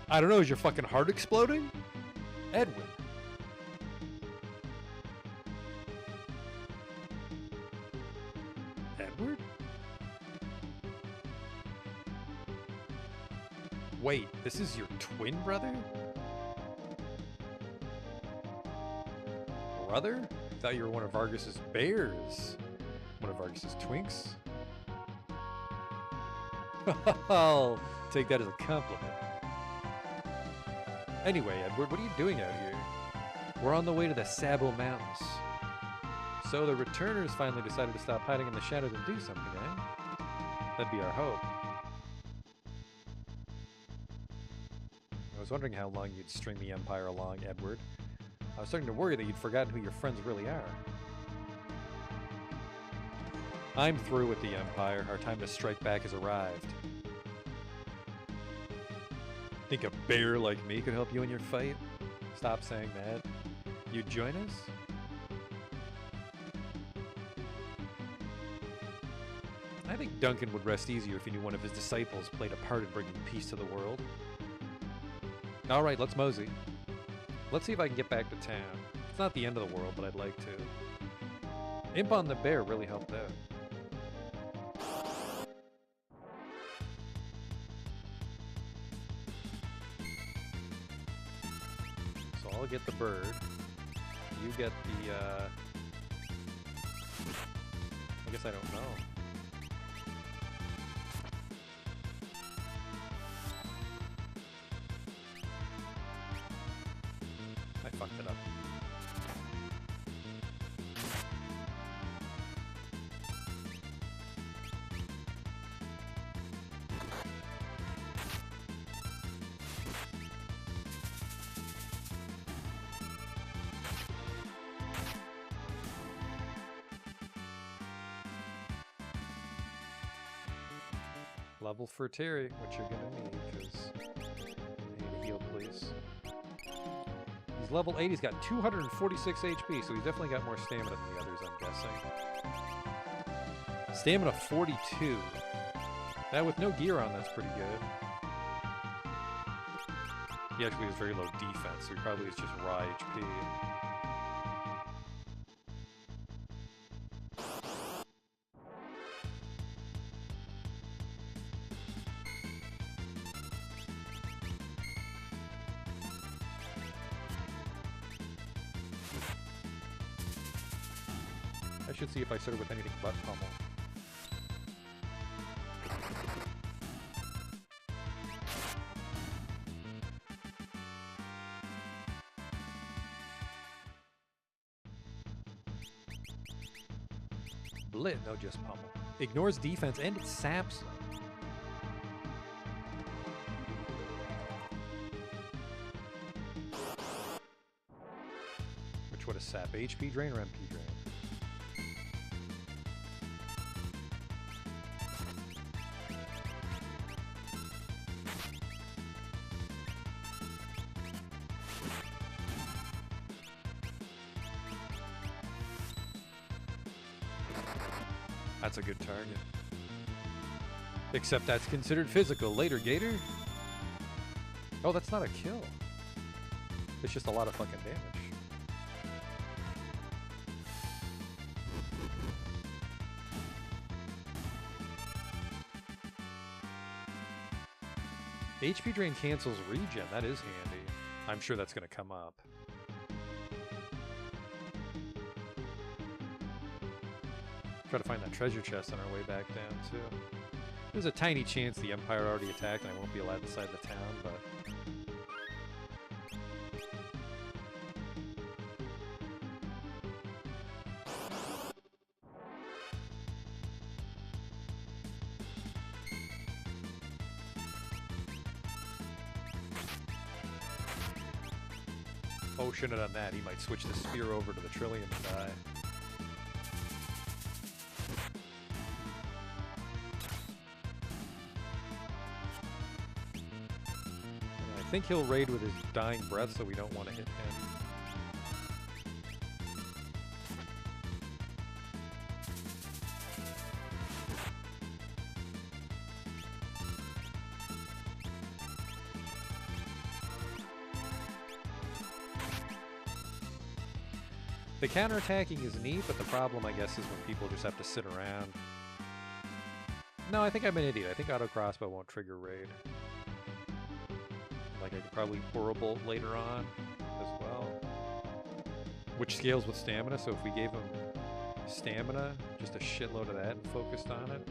I don't know, is your fucking heart exploding? Edwin. Edward? Wait, this is your twin brother? Brother? I thought you were one of Vargas's bears. One of Vargas's twinks? I'll take that as a compliment. Anyway, Edward, what are you doing out here? We're on the way to the Sabo Mountains. So the returners finally decided to stop hiding in the shadows and do something, eh? That'd be our hope. I was wondering how long you'd string the Empire along, Edward. I was starting to worry that you'd forgotten who your friends really are. I'm through with the Empire. Our time to strike back has arrived. Think a bear like me could help you in your fight? Stop saying that. You'd join us? I think Duncan would rest easier if he knew one of his disciples played a part in bringing peace to the world. Alright, let's mosey. Let's see if I can get back to town. It's not the end of the world, but I'd like to. Imp on the Bear really helped out. So I'll get the bird. You get the, I guess I don't know. I fucked it up. level for Terry, which you're gonna need, because I need a heal, please. He's level 8, he's got 246 HP, so he's definitely got more stamina than the others, I'm guessing. Stamina 42. That with no gear on, that's pretty good. He actually has very low defense, so he probably is just raw HP. I should see if I started with anything but pummel. Blit, no, just pummel. Ignores defense and it saps them. Which would a sap? HP drain or MP drain? That's a good target. Except that's considered physical. Later, Gator. Oh, that's not a kill. It's just a lot of fucking damage. HP drain cancels regen. That is handy. I'm sure that's going to come up. Try to find that treasure chest on our way back down, too. There's a tiny chance the Empire already attacked and I won't be allowed inside the town, but... Oh, shouldn't have done that. He might switch the spear over to the Trillium and die. I think he'll raid with his dying breath, so we don't want to hit him. The counterattacking is neat, but the problem, I guess, is when people just have to sit around. No, I think I'm an idiot. I think auto crossbow won't trigger raid. Like, I could probably pour a bolt later on as well. Which scales with stamina, so if we gave him stamina, just a shitload of that, and focused on it,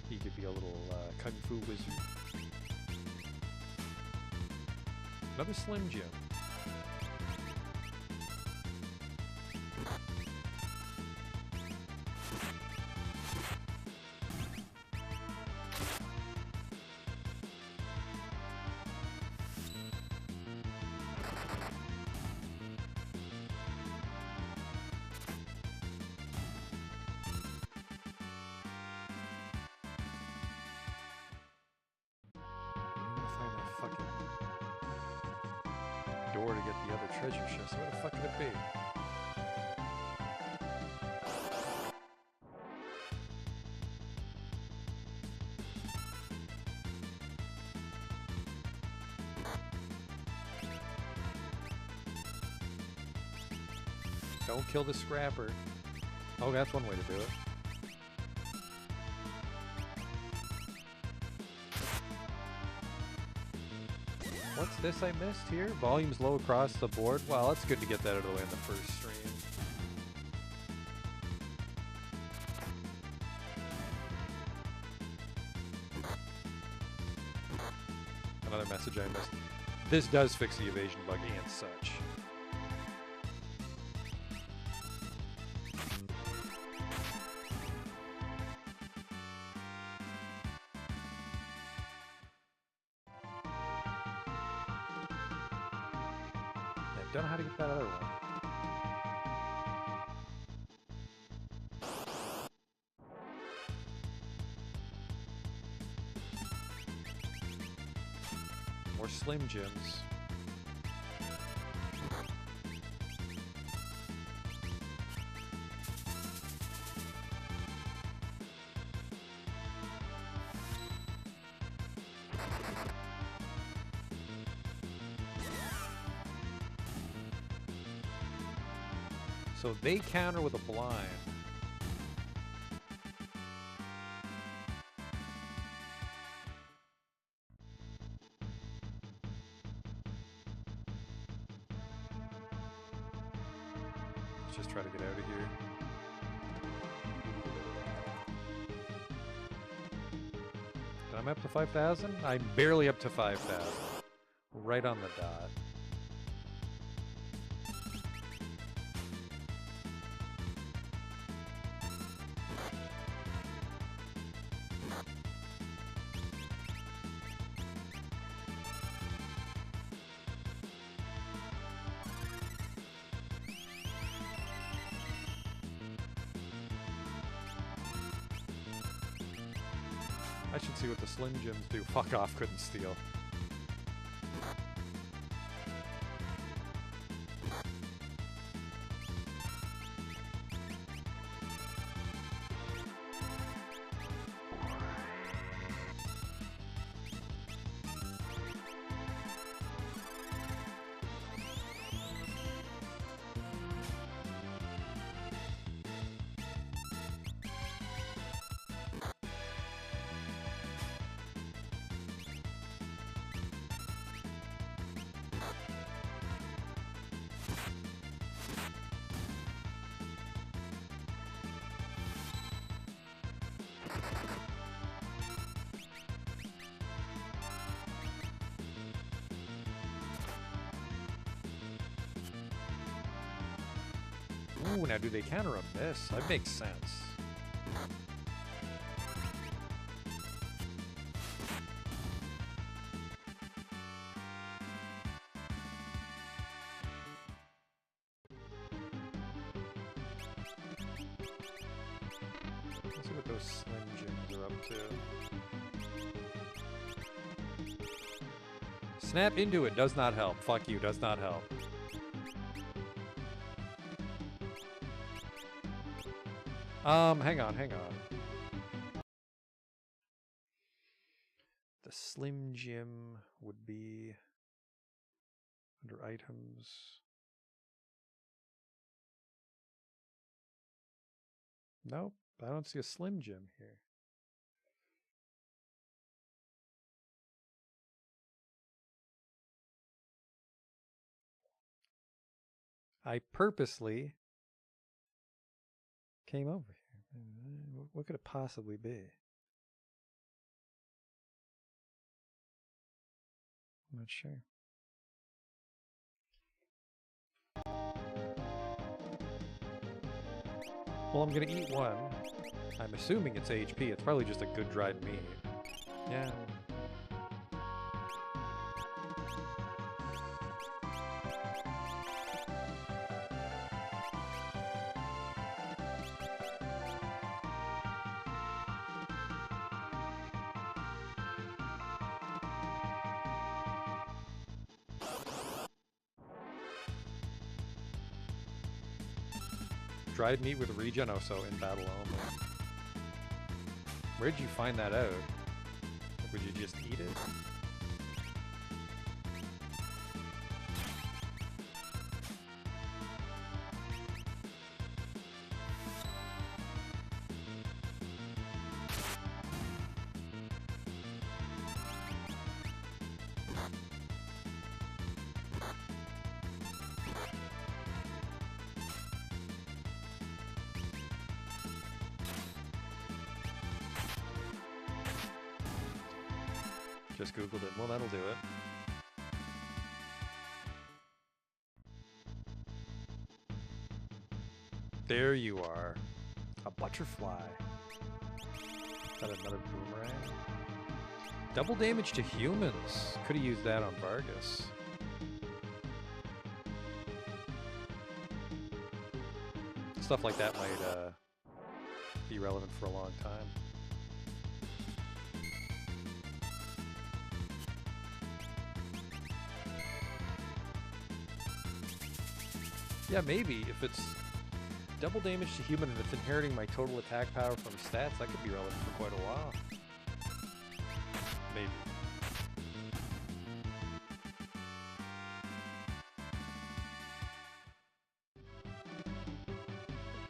he could be a little kung fu wizard. Another Slim Jim. Door to get the other treasure chest. Where the fuck could it be? Don't kill the scrapper. Oh, that's one way to do it. What's this I missed here? Volume's low across the board. Wow, that's good to get that out of the way in the first stream. Another message I missed. This does fix the evasion bug and such. Don't know how to get that other one. Slim Jims. So they counter with a blind. Let's just try to get out of here. And I'm up to 5,000? I'm barely up to 5,000. Right on the dot. I should see what the Slim Jims do. Fuck off, couldn't steal. Ooh, now do they counter a miss? That makes sense. Let's see what those Slim Jims are up to. Snap into it does not help. Fuck you, does not help. Hang on. The Slim Jim would be under items. Nope, I don't see a Slim Jim here. I purposely came over here. What could it possibly be? I'm not sure. Well, I'm gonna eat one. I'm assuming it's HP. It's probably just a good dried meat. Yeah. Dried meat with regen, oh, so in battle only. Where'd you find that out? Would you just eat it? Just Googled it. Well, that'll do it. There you are. A butterfly. Is that another boomerang? Double damage to humans. Could have used that on Vargas. Stuff like that might be relevant for a long time. Yeah, maybe. If it's double damage to human and it's inheriting my total attack power from stats, that could be relevant for quite a while. Maybe.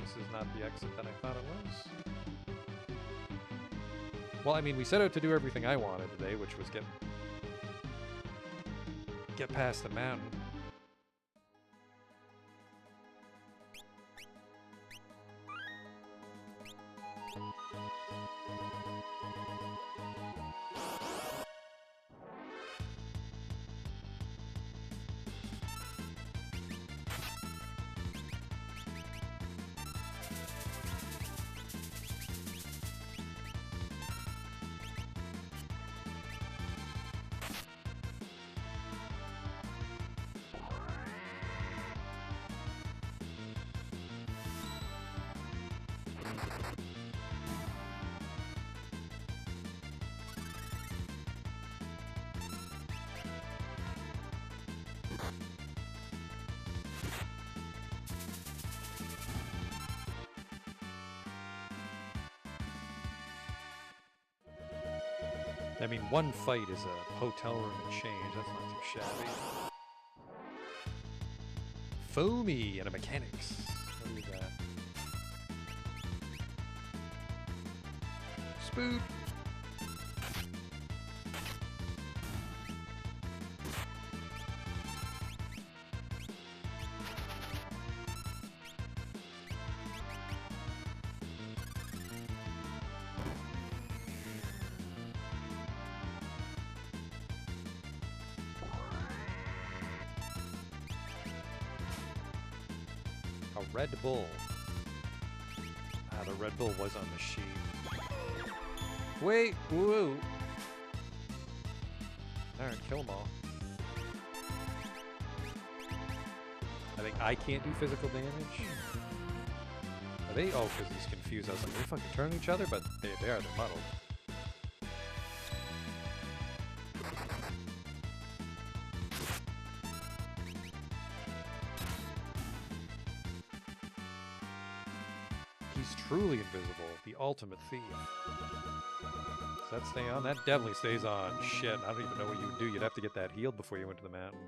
This is not the exit that I thought it was. Well, I mean, we set out to do everything I wanted today, which was get past the mountain. I mean, one fight is a hotel room and change. That's not too shabby. Foamy and a mechanics. What is that? Spoot. A Red Bull. Ah, the Red Bull was on the sheet. Wait, whoa. Alright, kill them all. I think I can't do physical damage. Are they? Oh, because he's confused. I was like, are they fucking turning each other? But they are, they're muddled. He's truly invisible, the ultimate thief. Does that stay on? That definitely stays on. Shit, I don't even know what you would do. You'd have to get that healed before you went to the mountain.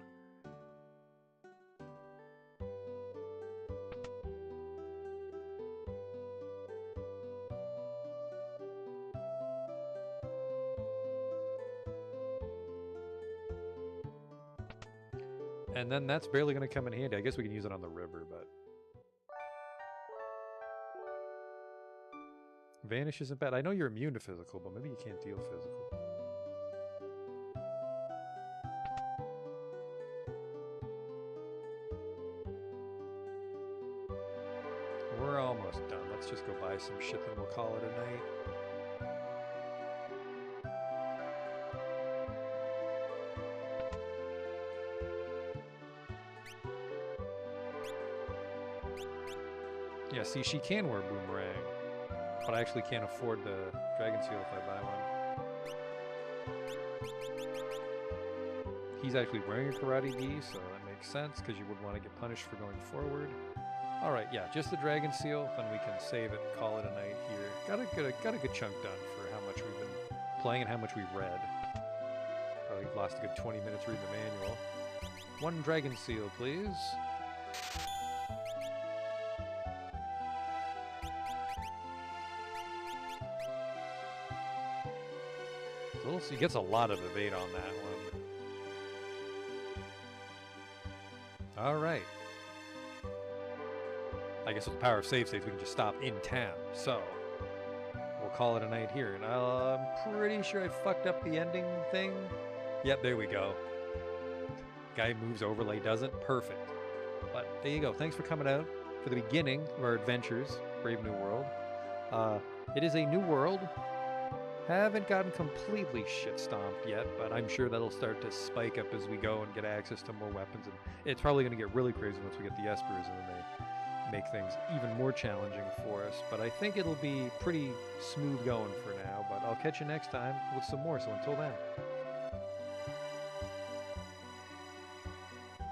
And then that's barely going to come in handy. I guess we can use it on the river, but... Vanish isn't bad. I know you're immune to physical, but maybe you can't deal physical. We're almost done. Let's just go buy some shit, then we'll call it a night. Yeah, see, she can wear boomerang. But I actually can't afford the Dragon Seal if I buy one. He's actually wearing a karate gi, so that makes sense, because you would want to get punished for going forward. Alright, yeah, just the Dragon Seal, then we can save it and call it a night here. Got a good chunk done for how much we've been playing and how much we've read. Probably lost a good 20 minutes reading the manual. One Dragon Seal, please. So he gets a lot of evade on that one. Alright. I guess with the power of save states, we can just stop in town. So, we'll call it a night here. And I'm pretty sure I fucked up the ending thing. Yep, there we go. Guy moves, overlay doesn't. Perfect. But there you go. Thanks for coming out for the beginning of our adventures, Brave New World. It is a new world. Haven't gotten completely shit-stomped yet, but I'm sure that'll start to spike up as we go and get access to more weapons. And it's probably going to get really crazy once we get the Espers and then they make things even more challenging for us. But I think it'll be pretty smooth going for now. But I'll catch you next time with some more. So until then.